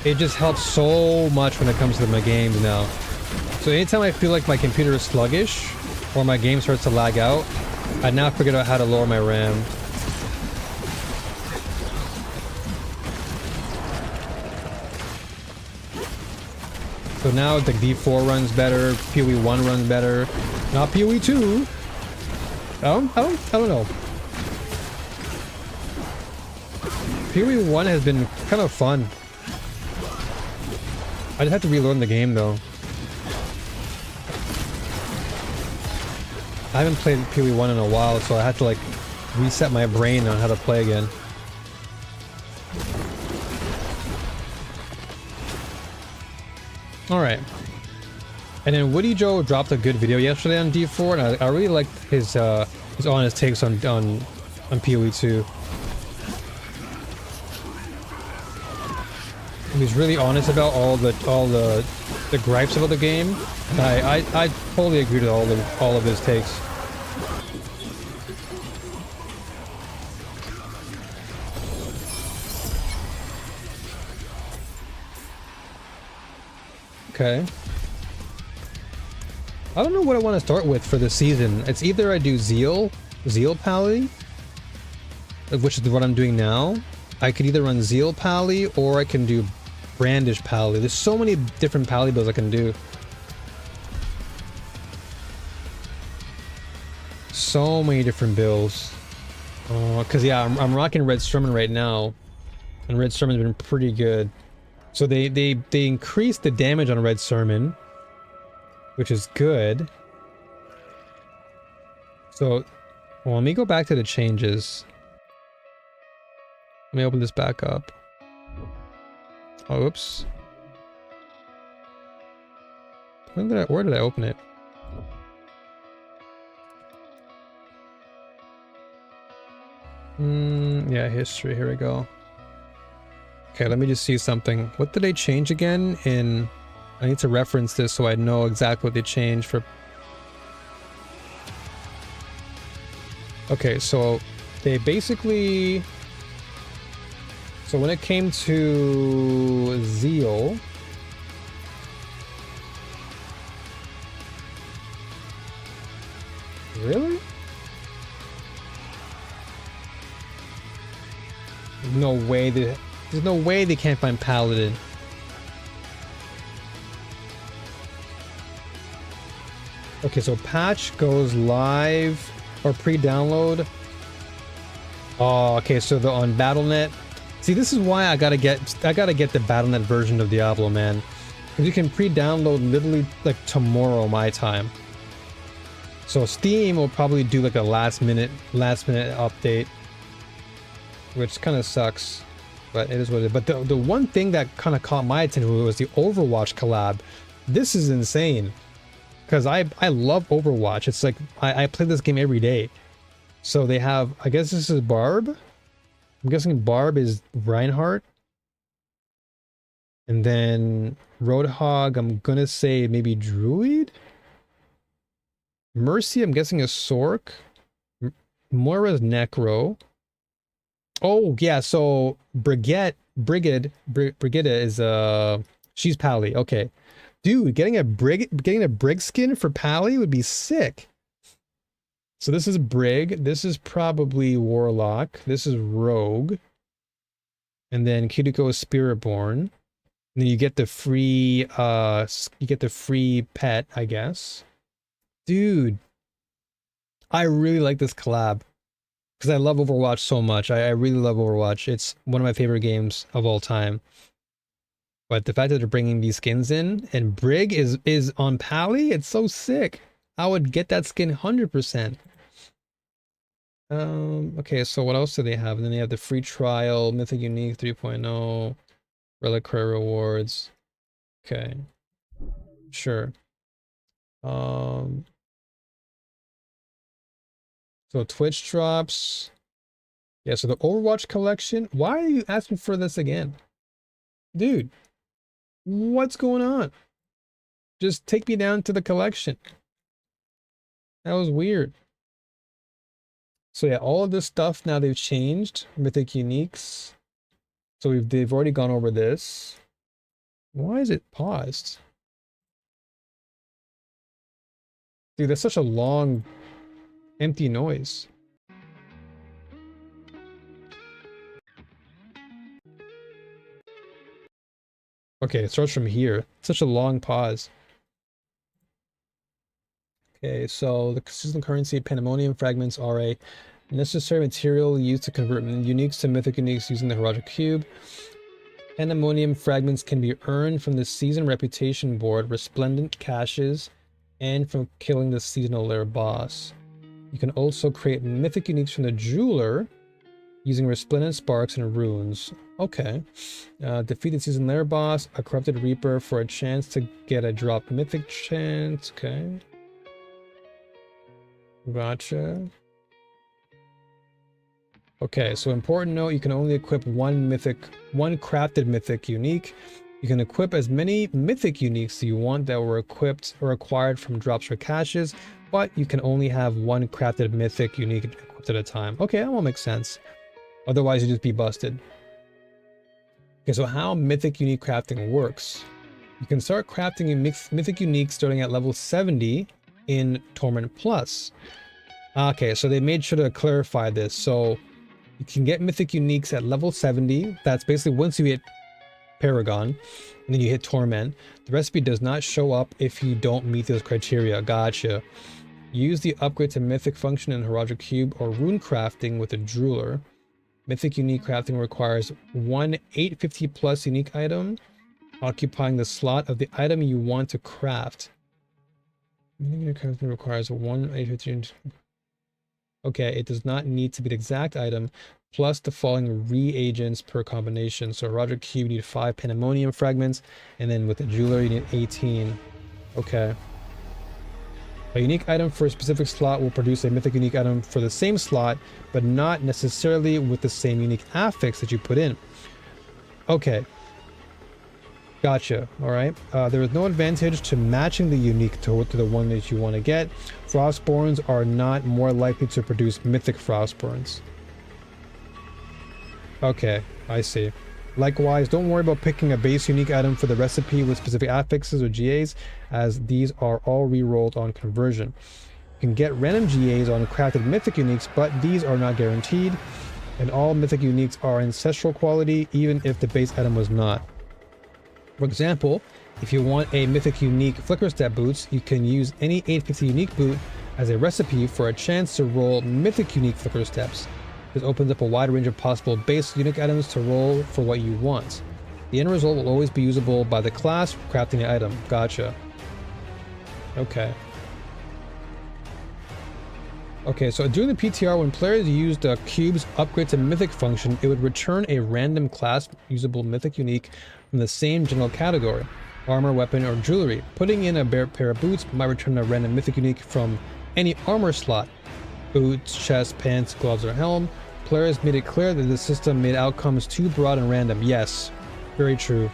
It just helps so much when it comes to my games now. So anytime I feel like my computer is sluggish or my game starts to lag out, I now figured out how to lower my RAM. So now the D4 runs better, PoE 1 runs better. Not PoE 2. I don't know. PoE 1 has been kind of fun. I just have to relearn the game though. I haven't played PoE 1 in a while, so I had to like reset my brain on how to play again. Alright. And then Woody Joe dropped a good video yesterday on D4, and I really liked his honest takes on PoE 2. He's really honest about all the gripes about the game. And I totally agree with all of his takes. Okay. I don't know what I want to start with for this season. It's either I do Zeal Paladin, which is what I'm doing now. I could either run Zeal Pally or I can do Brandish Pally. There's so many different Pally builds I can do. So many different builds. Cause yeah, I'm rocking Red Sermon right now, and Red Sermon's been pretty good. So they increased the damage on Red Sermon, which is good. So, well, let me go back to the changes. Let me open this back up. Oh, oops. Where did I open it? Yeah, history, here we go. Okay, let me just see something. What did they change again in... I need to reference this so I know exactly what they changed for... Okay, so they basically... So when it came to Zeal... Really? No way that... There's no way they can't find Paladin. Okay, so patch goes live or pre-download. Oh, okay, so on Battle.net. See, this is why I gotta get the Battle.net version of Diablo, man. Because you can pre-download literally like tomorrow my time. So Steam will probably do like a last minute update, which kind of sucks. But it is what it is. But the one thing that kind of caught my attention was the Overwatch collab. This is insane. Because I love Overwatch. It's like, I play this game every day. So they have, I guess this is Barb. I'm guessing Barb is Reinhardt. And then Roadhog, I'm gonna say maybe Druid? Mercy, I'm guessing is Sork. Moira's Necro. Oh, yeah, so Brigitte is, she's Pally, okay. Dude, getting a Brig skin for Pally would be sick. So this is Brig, this is probably Warlock, this is Rogue. And then Kiriko is Spiritborn. And then you get the free pet, I guess. Dude, I really like this collab. Because I love Overwatch so much. I really love Overwatch. It's one of my favorite games of all time. But the fact that they're bringing these skins in, and Brig is on Pally, it's so sick. I would get that skin 100%. Okay, so what else do they have? And then they have the free trial, Mythic Unique 3.0, Reliquary rewards. Okay. Sure. So Twitch drops. Yeah, so the Overwatch collection. Why are you asking for this again? Dude, what's going on? Just take me down to the collection. That was weird. So yeah, all of this stuff now they've changed. Mythic Uniques. So they've already gone over this. Why is it paused? Dude, that's such a long, empty noise. Okay, it starts from here. Such a long pause. Okay, so the consistent currency Pandemonium fragments are a necessary material used to convert uniques to mythic uniques using the Heroic Cube. Pandemonium fragments can be earned from the Season Reputation board, Resplendent Caches, and from killing the Seasonal Lair boss. You can also create mythic uniques from the Jeweler using Resplendent Sparks and Runes. Okay. Defeat the Season Lair boss, a Corrupted Reaper for a chance to get a drop mythic chance. Okay. Gotcha. Okay, so important note, you can only equip one crafted mythic unique. You can equip as many mythic uniques as you want that were equipped or acquired from drops or caches, but you can only have one crafted mythic unique equipped at a time. Okay, that won't make sense. Otherwise, you'd just be busted. Okay, so how mythic unique crafting works. You can start crafting a mythic unique starting at level 70 in Torment Plus. Okay, so they made sure to clarify this. So you can get mythic uniques at level 70. That's basically once you hit Paragon, and then you hit Torment. The recipe does not show up if you don't meet those criteria. Gotcha. Use the upgrade to mythic function in Heroic Cube or rune crafting with a Jeweler. Mythic unique crafting requires one 850 plus unique item, occupying the slot of the item you want to craft. Mythic unique crafting requires one 850. Okay, it does not need to be the exact item, plus the following reagents per combination. So Heroic Cube, you need 5 Pandemonium fragments, and then with the Jeweler, you need 18. Okay. A unique item for a specific slot will produce a mythic unique item for the same slot, but not necessarily with the same unique affix that you put in. Okay. Gotcha. Alright. There is no advantage to matching the unique to the one that you want to get. Frostborns are not more likely to produce mythic Frostborns. Okay, I see. Likewise, don't worry about picking a base unique item for the recipe with specific affixes or GAs, as these are all re-rolled on conversion. You can get random GAs on crafted mythic uniques, but these are not guaranteed, and all mythic uniques are ancestral quality, even if the base item was not. For example, if you want a mythic unique Flicker Step boots, you can use any 850 unique boot as a recipe for a chance to roll mythic unique Flicker Steps. This opens up a wide range of possible base unique items to roll for what you want. The end result will always be usable by the class crafting the item. Gotcha. Okay. Okay, so during the PTR, when players used the cube's upgrade to mythic function, it would return a random class usable mythic unique from the same general category, armor, weapon, or jewelry. Putting in a pair of boots might return a random mythic unique from any armor slot, boots, chest, pants, gloves, or helm. Players made it clear that the system made outcomes too broad and random. Yes, very true.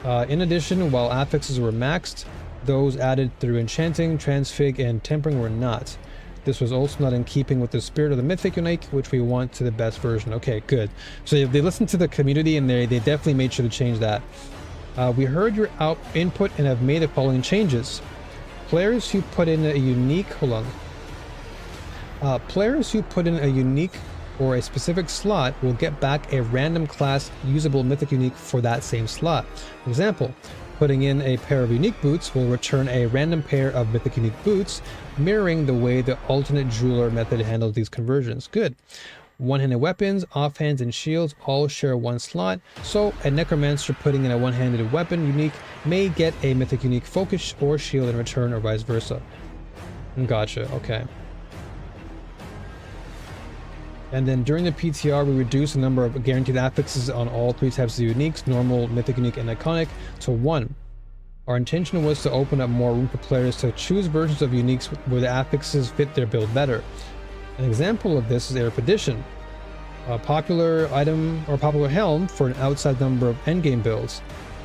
In addition, while affixes were maxed, those added through enchanting, transfig, and tempering were not. This was also not in keeping with the spirit of the mythic unique, which we want to the best version. Okay, good. So they listened to the community and they definitely made sure to change that. We heard your input and have made the following changes. Players who put in a unique, players who put in a unique or a specific slot will get back a random class usable mythic unique for that same slot. For example, putting in a pair of unique boots will return a random pair of mythic unique boots, mirroring the way the alternate jeweler method handles these conversions. Good. One-handed weapons, offhands, and shields all share one slot, so a necromancer putting in a one-handed weapon unique may get a mythic unique focus or shield in return, or vice versa. Gotcha, okay. And then during the PTR, we reduced the number of guaranteed affixes on all three types of uniques, normal, mythic unique, and iconic, to 1. Our intention was to open up more room for players to choose versions of uniques where the affixes fit their build better. An example of this is Erudition, a popular item or popular helm for an outside number of endgame builds.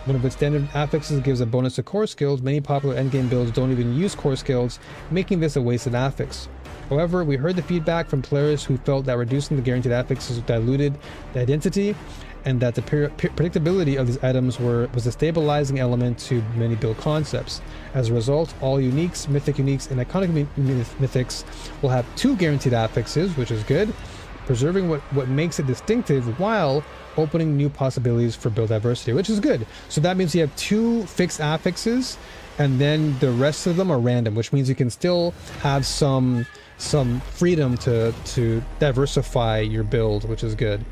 One of its standard affixes gives a bonus to core skills. Many popular endgame builds don't even use core skills, making this a wasted affix. However, we heard the feedback from players who felt that reducing the guaranteed affixes diluted the identity, and that the predictability of these items was a stabilizing element to many build concepts. As a result, all uniques, mythic uniques, and iconic mythics will have 2 guaranteed affixes, which is good, preserving what makes it distinctive while opening new possibilities for build diversity, which is good. So that means you have 2 fixed affixes, and then the rest of them are random, which means you can still have some freedom to diversify your build, which is good.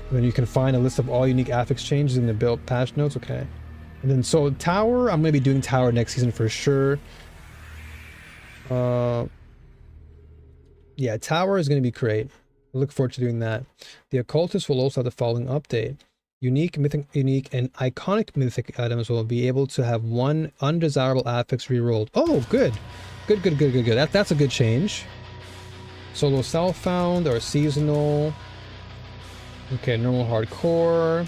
And then you can find a list of all unique affix changes in the build patch notes. Okay. And then so tower, I'm going to be doing tower next season for sure. Yeah, tower is going to be great. I look forward to doing that. The occultist will also have the following update. Unique, mythic, unique, and iconic mythic items will be able to have 1 undesirable affix rerolled. Oh, good. Good. That's a good change. Solo self-found or seasonal. Okay, normal hardcore.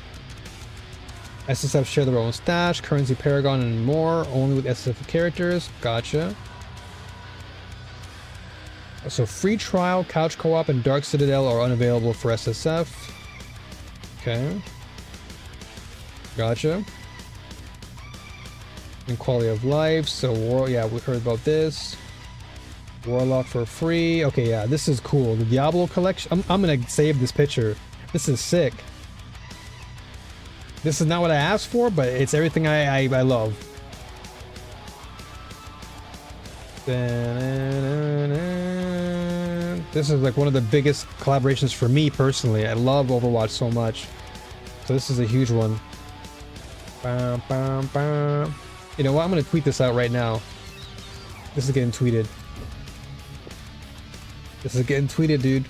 SSF share their own stash, currency paragon, and more, only with SSF characters. Gotcha. So free trial, couch co-op, and Dark Citadel are unavailable for SSF. Okay. Gotcha. And quality of life. So yeah, we heard about this. Warlock for free. Okay, yeah, this is cool. The Diablo collection. I'm gonna save this picture. This is sick. This is not what I asked for, but it's everything I love. This is like one of the biggest collaborations for me personally. I love Overwatch so much. So this is a huge one. You know what? I'm gonna tweet this out right now. This is getting tweeted. This is getting tweeted, dude.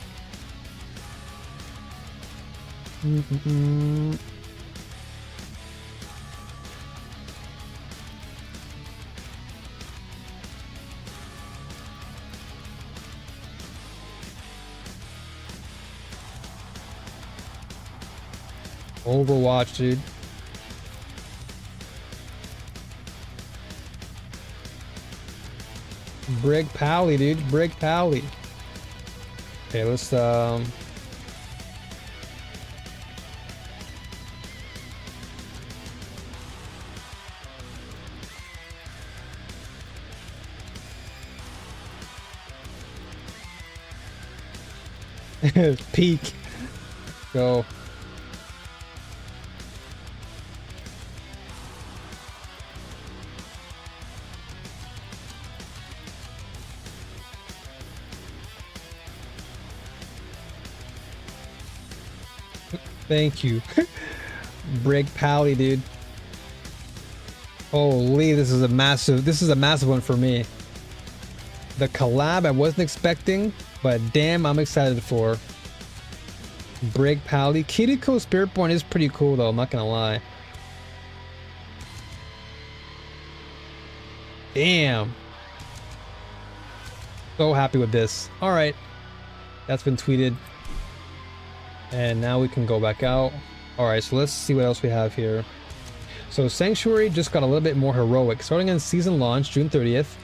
Overwatch, dude. Brig Pally, dude. Brig Pally. Okay, let's peak. Go. Thank you. Brig Pally, dude. Holy, this is a massive one for me. the collab I wasn't expecting, but damn, I'm excited for. Brig Pally. Kiriko Spiritborn is pretty cool though, I'm not gonna lie. Damn. So happy with this. Alright. That's been tweeted. And now we can go back out. Alright, so let's see what else we have here. So Sanctuary just got a little bit more heroic. Starting on season launch, June 30th.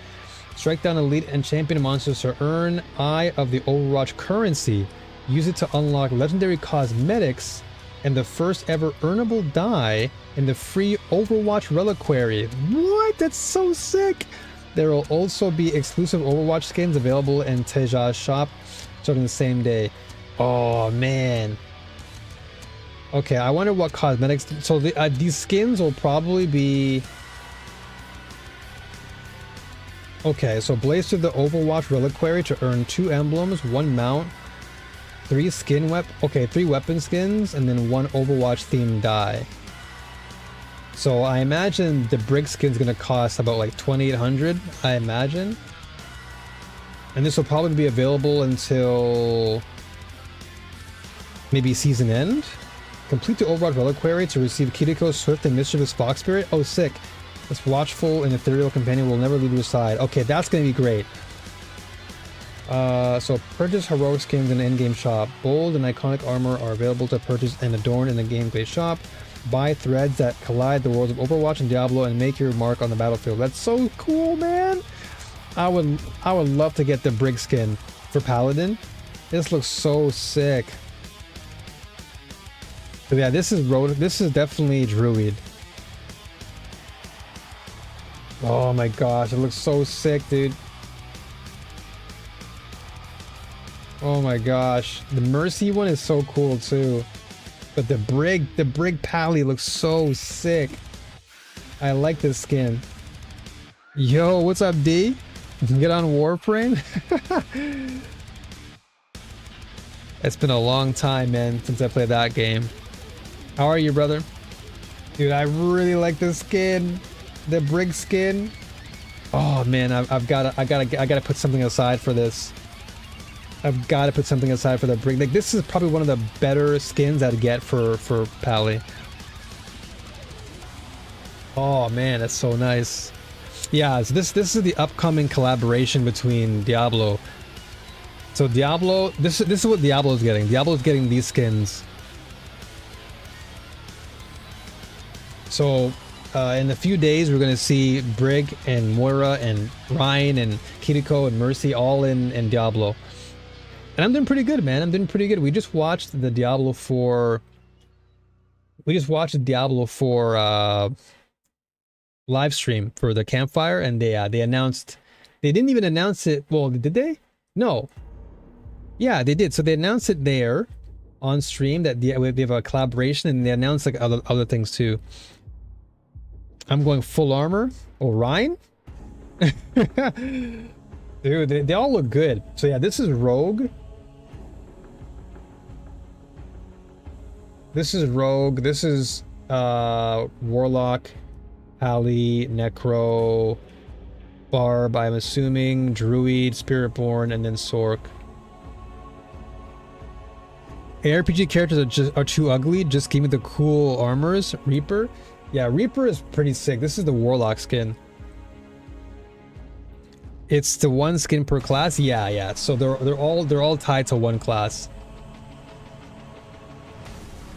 Strike down elite and champion monsters to earn Eye of the Overwatch currency. Use it to unlock legendary cosmetics and the first ever earnable die in the free Overwatch reliquary. What? That's so sick! There will also be exclusive Overwatch skins available in Teja's shop starting the same day. Oh man. Okay, I wonder what cosmetics. So these skins will probably be. Okay, so blaze through the Overwatch reliquary to earn 2 emblems, 1 mount, 3 3 weapon skins, and then 1 Overwatch themed die. So I imagine the Brig skin's gonna cost about like 2,800, I imagine. And this will probably be available until maybe season end. Complete the Overwatch reliquary to receive Kiriko's swift and mischievous fox spirit. Oh, sick. This watchful and ethereal companion will never leave your side. Okay, that's gonna be great. So purchase heroic skins in the in-game shop. Bold and iconic armor are available to purchase and adorn in the gameplay shop. Buy threads that collide the worlds of Overwatch and Diablo and make your mark on the battlefield. That's so cool, man. I would love to get the Brig skin for Paladin. This looks so sick. So yeah, this is definitely Druid. Oh my gosh, it looks so sick, dude. Oh my gosh, the Mercy one is so cool too. But the Brig Pally looks so sick. I like this skin. Yo, what's up, D? Get on Warframe? It's been a long time, man, since I played that game. How are you, brother? Dude, I really like this skin. The Brig skin. Oh man, I gotta put something aside for this. I've got to put something aside for the Brig. Like, this is probably one of the better skins I'd get for Pally. Oh man, that's so nice. Yeah, so this is the upcoming collaboration between Diablo. So Diablo, this is what Diablo's getting. Diablo's getting these skins. So in a few days, we're gonna see Brig and Moira and Ryan and Kiriko and Mercy all in Diablo. And I'm doing pretty good, man. I'm doing pretty good. We just watched the Diablo 4. We just watched the Diablo 4 live stream for the Campfire, and they announced. They didn't even announce it. Well, did they? No. Yeah, they did. So they announced it there on stream that we have a collaboration, and they announced like other things too. I'm going full armor. Orion. Dude, they all look good. So yeah, this is Rogue. This is Rogue. This is Warlock, Pally, Necro, Barb, I'm assuming, Druid, Spiritborn, and then Sork. ARPG characters are too ugly. Just give me the cool armors. Reaper. Yeah, Reaper is pretty sick. This is the Warlock skin. It's the 1 skin per class. Yeah. So they're all tied to 1 class.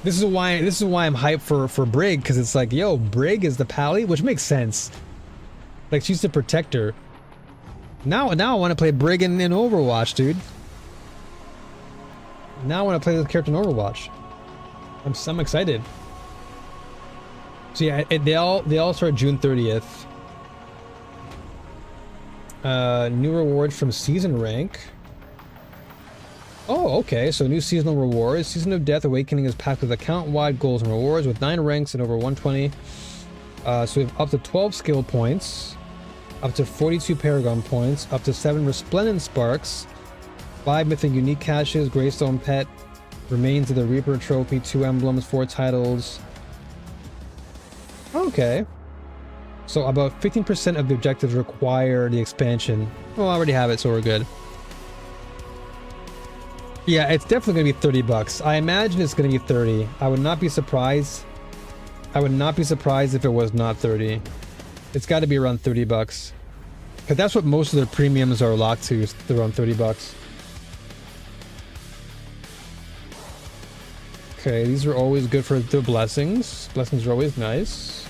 This is why I'm hyped for Brig, because it's like, yo, Brig is the Pally, which makes sense. Like, she's the protector. Now I want to play Brig in Overwatch, dude. Now I want to play this character in Overwatch. I'm excited. So yeah, they all start June 30th. New rewards from season rank. Oh, okay. So new seasonal rewards. Season of Death Awakening is packed with account-wide goals and rewards with 9 ranks and over 120. So we have up to 12 skill points, up to 42 Paragon points, up to 7 Resplendent Sparks, 5 Mythic Unique Caches, Greystone Pet, Remains of the Reaper Trophy, 2 emblems, 4 titles. Okay. So about 15% of the objectives require the expansion. Well, I already have it, so we're good. Yeah, it's definitely gonna be 30 bucks. I imagine it's gonna be 30. I would not be surprised. I would not be surprised if it was not 30. It's got to be around 30 bucks. Because that's what most of their premiums are locked to, is around 30 bucks. Okay, these are always good for the blessings. Blessings are always nice.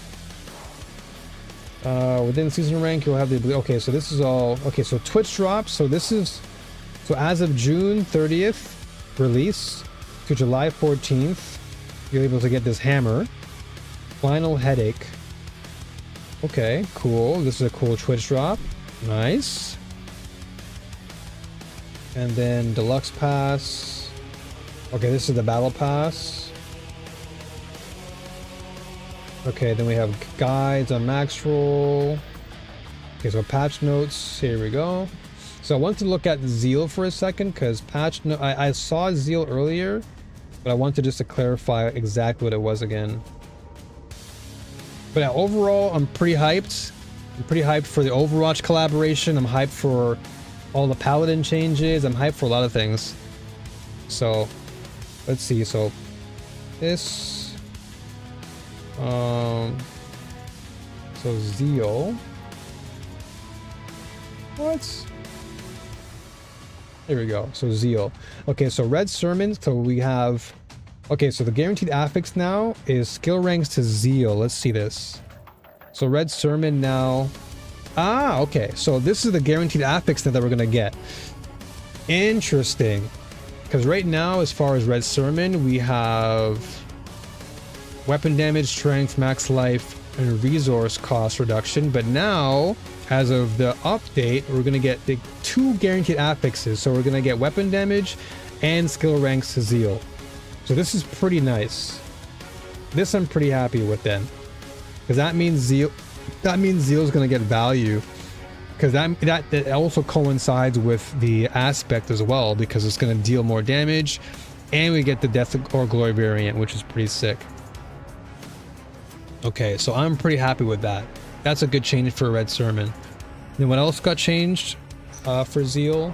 Within season rank, you'll have the ability. Okay, so this is all. Okay, so Twitch drops. So this is. So as of June 30th release to July 14th, you're able to get this hammer. Final headache. Okay, cool. This is a cool Twitch drop. Nice. And then deluxe pass. Okay, this is the battle pass. Okay, then we have guides on max roll. Okay, so patch notes. Here we go. So I want to look at Zeal for a second because I saw Zeal earlier, but I wanted just to clarify exactly what it was again. But yeah, overall, I'm pretty hyped. I'm pretty hyped for the Overwatch collaboration. I'm hyped for all the Paladin changes. I'm hyped for a lot of things. So, let's see. So, this... So, Zeal... What? There we go. So, Zeal. Okay, so Red Sermon. So, we have... Okay, so the guaranteed affix now is skill ranks to Zeal. Let's see this. So Red Sermon now... Ah, okay. So this is the guaranteed affix that we're going to get. Interesting. Because right now, as far as Red Sermon, we have weapon damage, strength, max life, and resource cost reduction. But now, as of the update, we're going to get the 2 guaranteed affixes. So we're going to get weapon damage and skill ranks to Zeal. So this is pretty nice. This I'm pretty happy with then. Because that means Zeal is going to get value. Because that also coincides with the aspect as well, because it's going to deal more damage. And we get the Death or Glory variant, which is pretty sick. Okay, so I'm pretty happy with that. That's a good change for Red Sermon. Then what else got changed for Zeal?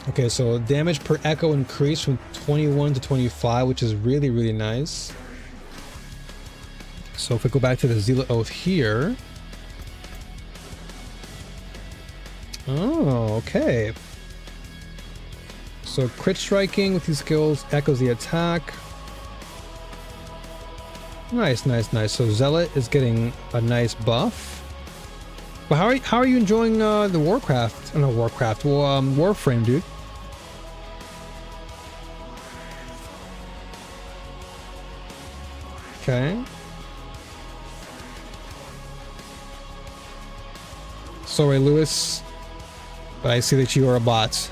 Okay, so damage per echo increased from 21 to 25, which is really, really nice. So if we go back to the Zealot Oath here. Oh, okay. So crit striking with these skills echoes the attack. Nice, nice, nice. So Zealot is getting a nice buff. But how are you enjoying the Warcraft? Oh, no, Warcraft. Well, Warframe, dude. Okay. Sorry, Lewis, but I see that you are a bot.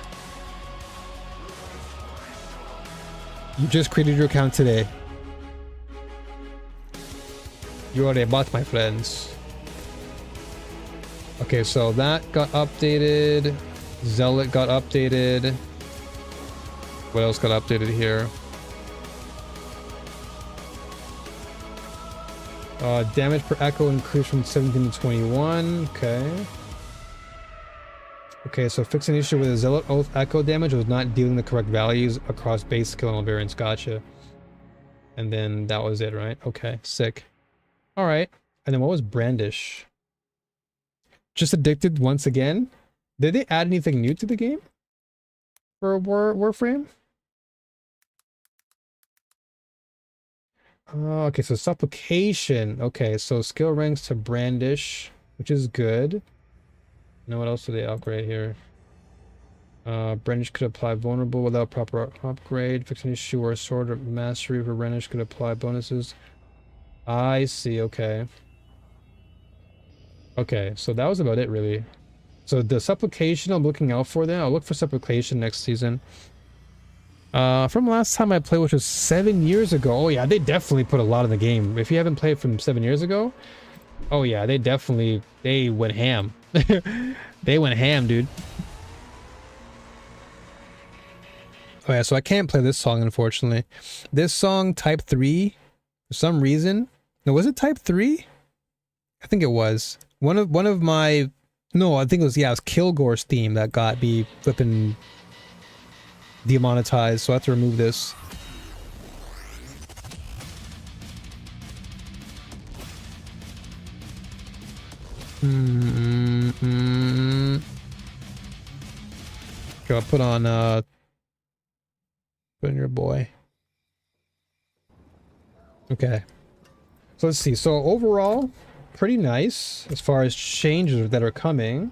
You just created your account today. You are a bot, my friends. Okay, so that got updated. Zealot got updated. What else got updated here? Damage per echo increased from 17 to 21. Okay. Okay, so fix an issue with a Zealot Oath echo damage was not dealing the correct values across base skill and all variants. Gotcha. And then that was it, right? Okay, sick. Alright. And then what was Brandish? Just addicted once again? Did they add anything new to the game? For Warframe? Oh, okay, so supplication. Okay, so skill ranks to brandish, which is good. Now what else do they upgrade here? Brandish could apply vulnerable without proper upgrade. Fix an issue or a sword of mastery for brandish could apply bonuses. I see, okay. Okay, so that was about it really. So the supplication I'm looking out for there. I'll look for supplication next season. From last time I played, which was 7 years ago. Oh yeah, they definitely put a lot in the game. If you haven't played from 7 years ago, oh yeah, they went ham. They went ham, dude. Oh yeah, so I can't play this song, unfortunately. This song, Type 3, for some reason. No, was it Type 3? I think it was one of my. No, I think it was it was Kilgore's theme that got me flipping demonetized. So I have to remove this. Okay, I'll put on your boy. Okay. So let's see. So overall, pretty nice as far as changes that are coming.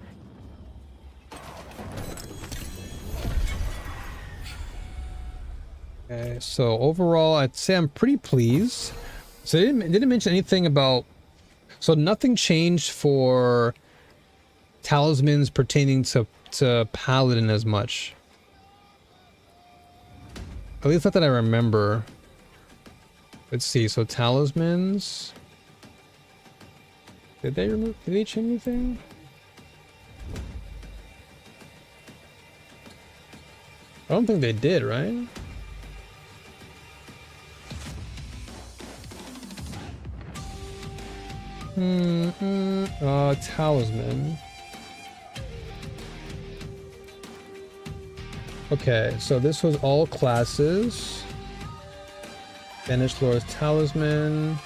Okay, so overall, I'd say I'm pretty pleased. So they didn't mention anything about. So nothing changed for talismans pertaining to Paladin as much. At least not that I remember. Let's see. So talismans. Did they change anything? I don't think they did, right? Talisman. Okay, so this was all classes. Banished Lord's Talisman.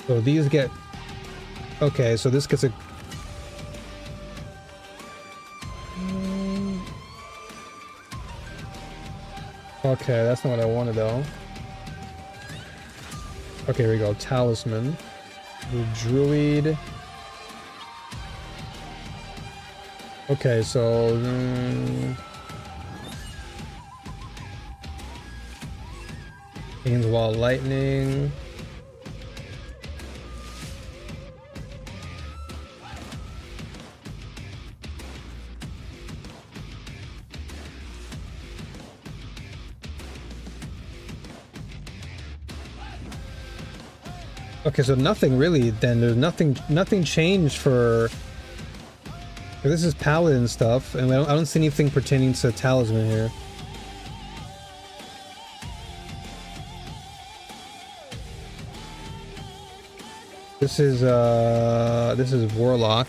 So these get... Okay, so this gets a... Okay, that's not what I wanted though. Okay, here we go. Talisman. The Druid. Okay, so... Gains Wall Lightning. Okay, so nothing really then. There's nothing changed for... This is Paladin stuff, and I don't see anything pertaining to Talisman here. This is Warlock.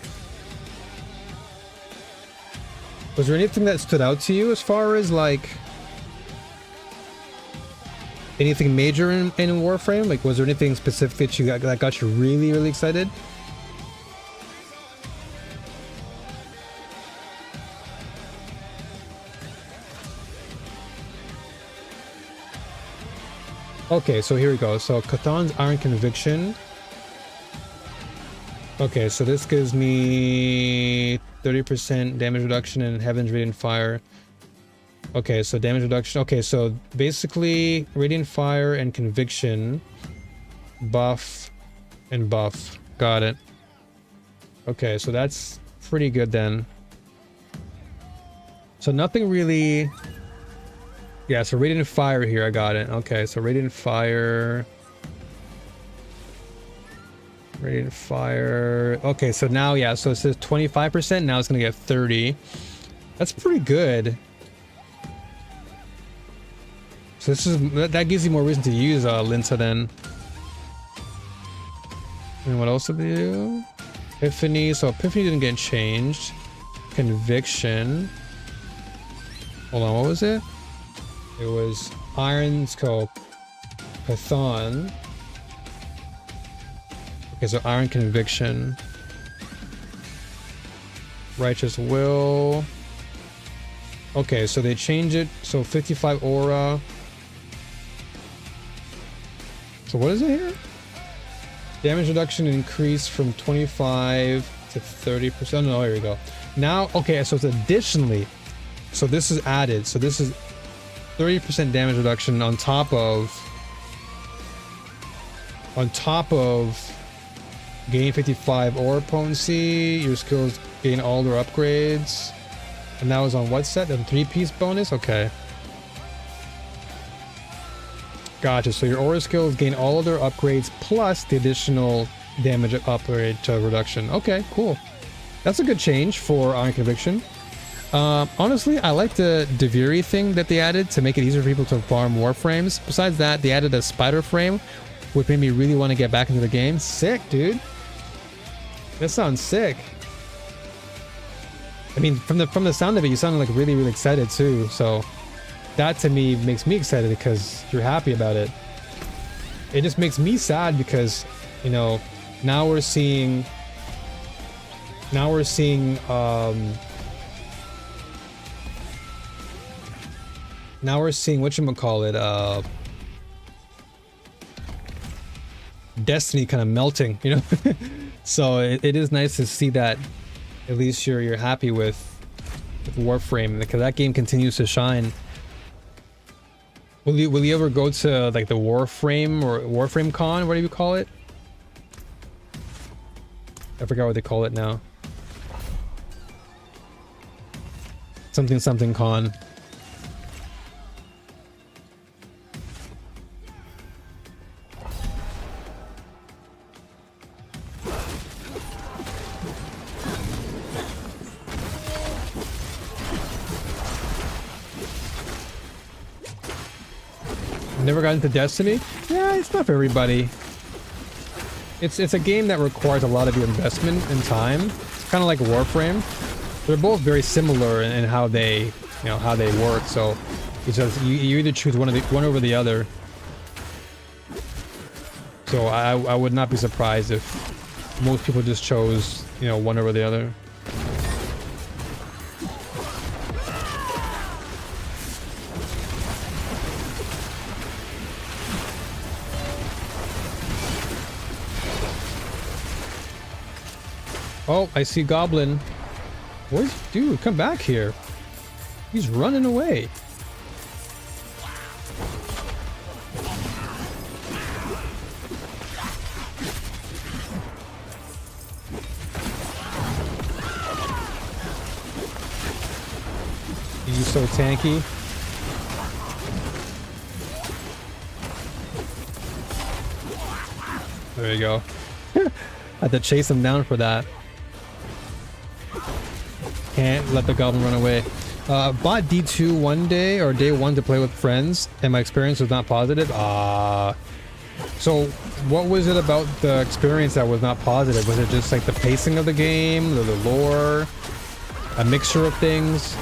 Was there anything that stood out to you as far as like anything major in Warframe? Like, was there anything specific that got you really, really excited? Okay, so here we go. So Cathan's Iron Conviction. Okay, so this gives me 30% damage reduction in Heaven's Radiant Fire. Okay, so damage reduction. Okay, so basically Radiant Fire and Conviction. Buff and buff. Got it. Okay, so that's pretty good then. So nothing really... Yeah, so Radiant Fire here, I got it. Okay, so Radiant Fire... Radiant Fire... Okay, so now, yeah, so it says 25%, now it's gonna get 30. That's pretty good. So this is... That gives you more reason to use Linta then. And what else did they do? Epiphany, so Epiphany didn't get changed. Conviction. Hold on, what was it? It was Iron Scope, Python. Okay, so Iron Conviction. Righteous Will. Okay, so they change it. So 55 aura. So what is it here? Damage reduction increased from 25 to 30%. No, here we go. Now, okay, so it's additionally. So this is added. So this is 30% damage reduction on top of gain 55 aura potency. Your skills gain all their upgrades, and that was on what set? The 3-piece bonus. Okay, gotcha. So your aura skills gain all of their upgrades plus the additional damage upgrade to reduction. Okay, cool. That's a good change for Iron Conviction. Honestly, I like the Deviri thing that they added to make it easier for people to farm Warframes. Besides that, they added a spider frame, which made me really want to get back into the game. Sick, dude. That sounds sick. I mean, from the sound of it, you sounded like really, really excited too. So that to me makes me excited because you're happy about it. It just makes me sad because, you know, now we're seeing whatchamacallit, Destiny kind of melting, you know. So it is nice to see that at least you're happy with Warframe, because that game continues to shine. Will you ever go to like the Warframe or Warframe Con, whatever you call it? I forgot what they call it now. Something con. Never got into Destiny? Yeah, it's not for everybody. It's a game that requires a lot of your investment and time. It's kind of like Warframe. They're both very similar in how they, how they work. So it's just you either choose one over the other. So I would not be surprised if most people just chose, one over the other. Oh, I see Goblin. Where's dude? Come back here. He's running away. He's so tanky. There you go. I had to chase him down for that. Can't let the goblin run away. Bought D2 one day, or day one, to play with friends, and my experience was not positive. So what was it about the experience that was not positive? Was it just like the pacing of the game, the lore, a mixture of things?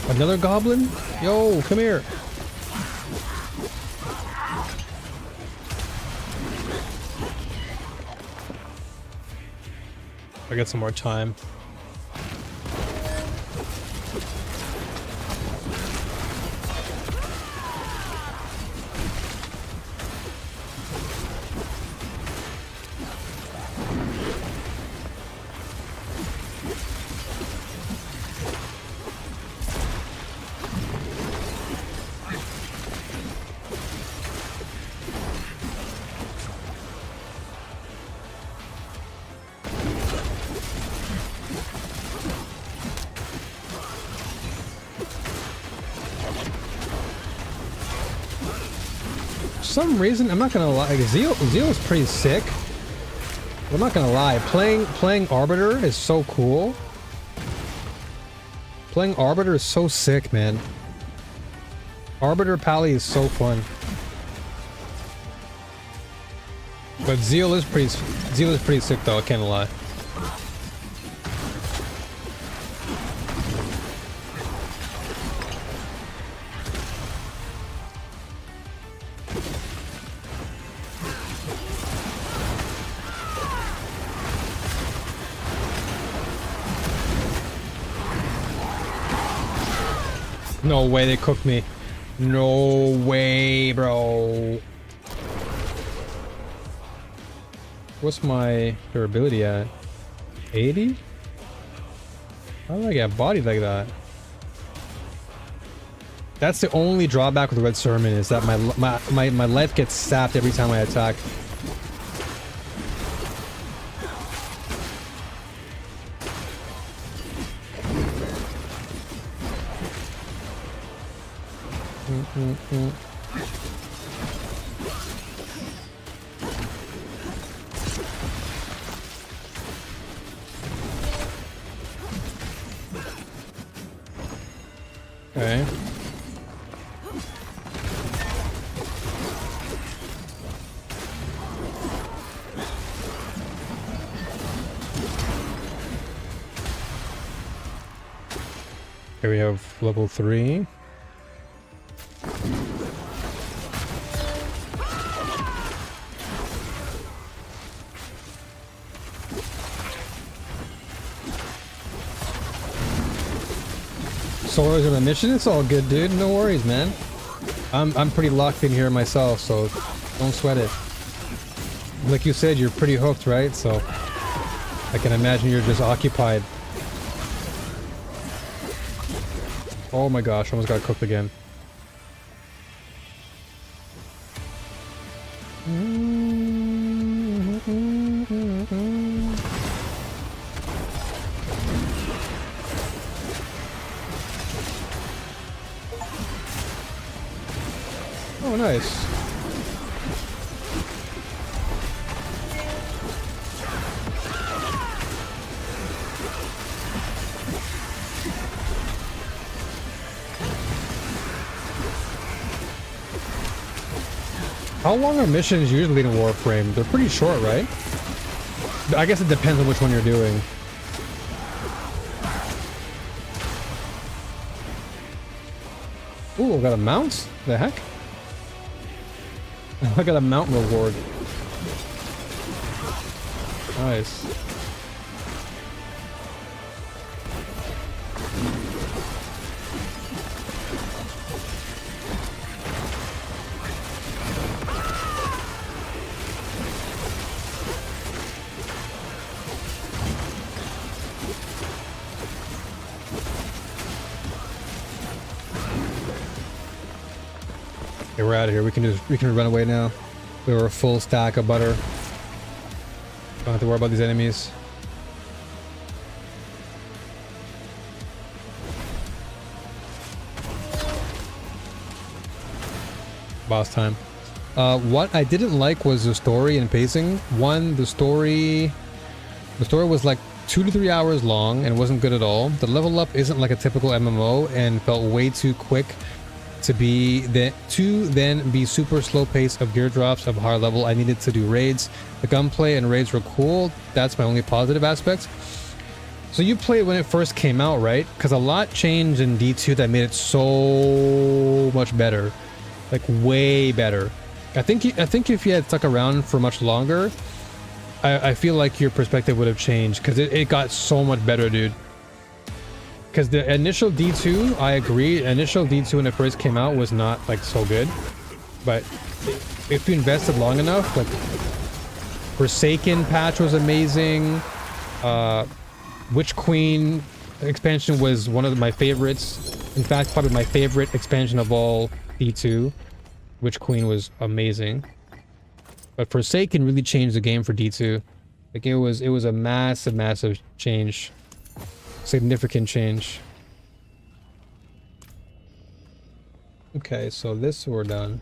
Another goblin? Yo, come here. I got some more time. For some reason, I'm not gonna lie, Zeal is pretty sick. I'm not gonna lie, playing Arbiter is so cool. Playing Arbiter is so sick, man. Arbiter Pally is so fun. But Zeal is pretty sick though, I can't lie. No way they cooked me. No way, bro. What's my durability at? 80? How did I get bodied like that? That's the only drawback with Red Sermon, is that my life gets sapped every time I attack. Okay. Here we have level 3. Solar's on a mission? It's all good, dude. No worries, man. I'm pretty locked in here myself, so don't sweat it. Like you said, you're pretty hooked, right? So I can imagine you're just occupied. Oh my gosh, almost got cooked again. Oh, nice. How long are missions usually in Warframe? They're pretty short, right? I guess it depends on which one you're doing. Ooh, I got a mount? The heck? I got a mount reward. Nice. Okay, we're out of here. We can run away now. We were a full stack of butter. Don't have to worry about these enemies. Boss time. What I didn't like was the story and pacing. One, the story was like 2 to 3 hours long and wasn't good at all. The level up isn't like a typical MMO and felt way too quick to then be super slow pace of gear drops of higher level. I needed to do raids. The gunplay and raids were cool. That's my only positive aspect. So you played when it first came out, right? Because a lot changed in D2 that made it so much better, like way better. I think if you had stuck around for much longer, I feel like your perspective would have changed because it got so much better, dude. Because the initial D2, I agree, initial D2 when it first came out was not like so good, but if you invested long enough, like Forsaken patch was amazing. Witch Queen expansion was one of my favorites. In fact, probably my favorite expansion of all D2. Witch Queen was amazing. But Forsaken really changed the game for D2. Like it was a massive change. Significant change. Okay, so this we're done.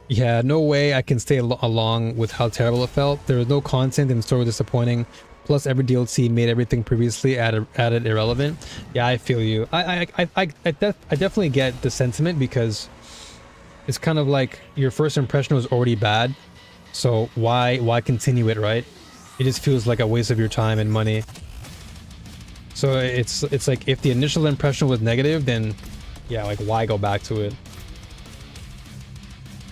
Yeah, no way I can stay along with how terrible it felt. There was no content and the story was disappointing. Plus, every DLC made everything previously added irrelevant. Yeah, I feel you. I definitely get the sentiment because it's kind of like your first impression was already bad. So why continue it, right? It just feels like a waste of your time and money. So it's like if the initial impression was negative, then yeah, like why go back to it?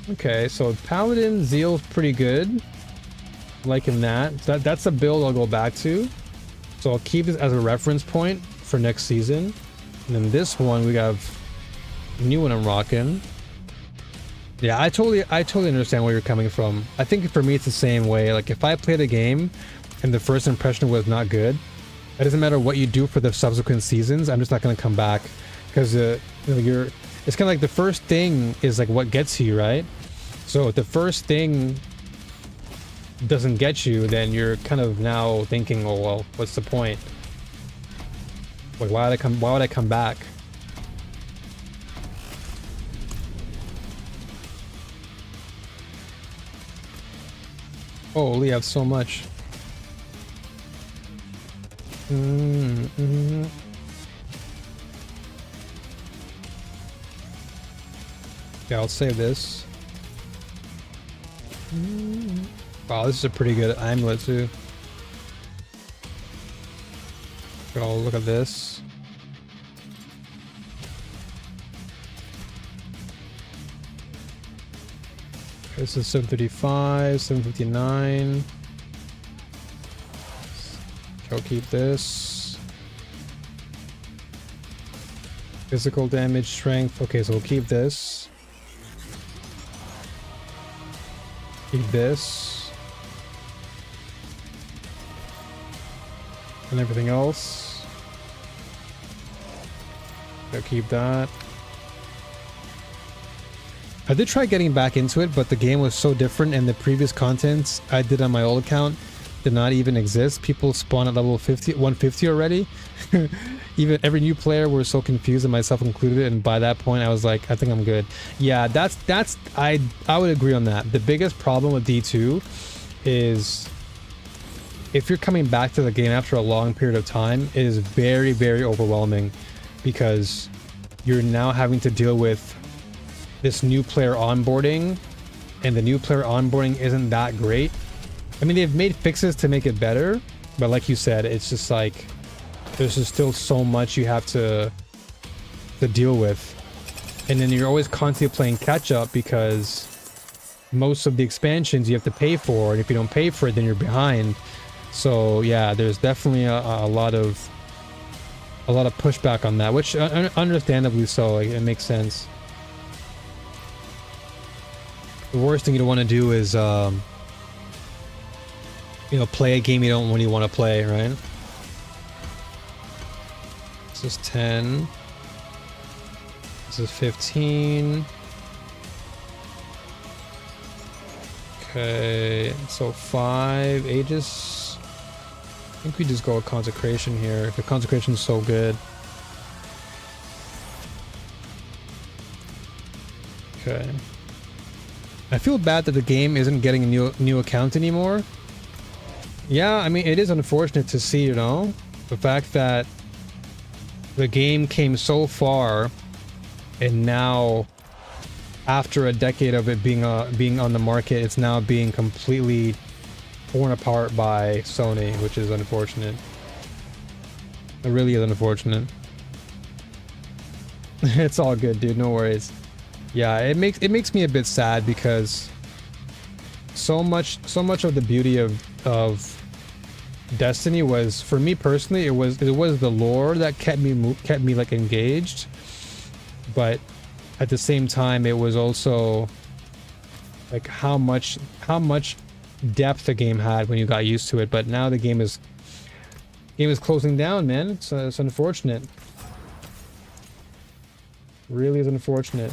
Okay, so Paladin Zeal's pretty good. Liking that. So that's a build I'll go back to. So I'll keep this as a reference point for next season. And then this one we have a new one I'm rocking. Yeah, I totally understand where you're coming from. I think for me it's the same way. Like if I played a game and the first impression was not good, it doesn't matter what you do for the subsequent seasons. I'm just not gonna come back because you know, it's kind of like the first thing is like what gets you, right? So if the first thing doesn't get you, then you're kind of now thinking, oh well, what's the point? Like why would I come back? Holy, I have so much. Yeah, I'll save this. Wow, this is a pretty good amulet too. Oh, look at this. This is 735, 759. I'll keep this. Physical damage, strength. Okay, so we'll keep this. Keep this. And everything else. I'll keep that. I did try getting back into it, but the game was so different, and the previous content I did on my old account did not even exist. People spawn at level 150 already. Even every new player was so confused, and myself included, and by that point I was like, I think I'm good. Yeah, I would agree on that. The biggest problem with D2 is if you're coming back to the game after a long period of time, it is very, very overwhelming, because you're now having to deal with this new player onboarding, and the new player onboarding isn't that great. I mean, they've made fixes to make it better, but like you said, it's just like there's just still so much you have to deal with, and then you're always constantly playing catch up, because most of the expansions you have to pay for, and if you don't pay for it, then you're behind. So yeah, there's definitely a lot of pushback on that, which understandably so. Like, it makes sense. The worst thing you don't want to do is, you know, play a game you don't really want to play, right? This is 10. This is 15. Okay, so 5 Aegis. I think we just go with Consecration here. The Consecration is so good. Okay. I feel bad that the game isn't getting a new account anymore. Yeah, I mean, it is unfortunate to see, you know, the fact that the game came so far, and now after a decade of it being on the market, it's now being completely torn apart by Sony, which is unfortunate. It really is unfortunate. It's all good, dude. No worries. Yeah, it makes me a bit sad, because so much of the beauty of Destiny was, for me personally, it was the lore that kept me like engaged, but at the same time it was also like how much depth the game had when you got used to it. But now the game is closing down, man. It's unfortunate. Really is unfortunate.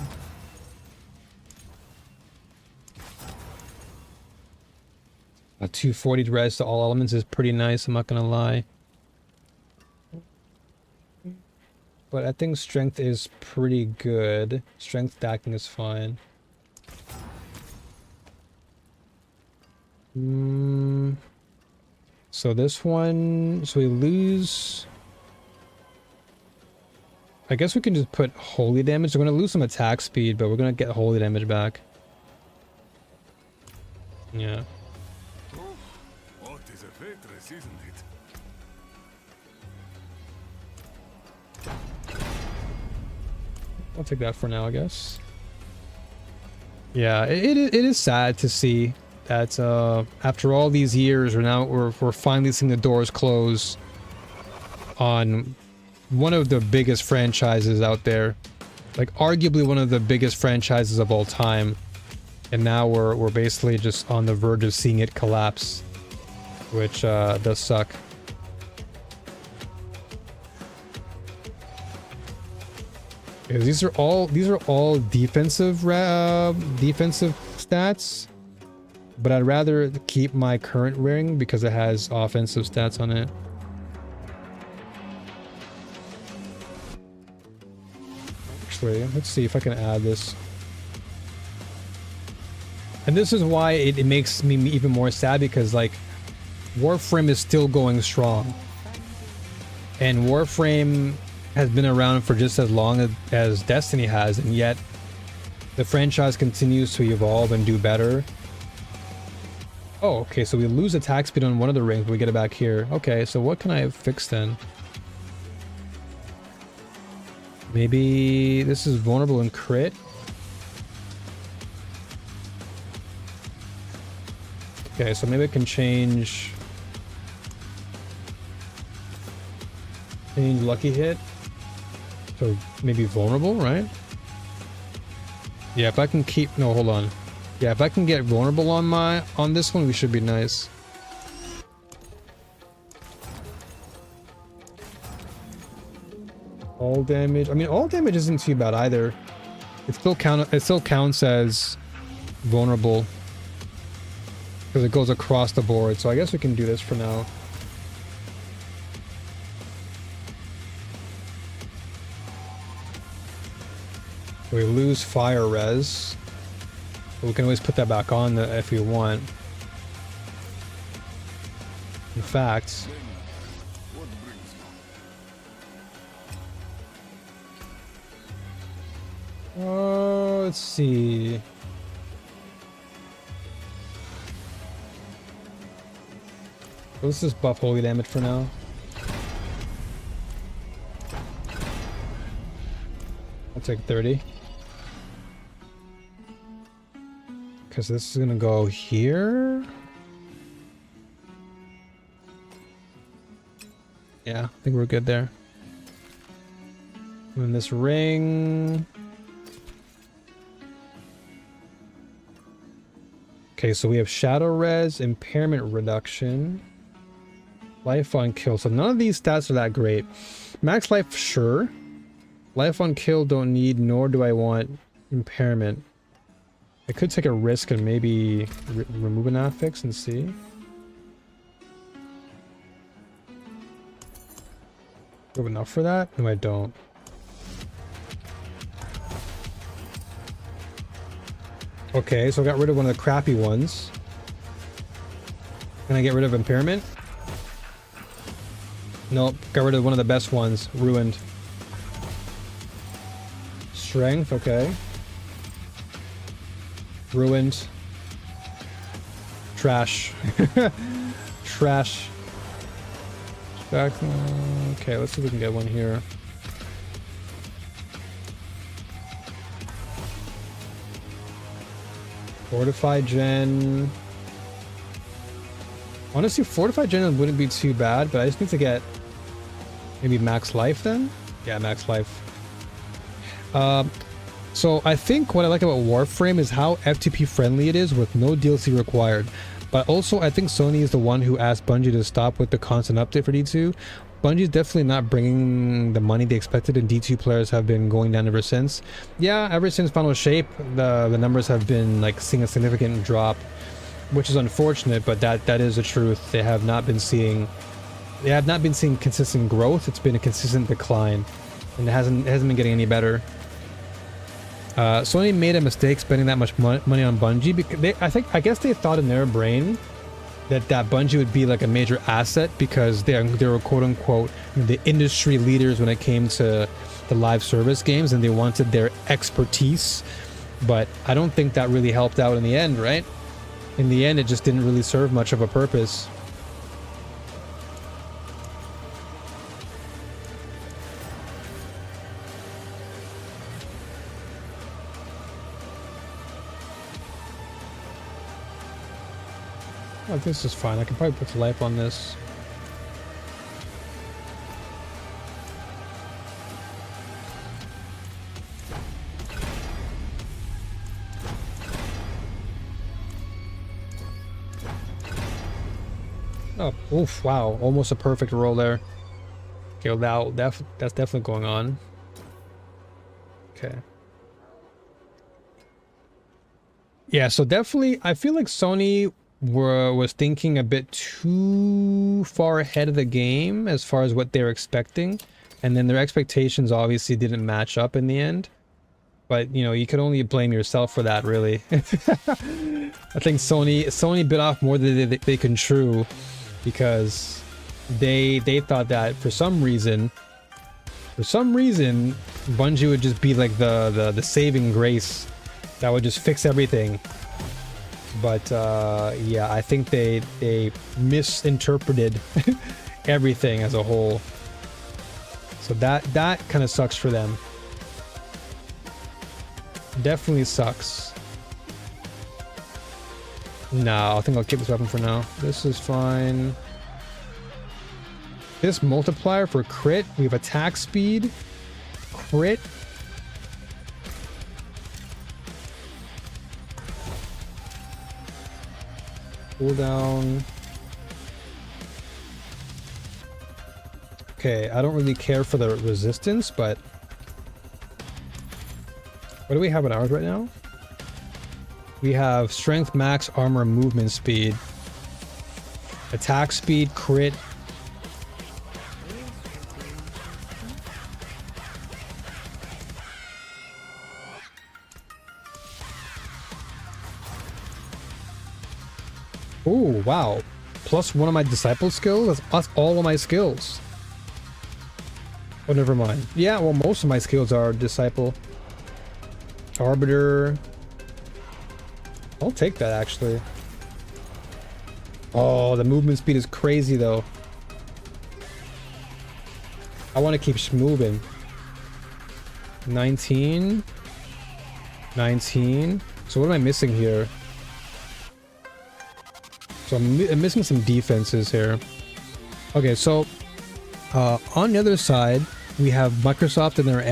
A 240 res to all elements is pretty nice, I'm not gonna lie. But I think strength is pretty good. Strength stacking is fine. So this one, so we lose. I guess we can just put holy damage. We're gonna lose some attack speed, but we're gonna get holy damage back. Yeah. Isn't it? I'll take that for now, I guess. Yeah, it is sad to see that after all these years, we're finally seeing the doors close on one of the biggest franchises out there, like arguably one of the biggest franchises of all time, and now we're basically just on the verge of seeing it collapse, which does suck. Because these are all defensive stats, but I'd rather keep my current ring because it has offensive stats on it. Actually, let's see if I can add this. And this is why it makes me even more sad, because like Warframe is still going strong. And Warframe has been around for just as long as Destiny has, and yet the franchise continues to evolve and do better. Oh, okay, so we lose attack speed on one of the rings, but we get it back here. Okay, so what can I fix then? Maybe this is vulnerable in crit. Okay, so maybe I can change lucky hit. So maybe vulnerable, right? Yeah, if I can keep, no, hold on. Yeah, if I can get vulnerable on this one, we should be nice. All damage. I mean, all damage isn't too bad either. It still counts as vulnerable because it goes across the board. So I guess we can do this for now. We lose fire res. But we can always put that back on if we want. In fact, let's see. Let's just buff holy damage for now. I'll take 30. Because this is gonna go here. Yeah, I think we're good there. And this ring. Okay, so we have shadow res, impairment reduction, life on kill. So none of these stats are that great. Max life, sure. Life on kill don't need, nor do I want impairment. I could take a risk and maybe remove an affix and see. Do I have enough for that? No, I don't. Okay, so I got rid of one of the crappy ones. Can I get rid of impairment? Nope, got rid of one of the best ones. Ruined. Strength, okay. Ruined. Trash. Trash. Back. Okay, let's see if we can get one here. Fortified Gen. Honestly, Fortified Gen wouldn't be too bad, but I just need to get maybe max life then? Yeah, max life. So I think what I like about Warframe is how FTP friendly it is with no DLC required. But also I think Sony is the one who asked Bungie to stop with the constant update for D2. Bungie's definitely not bringing the money they expected, and D2 players have been going down ever since. Yeah, ever since Final Shape, the numbers have been like seeing a significant drop, which is unfortunate, but that is the truth. They have not been seeing consistent growth. It's been a consistent decline, and it hasn't been getting any better. Sony made a mistake spending that much money on Bungie because I guess they thought in their brain that Bungie would be like a major asset because they were quote unquote the industry leaders when it came to the live service games, and they wanted their expertise. But I don't think that really helped out in the end, right? In the end, it just didn't really serve much of a purpose. Oh, this is fine. I can probably put life on this. Oh, oof, wow. Almost a perfect roll there. Okay, well, that's definitely going on. Okay. Yeah, so definitely, I feel like Sony was thinking a bit too far ahead of the game as far as what they were expecting, and then their expectations obviously didn't match up in the end. But you know, you could only blame yourself for that, really. I think Sony bit off more than they can chew, because they thought that for some reason, Bungie would just be like the saving grace that would just fix everything. But yeah, I think they misinterpreted everything as a whole. So that kind of sucks for them. Definitely sucks. No, I think I'll keep this weapon for now. This is fine. This multiplier for crit, we have attack speed, crit. Cooldown. Okay, I don't really care for the resistance, but what do we have in ours right now? We have strength, max, armor, movement speed, attack speed, crit. Oh, wow. Plus one of my disciple skills? That's all of my skills. Oh, never mind. Yeah, well, most of my skills are disciple. Arbiter. I'll take that, actually. Oh, the movement speed is crazy, though. I want to keep moving. 19. 19. So what am I missing here? So I'm missing some defenses here. Okay, so on the other side, we have Microsoft and their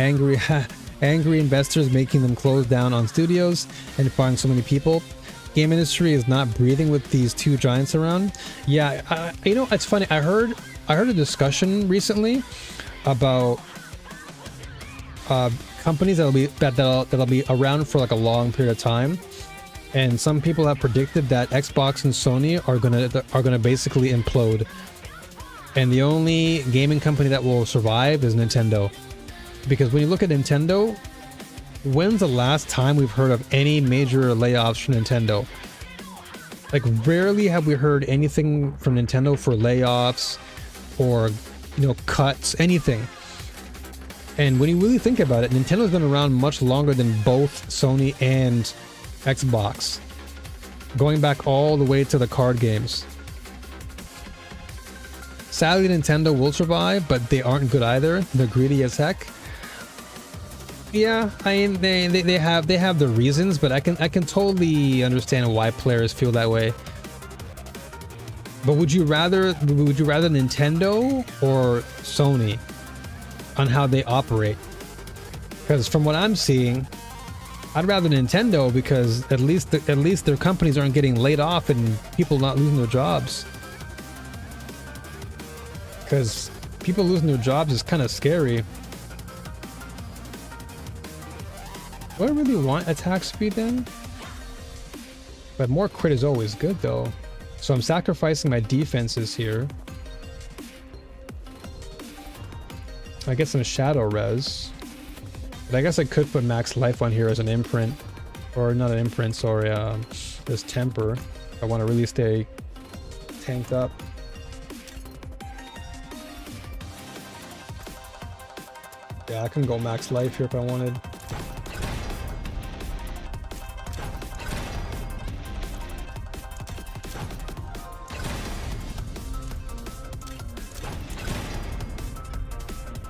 angry investors making them close down on studios and firing so many people. Game industry is not breathing with these two giants around. Yeah, you know, it's funny. I heard a discussion recently about companies that'll be around for like a long period of time. And some people have predicted that Xbox and Sony are gonna basically implode, and the only gaming company that will survive is Nintendo. Because when you look at Nintendo, when's the last time we've heard of any major layoffs from Nintendo? Like, rarely have we heard anything from Nintendo for layoffs or, you know, cuts, anything. And when you really think about it, Nintendo's been around much longer than both Sony and Xbox, going back all the way to the card games. Sadly, Nintendo will survive, but they aren't good either. They're greedy as heck. Yeah, I mean, they have the reasons, but I can totally understand why players feel that way. But would you rather Nintendo or Sony on how they operate? Because from what I'm seeing, I'd rather Nintendo, because at least their companies aren't getting laid off and people not losing their jobs. Because people losing their jobs is kind of scary. Do I really want attack speed then? But more crit is always good though. So I'm sacrificing my defenses here. I get some shadow res. But I guess I could put max life on here as an imprint. Or not an imprint, sorry, this temper. I want to really stay tanked up. Yeah, I can go max life here if I wanted.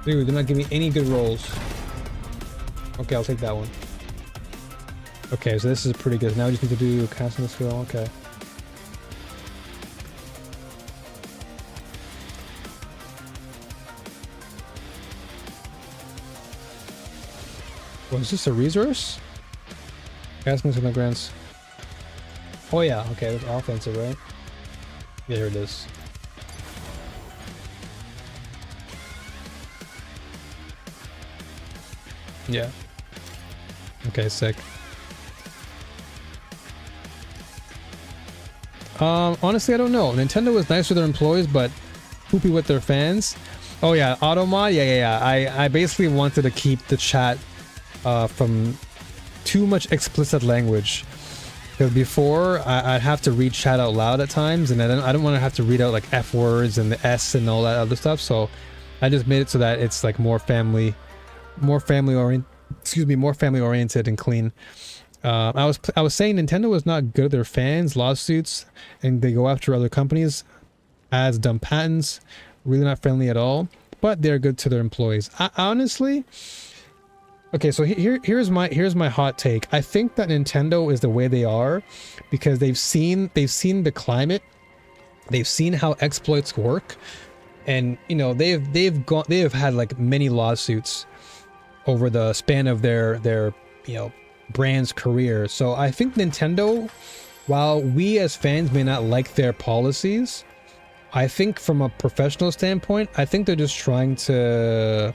Dude, they're not giving me any good rolls. Okay, I'll take that one. Okay, so this is pretty good. Now we just need to do casting the skill. Okay. Was this a resource? Casting skill grants. Oh yeah, okay, that's offensive, right? Yeah, here it is. Yeah. Okay, sick. Honestly, I don't know. Nintendo was nice with their employees, but poopy with their fans. Oh yeah, automod. Yeah. I basically wanted to keep the chat from too much explicit language. Because before, I'd have to read chat out loud at times, and I don't want to have to read out like F words and the S and all that other stuff. So I just made it so that it's like more family oriented and clean. I was saying Nintendo is not good at their fans, lawsuits, and they go after other companies as dumb patents. Really not friendly at all, but they're good to their employees. Honestly. Okay, so here's my hot take. I think that Nintendo is the way they are because they've seen the climate, they've seen how exploits work, and you know they've had like many lawsuits over the span of their you know brand's career. So I think Nintendo, while we as fans may not like their policies, I think from a professional standpoint, I think they're just trying to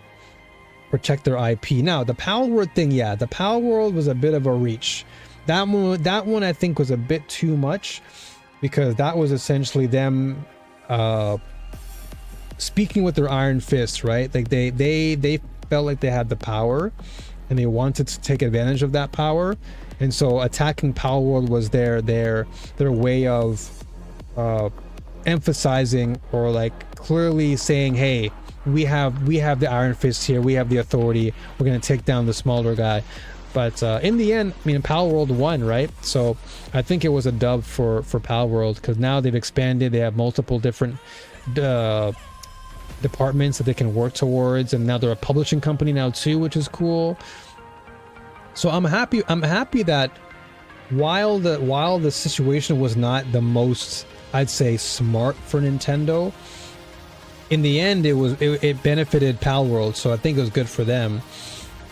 protect their IP. Now, the Power World thing, yeah, the Power World was a bit of a reach. That one I think was a bit too much because that was essentially them speaking with their iron fist, right? Like they felt like they had the power and they wanted to take advantage of that power, and so attacking Power World was their way of emphasizing or like clearly saying, hey, we have the iron fist here, we have the authority, we're going to take down the smaller guy. But in the end, I mean, Power World won, right? So I think it was a dub for Power World because now they've expanded, they have multiple different departments that they can work towards, and now they're a publishing company now too, which is cool. So I'm happy that while the situation was not the most, I'd say, smart for Nintendo, in the end it benefited Power World, so I think it was good for them.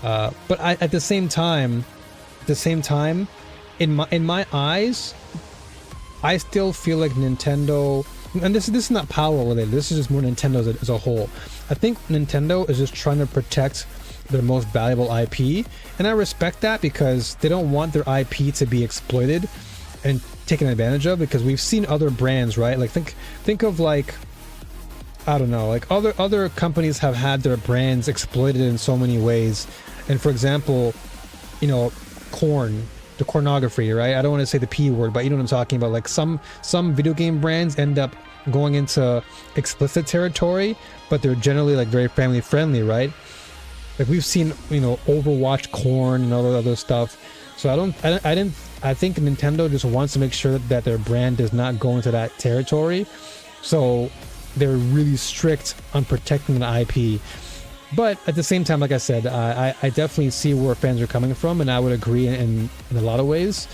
But at the same time, in my eyes, I still feel like Nintendo, and this is not Power World related, this is just more Nintendo as a whole. I think Nintendo is just trying to protect their most valuable IP, and I respect that because they don't want their IP to be exploited and taken advantage of, because we've seen other brands, right? Like think of like, I don't know, like other companies have had their brands exploited in so many ways. And for example, you know, the pornography, right? I don't want to say the P word, but you know what I'm talking about. Like some video game brands end up going into explicit territory, but they're generally like very family friendly, right? Like we've seen, you know, Overwatch corn and all the other stuff. So I think Nintendo just wants to make sure that their brand does not go into that territory. So they're really strict on protecting the IP. But at the same time, like I said, I definitely see where fans are coming from, and I would agree in a lot of ways.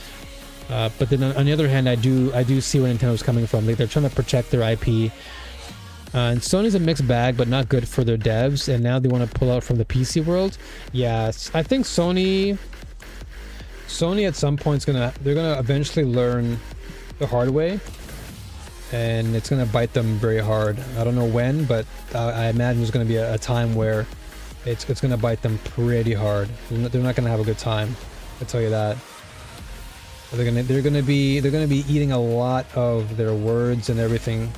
But then on the other hand, I do see where Nintendo's coming from. Like they're trying to protect their IP. And Sony's a mixed bag, but not good for their devs. And now they want to pull out from the PC world. Yeah, I think Sony at some point they're gonna eventually learn the hard way, and it's gonna bite them very hard. I don't know when, but I imagine there's gonna be a time where it's gonna bite them pretty hard. They're not gonna have a good time, I tell you that. They're gonna be eating a lot of their words and everything.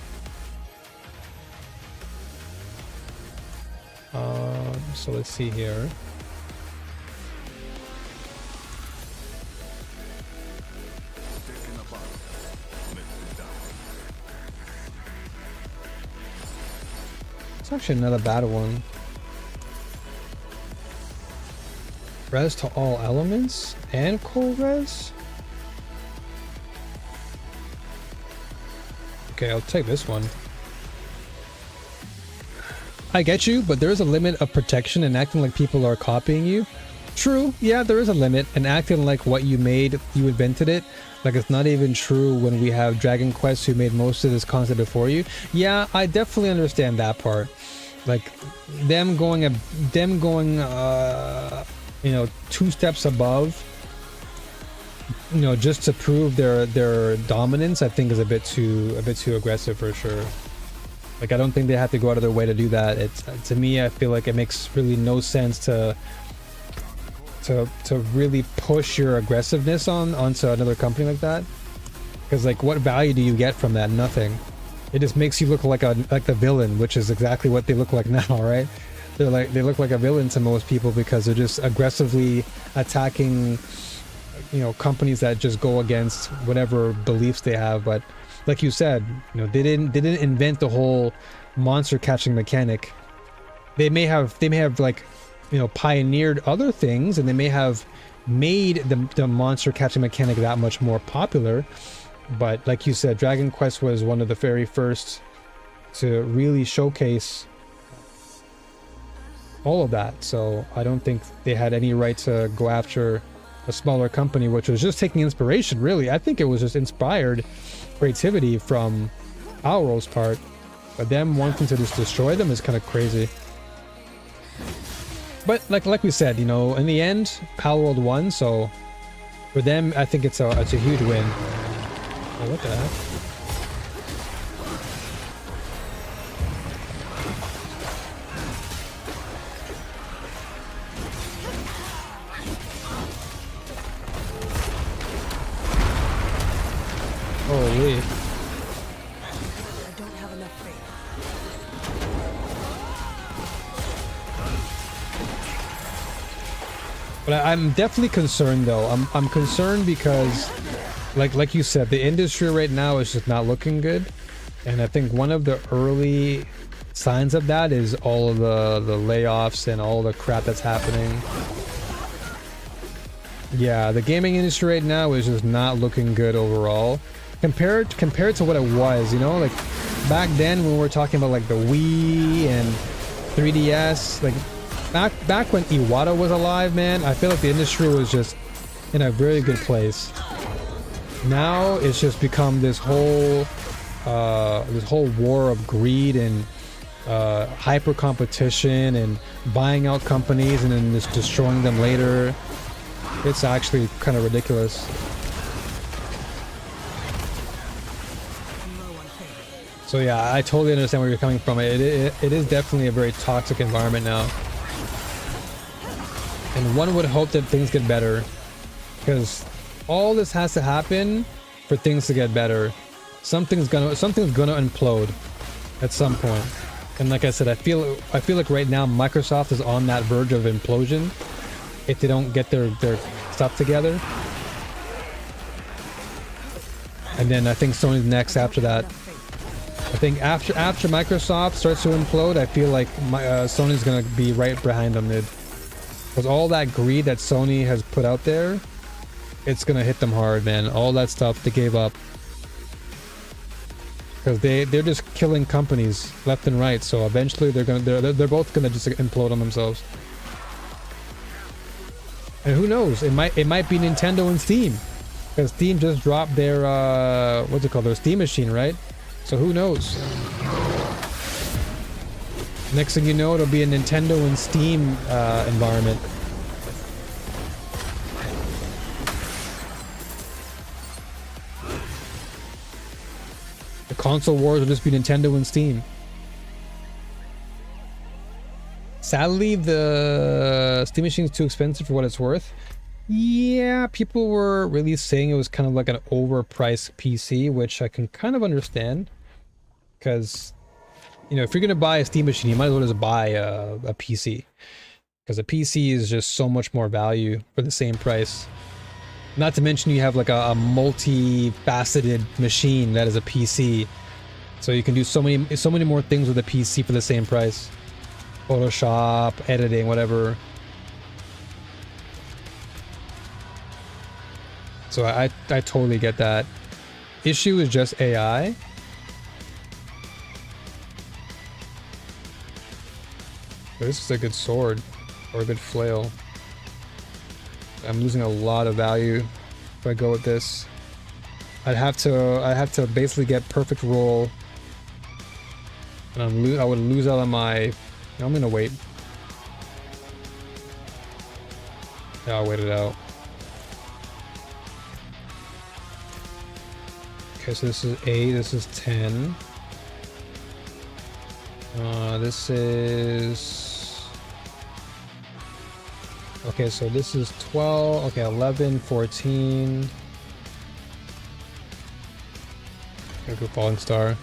So let's see here. It's actually not a bad one. Res to all elements and core res? Okay, I'll take this one. I get you, but there is a limit of protection, and acting like people are copying you. True, yeah, there is a limit, and acting like what you made, you invented it, like it's not even true when we have Dragon Quest who made most of this concept before you. Yeah, I definitely understand that part. Like them going you know, 2 steps above, you know, just to prove their dominance, I think is a bit too aggressive for sure. Like I don't think they have to go out of their way to do that. It's, to me, I feel like it makes really no sense to really push your aggressiveness onto another company like that. Because like, what value do you get from that? Nothing. It just makes you look like the villain, which is exactly what they look like now, right? They look like a villain to most people because they're just aggressively attacking you know, companies that just go against whatever beliefs they have. But like you said, you know, they didn't invent the whole monster catching mechanic. They may have like, you know, pioneered other things, and they may have made the monster catching mechanic that much more popular. But like you said, Dragon Quest was one of the very first to really showcase all of that. So I don't think they had any right to go after a smaller company, which was just taking inspiration, really. I think it was just inspired creativity from Auro's part, but them wanting to just destroy them is kind of crazy. But like we said, you know, in the end, Palworld won, so for them, I think it's a huge win. Oh, what the heck? Holy. I don't have enough faith. But I'm definitely concerned, though. I'm concerned because, like you said, the industry right now is just not looking good, and I think one of the early signs of that is all of the layoffs and all the crap that's happening. Yeah, the gaming industry right now is just not looking good overall, compared to what it was. You know, like back then when we were talking about like the Wii and 3DS, like. Back when Iwata was alive, man, I feel like the industry was just in a very good place. Now it's just become this whole war of greed and hyper competition and buying out companies and then just destroying them later. It's actually kind of ridiculous. So yeah, I totally understand where you're coming from. It is definitely a very toxic environment now. And one would hope that things get better, because all this has to happen for things to get better. Something's gonna implode at some point. And like I said, I feel like right now Microsoft is on that verge of implosion if they don't get their stuff together. And then I think Sony's next after that. I think after Microsoft starts to implode, I feel like Sony's gonna be right behind them mid. Because all that greed that Sony has put out there, it's gonna hit them hard, man. All that stuff they gave up, because they're just killing companies left and right. So eventually they're both gonna just implode on themselves. And who knows? It might be Nintendo and Steam, because Steam just dropped their what's it called? Their Steam machine, right? So who knows? Next thing you know, it'll be a Nintendo and Steam environment. The console wars will just be Nintendo and Steam. Sadly, the Steam machine is too expensive for what it's worth. Yeah, people were really saying it was kind of like an overpriced PC, which I can kind of understand. Because, you know, if you're going to buy a Steam machine, you might as well just buy a PC. Because a PC is just so much more value for the same price. Not to mention you have like a multi-faceted machine that is a PC. So you can do so many more things with a PC for the same price. Photoshop, editing, whatever. So I totally get that. Issue is just AI. This is a good sword, or a good flail. I'm losing a lot of value if I go with this. I'd have to basically get perfect roll, and I would lose out on my. I'm gonna wait. Yeah, I'll wait it out. Okay, so this is 8. This is 10. This is... Okay, so this is 12. Okay, 11, 14. Gonna go Falling Star.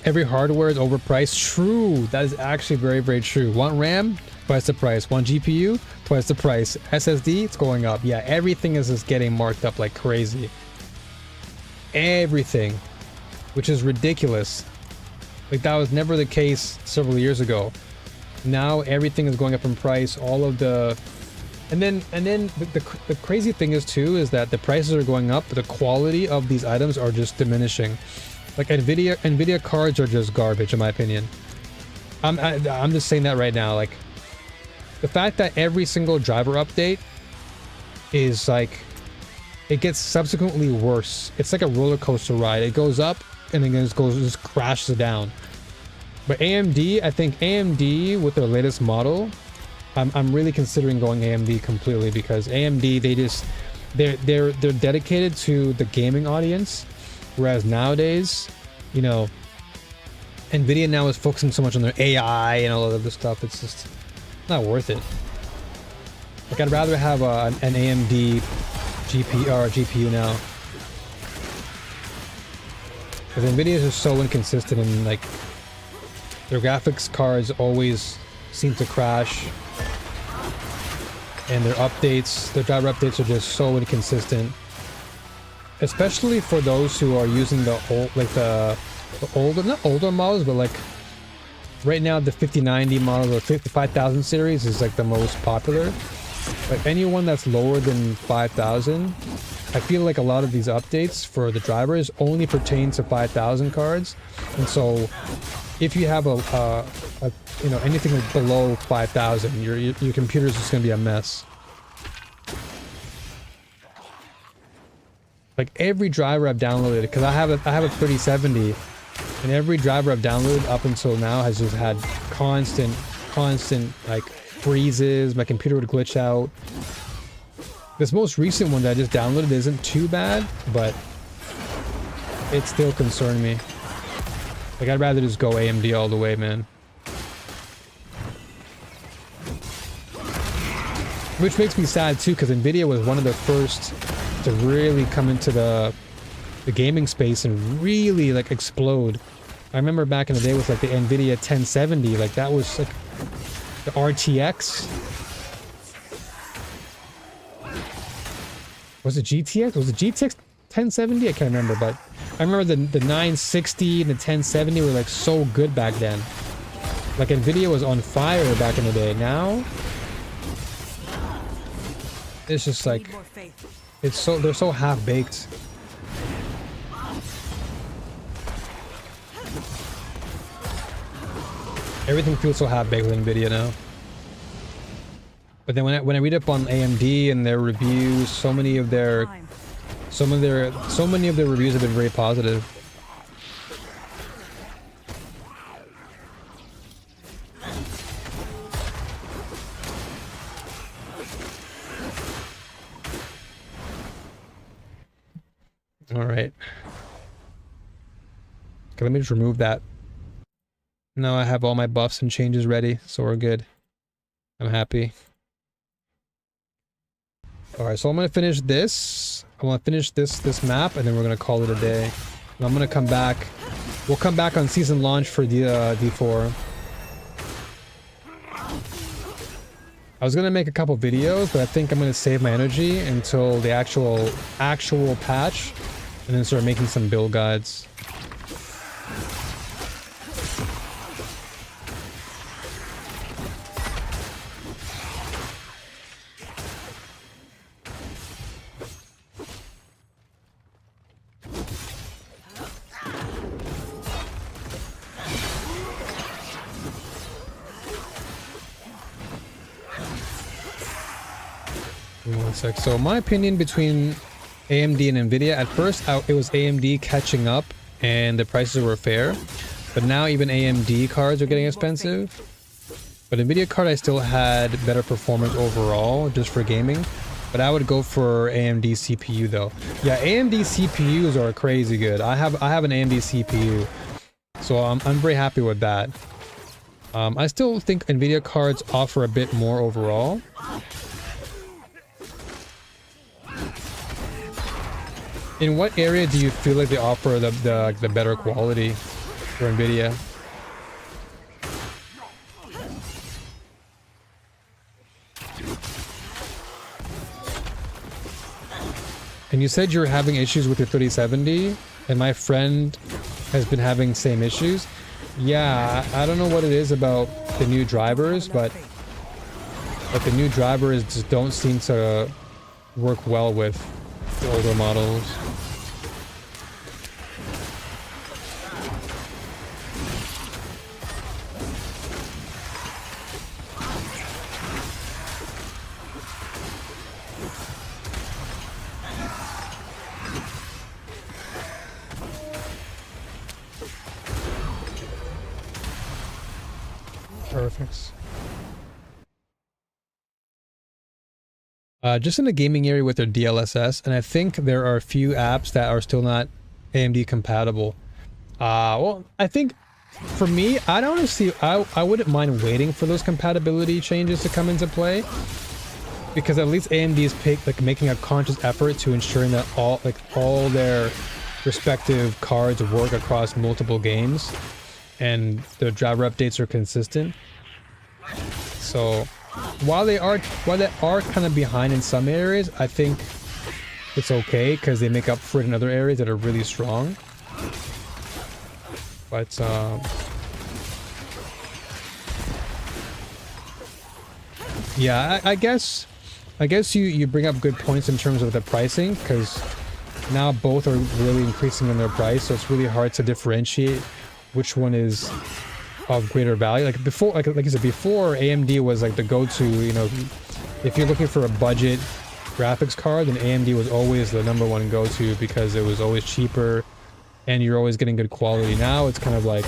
Every hardware is overpriced. True. That is actually very, very true. Want RAM? twice the price. One GPU, twice the price. SSD, it's going up. Yeah, everything is just getting marked up like crazy. Everything, which is ridiculous. Like that was never the case several years ago. Now everything is going up in price. All of the, and then the crazy thing is too is that the prices are going up, but the quality of these items are just diminishing. Like Nvidia cards are just garbage in my opinion. I'm just saying that right now. Like the fact that every single driver update is like, it gets subsequently worse. It's like a roller coaster ride. It goes up and then just crashes down. But AMD, I think AMD with their latest model, I'm really considering going AMD completely, because AMD, they're dedicated to the gaming audience, whereas nowadays, you know, Nvidia now is focusing so much on their AI and all of this stuff. It's just not worth it. Like I'd rather have an AMD GPU now, because Nvidia is just so inconsistent, and like their graphics cards always seem to crash, and their updates, their driver updates are just so inconsistent, especially for those who are using the old, like the older, not older models, but like right now the 5090 model or 55,000 series is like the most popular. But anyone that's lower than 5,000, I feel like a lot of these updates for the drivers only pertain to 5,000 cards, and so if you have a you know, anything below 5,000, your computer's just gonna be a mess. Like every driver I've downloaded, because I have a 3070, and every driver I've downloaded up until now has just had constant like freezes. My computer would glitch out. This most recent one that I just downloaded isn't too bad, but it still concerned me. Like I'd rather just go AMD all the way, man. Which makes me sad too, because Nvidia was one of the first to really come into the gaming space and really like explode. I remember back in the day with like the Nvidia 1070, like that was like the RTX. Was it GTX? Was it GTX 1070? I can't remember, but I remember the 960 and the 1070 were like so good back then. Like Nvidia was on fire back in the day. Now it's just like, it's so, they're so half-baked. Everything feels so half-baked with Nvidia now. But then when I read up on AMD and their reviews, so many of their reviews have been very positive. All right. Okay, let me just remove that. Now I have all my buffs and changes ready, so we're good. I'm happy. Alright, so I'm gonna finish this. I want to finish this map, and then we're gonna call it a day. And I'm gonna come back. We'll come back on season launch for D4. I was gonna make a couple videos, but I think I'm gonna save my energy until the actual patch, and then start making some build guides. One sec. So my opinion between AMD and Nvidia, at first it was AMD catching up and the prices were fair, but now even AMD cards are getting expensive. But Nvidia card I still had better performance overall just for gaming, but I would go for AMD CPU though. Yeah, AMD CPUs are crazy good. I have an AMD CPU, so I'm very happy with that. I still think Nvidia cards offer a bit more overall. In what area do you feel like they offer the better quality for Nvidia? And you said you were having issues with your 3070, and my friend has been having same issues. Yeah, I don't know what it is about the new drivers, but the new drivers just don't seem to work well with the older models. Perfect. Just in the gaming area with their DLSS, and I think there are a few apps that are still not AMD compatible. Well, I think for me, I don't see. I wouldn't mind waiting for those compatibility changes to come into play, because at least AMD is making a conscious effort to ensuring that all their respective cards work across multiple games, and the driver updates are consistent. So while they are kind of behind in some areas, I think it's okay because they make up for it in other areas that are really strong. But yeah, I guess you bring up good points in terms of the pricing, because now both are really increasing in their price, so it's really hard to differentiate which one is of greater value. Like before, like you said, before AMD was like the go-to, you know, if you're looking for a budget graphics card, then AMD was always the #1 go-to because it was always cheaper and you're always getting good quality. Now it's kind of like,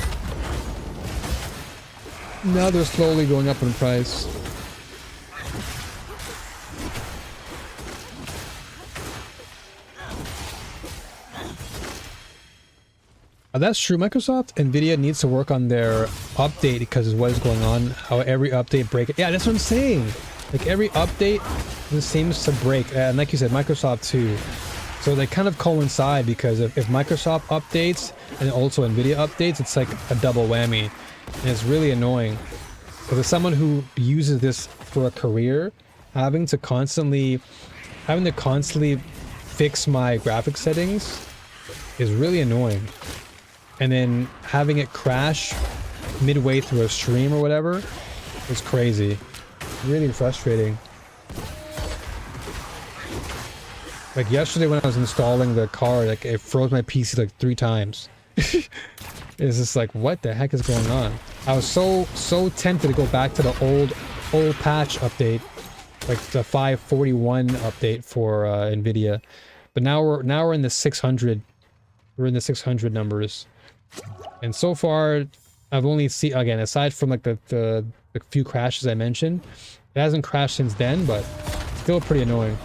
now they're slowly going up in price. That's true. Microsoft, Nvidia needs to work on their update, because of what is going on. How every update break. Yeah, that's what I'm saying. Like every update just seems to break. And like you said, Microsoft too. So they kind of coincide, because if Microsoft updates and also Nvidia updates, it's like a double whammy. And it's really annoying. Because as someone who uses this for a career, having to constantly fix my graphics settings is really annoying. And then having it crash midway through a stream or whatever is crazy. Really frustrating. Like yesterday when I was installing the card, like it froze my PC like 3 times. It's just like, what the heck is going on? I was so tempted to go back to the old patch update, like the 541 update for Nvidia. But now we're in the 600. We're in the 600 numbers. And so far, I've only seen, again, aside from like the few crashes I mentioned, it hasn't crashed since then, but still pretty annoying.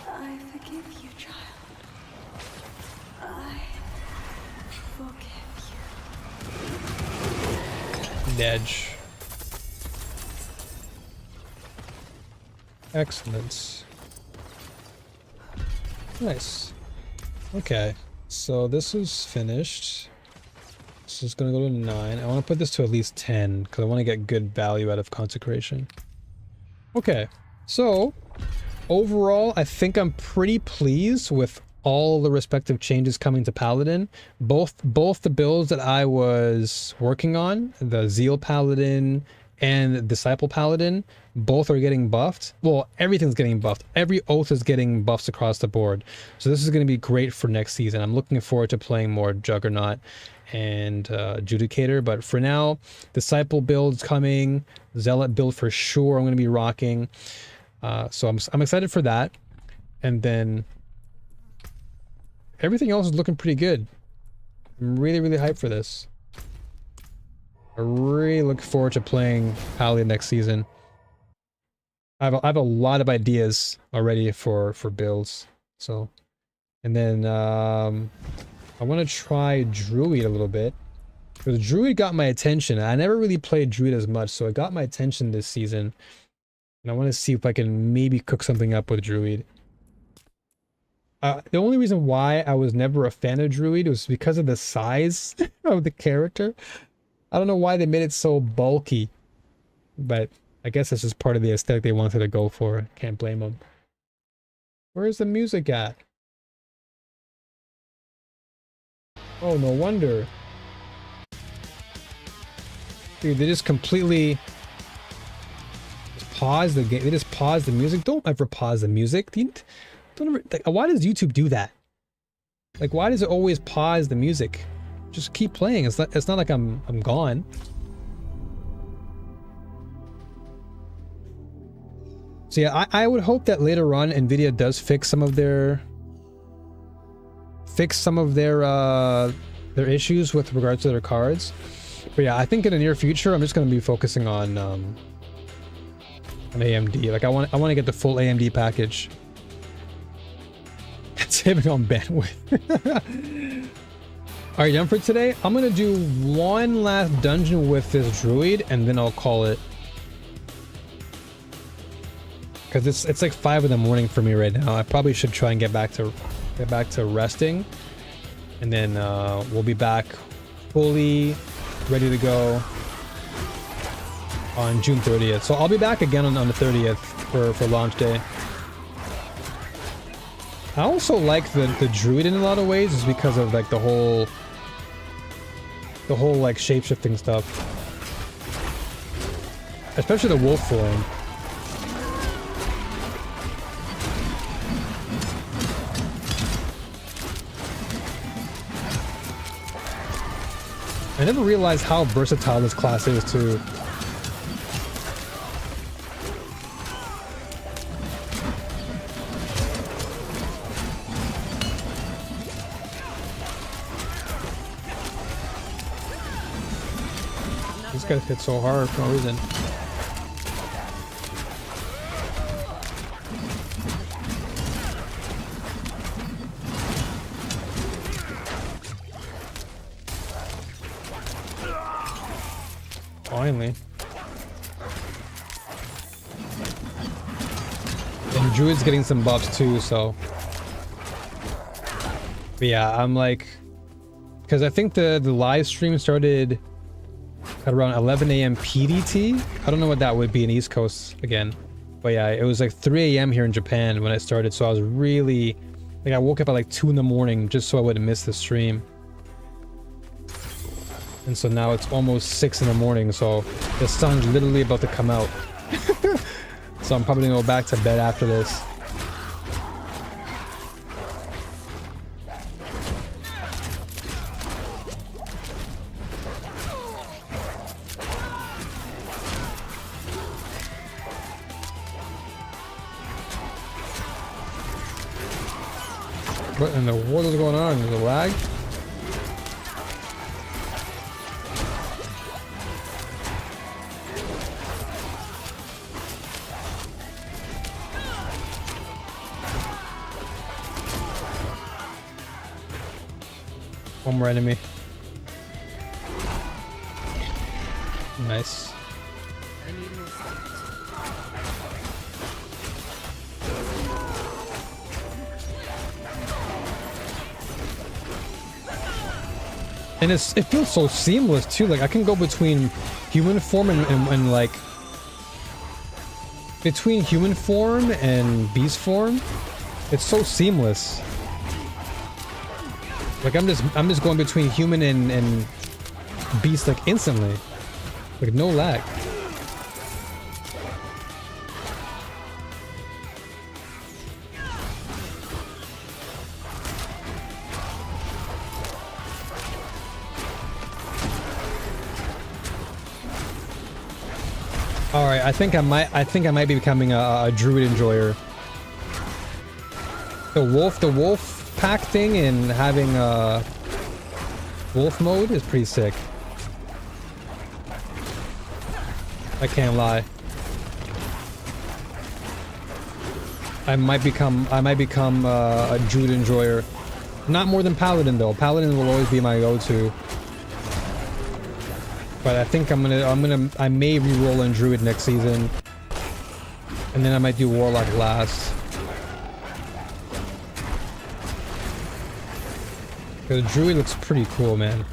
I forgive you, child. I forgive you. Edge. Excellent. Nice. Okay, so this is finished. This is gonna go to 9. I want to put this to at least 10 because I want to get good value out of consecration. Okay, so overall, I think I'm pretty pleased with all the respective changes coming to Paladin. Both the builds that I was working on, the Zeal Paladin and Disciple Paladin, both are getting buffed. Well, everything's getting buffed. Every oath is getting buffs across the board. So this is going to be great for next season. I'm looking forward to playing more Juggernaut and Judicator. But for now, Disciple build's coming. Zealot build for sure I'm going to be rocking. So I'm excited for that. And then everything else is looking pretty good. I'm really, really hyped for this. I really look forward to playing Paladin next season. I have a lot of ideas already for builds. So, and then I want to try Druid a little bit. Because Druid got my attention. I never really played Druid as much, so it got my attention this season. And I want to see if I can maybe cook something up with Druid. The only reason why I was never a fan of Druid was because of the size of the character. I don't know why they made it so bulky, but I guess this is part of the aesthetic they wanted to go for. Can't blame them. Where's the music at? Oh, no wonder. Dude, they just completely just pause the game. They just pause the music. Don't ever pause the music. Don't ever, like, why does YouTube do that? Like, why does it always pause the music? Just keep playing. It's not like I'm gone. So yeah, I would hope that later on Nvidia does fix some of their issues with regards to their cards. But yeah, I think in the near future I'm just going to be focusing on AMD. Like I want to get the full AMD package. Saving on bandwidth. Alright, done for today. I'm gonna do one last dungeon with this druid and then I'll call it. Cause it's like 5 in the morning for me right now. I probably should try and get back to resting. And then we'll be back fully ready to go on June 30th. So I'll be back again on the 30th for launch day. I also like the druid in a lot of ways, is because of like the whole like shape-shifting stuff, especially the wolf form. I never realized how versatile this class is too. This guy hit so hard for no reason. Finally. And Druid's getting some buffs too, so. But yeah, I'm like, because I think the live stream started at around 11 a.m. PDT. I don't know what that would be in East Coast again. But yeah, it was like 3 a.m. here in Japan when it started, so I was really, like I woke up at like 2 in the morning just so I wouldn't miss the stream. And so now it's almost 6 in the morning, so the sun's literally about to come out. So I'm probably gonna go back to bed after this. What in the world is going on? Is it lag? One more enemy. Nice. And it feels so seamless too. Like I can go between human form and like between human form and beast form. It's so seamless. Like I'm just going between human and beast like instantly. Like no lag. All right, I think I might be becoming a druid enjoyer. The wolf pack thing and having wolf mode is pretty sick. I can't lie. I might become a druid enjoyer. Not more than Paladin though. Paladin will always be my go-to. But I think I may reroll in Druid next season. And then I might do Warlock last. Because Druid looks pretty cool, man.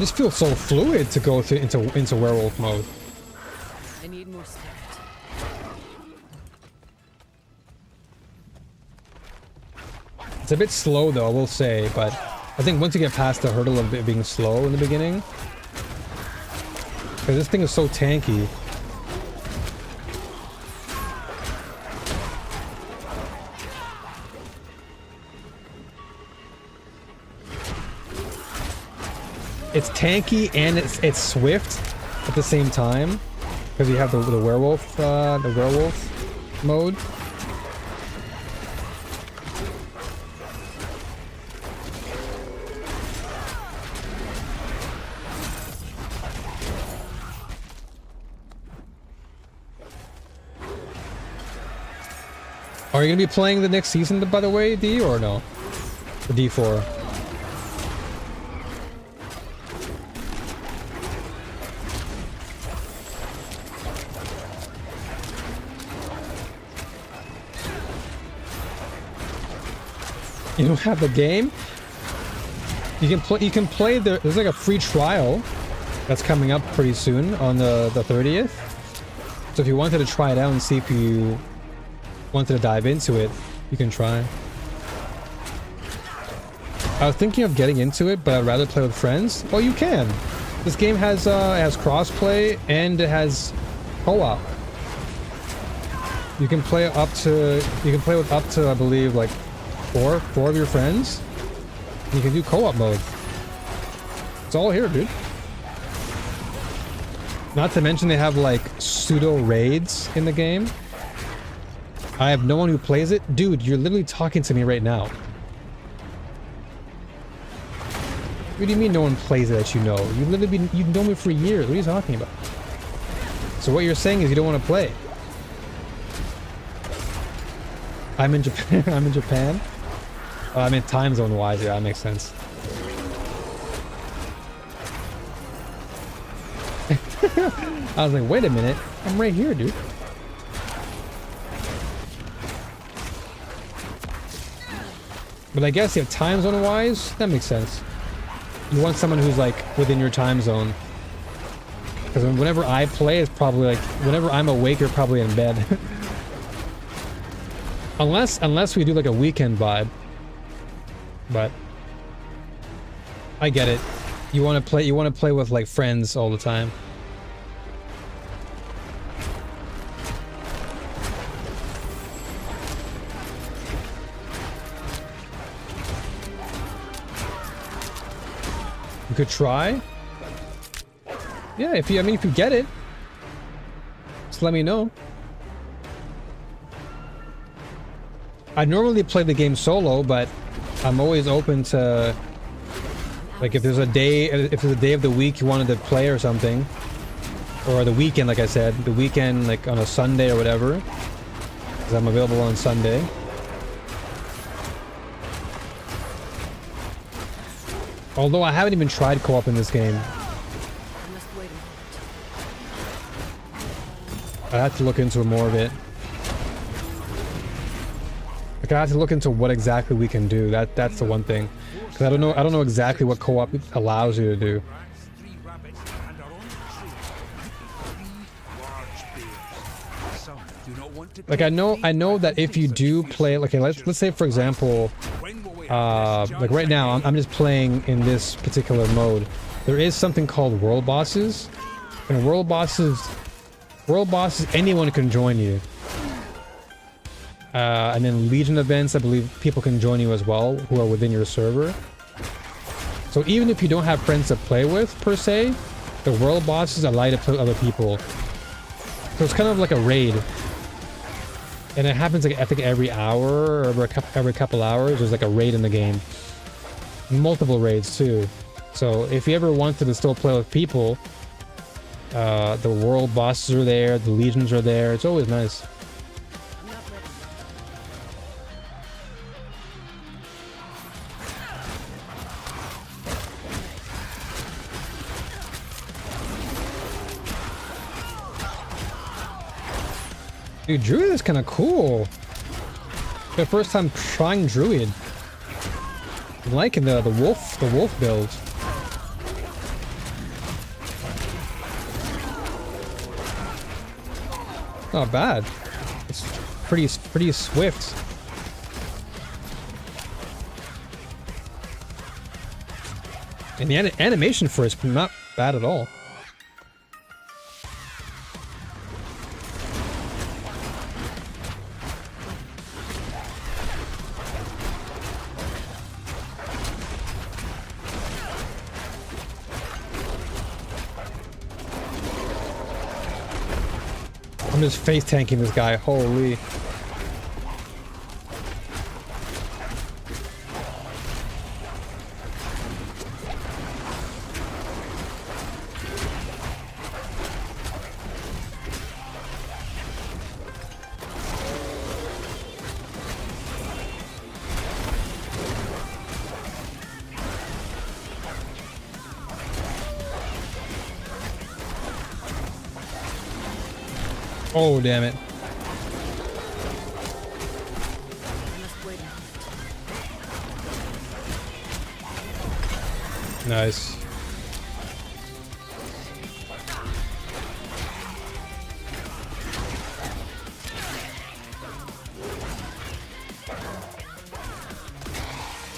This feels so fluid to go into werewolf mode. I need more spirit. It's a bit slow though, I will say, but I think once you get past the hurdle of it being slow in the beginning, because this thing is so tanky. It's tanky and it's swift at the same time because you have the werewolf mode. Are you gonna be playing the next season, by the way, D, or no? The D4. You don't have the game? You can play there's like a free trial that's coming up pretty soon on the 30th. So if you wanted to try it out and see if you wanted to dive into it, you can try. I was thinking of getting into it, but I'd rather play with friends. Well, you can. This game has it has crossplay and it has co-op. You can play with up to I believe like four of your friends. And you can do co-op mode. It's all here, dude. Not to mention they have like pseudo raids in the game. I have no one who plays it. Dude, you're literally talking to me right now. What do you mean no one plays it that you know? You've known me for years. What are you talking about? So what you're saying is you don't want to play. I'm in Japan. I'm in Japan. I mean time zone wise, yeah, that makes sense. I was like, wait a minute. I'm right here, dude. But I guess, yeah, time zone wise, that makes sense. You want someone who's like within your time zone. Because whenever I play, it's probably like, whenever I'm awake, you're probably in bed. Unless we do like a weekend vibe. But I get it. You want to play with like friends all the time. You could try. Yeah, if you get it, just let me know. I normally play the game solo, but I'm always open to, like, if there's a day of the week you wanted to play or something, or the weekend, like I said, the weekend, like on a Sunday or whatever, because I'm available on Sunday. Although I haven't even tried co-op in this game. I have to look into more of it. Like, I have to look into what exactly we can do. That's the one thing. Because I don't know exactly what co-op allows you to do. Like I know that if you do play, like, okay, let's say for example, like right now I'm just playing in this particular mode. There is something called world bosses, and world bosses, anyone can join you. And then Legion events, I believe people can join you as well who are within your server. So even if you don't have friends to play with per se, the world bosses allow you to play with other people. So it's kind of like a raid. And it happens like I think every hour or every couple hours there's like a raid in the game. Multiple raids too. So if you ever wanted to still play with people, the world bosses are there, the legions are there. It's always nice. Dude, Druid is kind of cool. The first time trying Druid. I'm liking the wolf build. Not bad. It's pretty swift. And the animation for it's not bad at all. I'm just face tanking this guy. Holy. Oh, damn it. Nice.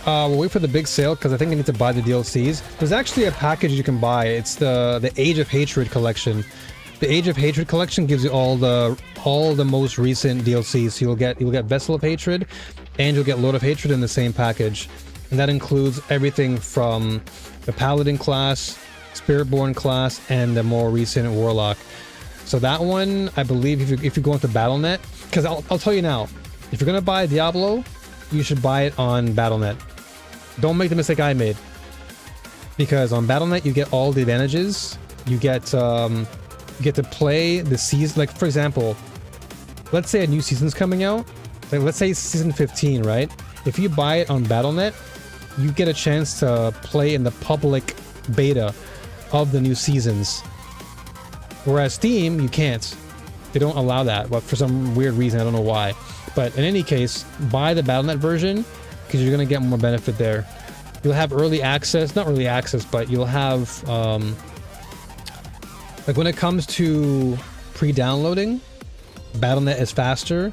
We'll wait for the big sale because I think I need to buy the DLCs. There's actually a package you can buy. It's the Age of Hatred collection. The Age of Hatred collection gives you all the most recent DLCs. So you'll get Vessel of Hatred, and you'll get Lord of Hatred in the same package, and that includes everything from the Paladin class, Spiritborn class, and the more recent Warlock. So that one, I believe, if you go into Battle.net, because I'll tell you now, if you're gonna buy Diablo, you should buy it on Battle.net. Don't make the mistake I made, because on Battle.net you get all the advantages. You get to play the season. Like, for example, let's say a new season's coming out. Like, let's say season 15, right? If you buy it on Battle.net, you get a chance to play in the public beta of the new seasons. Whereas Steam, you can't. They don't allow that, but for some weird reason, I don't know why. But in any case, buy the Battle.net version because you're going to get more benefit there. You'll have early access, not early access, but you'll have like when it comes to pre-downloading, Battle.net is faster,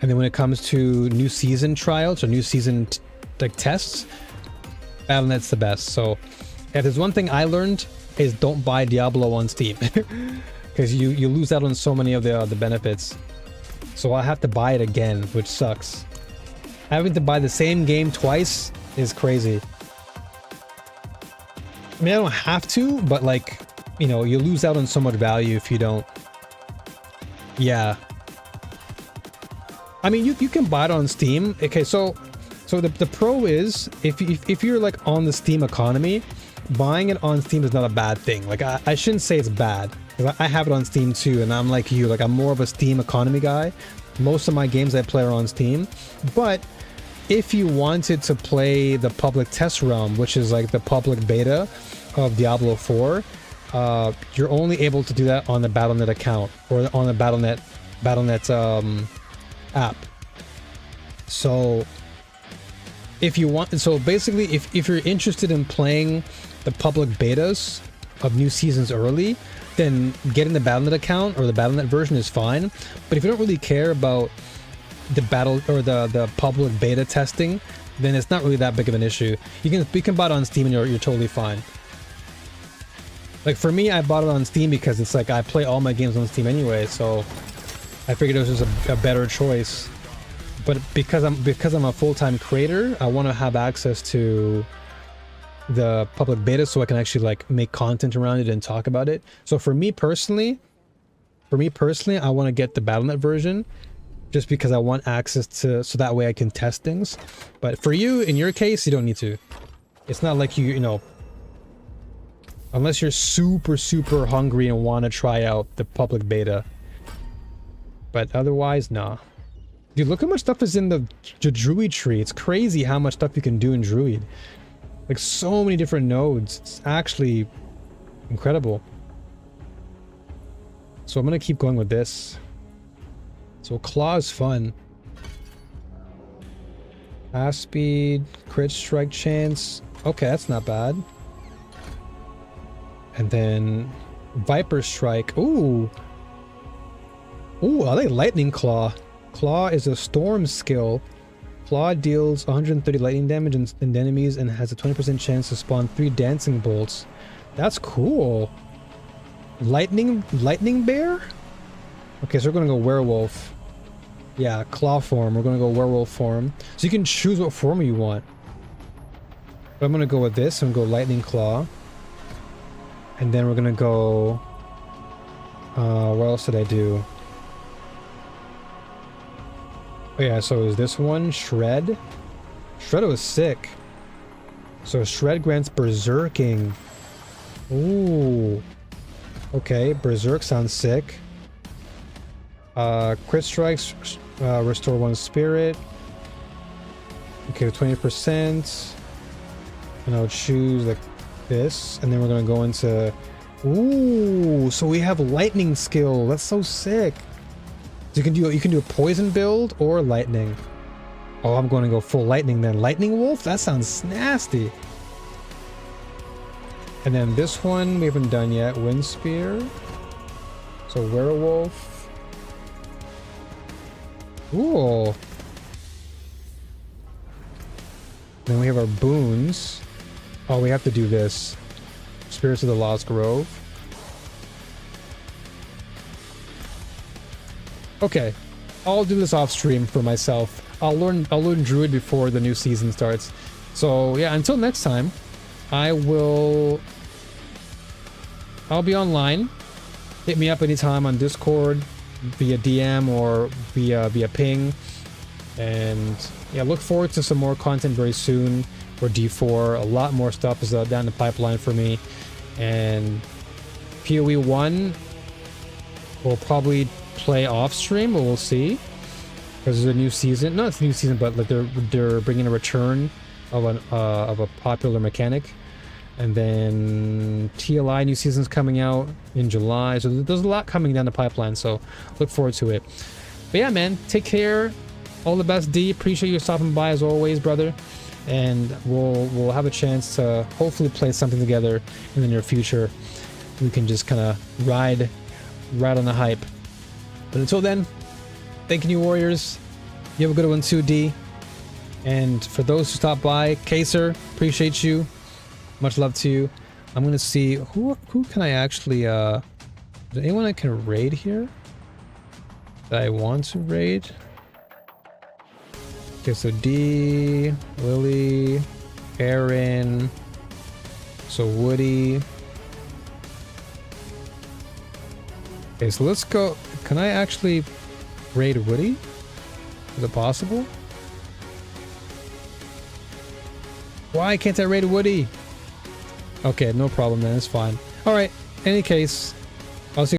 and then when it comes to new season trials or new season like tests, Battle.net's the best. So if there's one thing I learned is don't buy Diablo on Steam because you lose out on so many of the benefits. So I have to buy it again, which sucks. Having to buy the same game twice is crazy. I mean, I don't have to, but like, you know, you lose out on so much value if you don't. Yeah. I mean, you can buy it on Steam. Okay, so the pro is if you're like on the Steam economy, buying it on Steam is not a bad thing. Like I shouldn't say it's bad, because I have it on Steam too, and I'm like you, like I'm more of a Steam economy guy. Most of my games I play are on Steam. But if you wanted to play the public test realm, which is like the public beta of Diablo 4, you're only able to do that on the Battle.net account or on the Battle.net app. So if you want, so basically if you're interested in playing the public betas of new seasons early, then getting the Battle.net account or the Battle.net version is fine. But if you don't really care about the battle or the public beta testing, then it's not really that big of an issue. You can buy it on Steam and you're totally fine. Like for me, I bought it on Steam because it's like I play all my games on Steam anyway, so I figured it was just a better choice. But because I'm a full-time creator, I want to have access to the public beta so I can actually like make content around it and talk about it. So for me personally, I want to get the Battle.net version just because I want access to, so that way I can test things. But for you, in your case, you don't need to. It's not like you know, unless you're super hungry and want to try out the public beta. But otherwise, nah. Dude, look how much stuff is in the Druid tree. It's crazy how much stuff you can do in Druid. Like so many different nodes. It's actually incredible. So I'm gonna keep going with this. So Claw is fun. Fast speed, crit strike chance. Okay, that's not bad. And then Viper Strike. Ooh. Ooh, I like Lightning Claw. Claw is a storm skill. Claw deals 130 lightning damage in enemies and has a 20% chance to spawn 3 dancing bolts. That's cool. Lightning bear? Okay, so we're gonna go werewolf. Yeah, claw form. We're gonna go werewolf form. So you can choose what form you want. But I'm gonna go with this and go lightning claw. And then we're gonna go... what else did I do? Oh yeah, so is this one Shred? Shred was sick. So Shred grants berserking. Ooh. Okay, berserk sounds sick. Crit strikes restore 1 spirit. Okay, 20%. And I'll choose like this, and then we're gonna go into... Ooh, so we have lightning skill. That's so sick. So you can do a poison build or lightning. Oh, I'm going to go full lightning then. Lightning wolf? That sounds nasty. And then this one we haven't done yet. Wind spear. So werewolf. Ooh. Then we have our boons. Oh, we have to do this. Spirits of the Lost Grove. Okay, I'll do this off stream for myself. I'll learn Druid before the new season starts. So yeah, until next time, I'll be online. Hit me up anytime on Discord, via DM or via ping. And yeah, look forward to some more content very soon for D4. A lot more stuff is down the pipeline for me. And PoE 1 will probably play off stream, but we'll see, because there's a new season. Not a new season, but like they're bringing a return of a popular mechanic. And then TLI new season's coming out in July, so there's a lot coming down the pipeline, so look forward to it. But yeah, man, take care. All the best, D. Appreciate you stopping by as always, brother. And we'll have a chance to hopefully play something together in the near future. We can just kind of ride on the hype. But until then, thank you, Warriors. You have a good one too, D. And for those who stopped by, Kaser, appreciate you. Much love to you. I'm gonna see who can I actually is there anyone I can raid here that I want to raid? Okay, so D, Lily, Aaron, so Woody. Okay, so let's go. Can I actually raid Woody? Is it possible? Why can't I raid Woody? Okay, no problem then, it's fine. Alright, any case,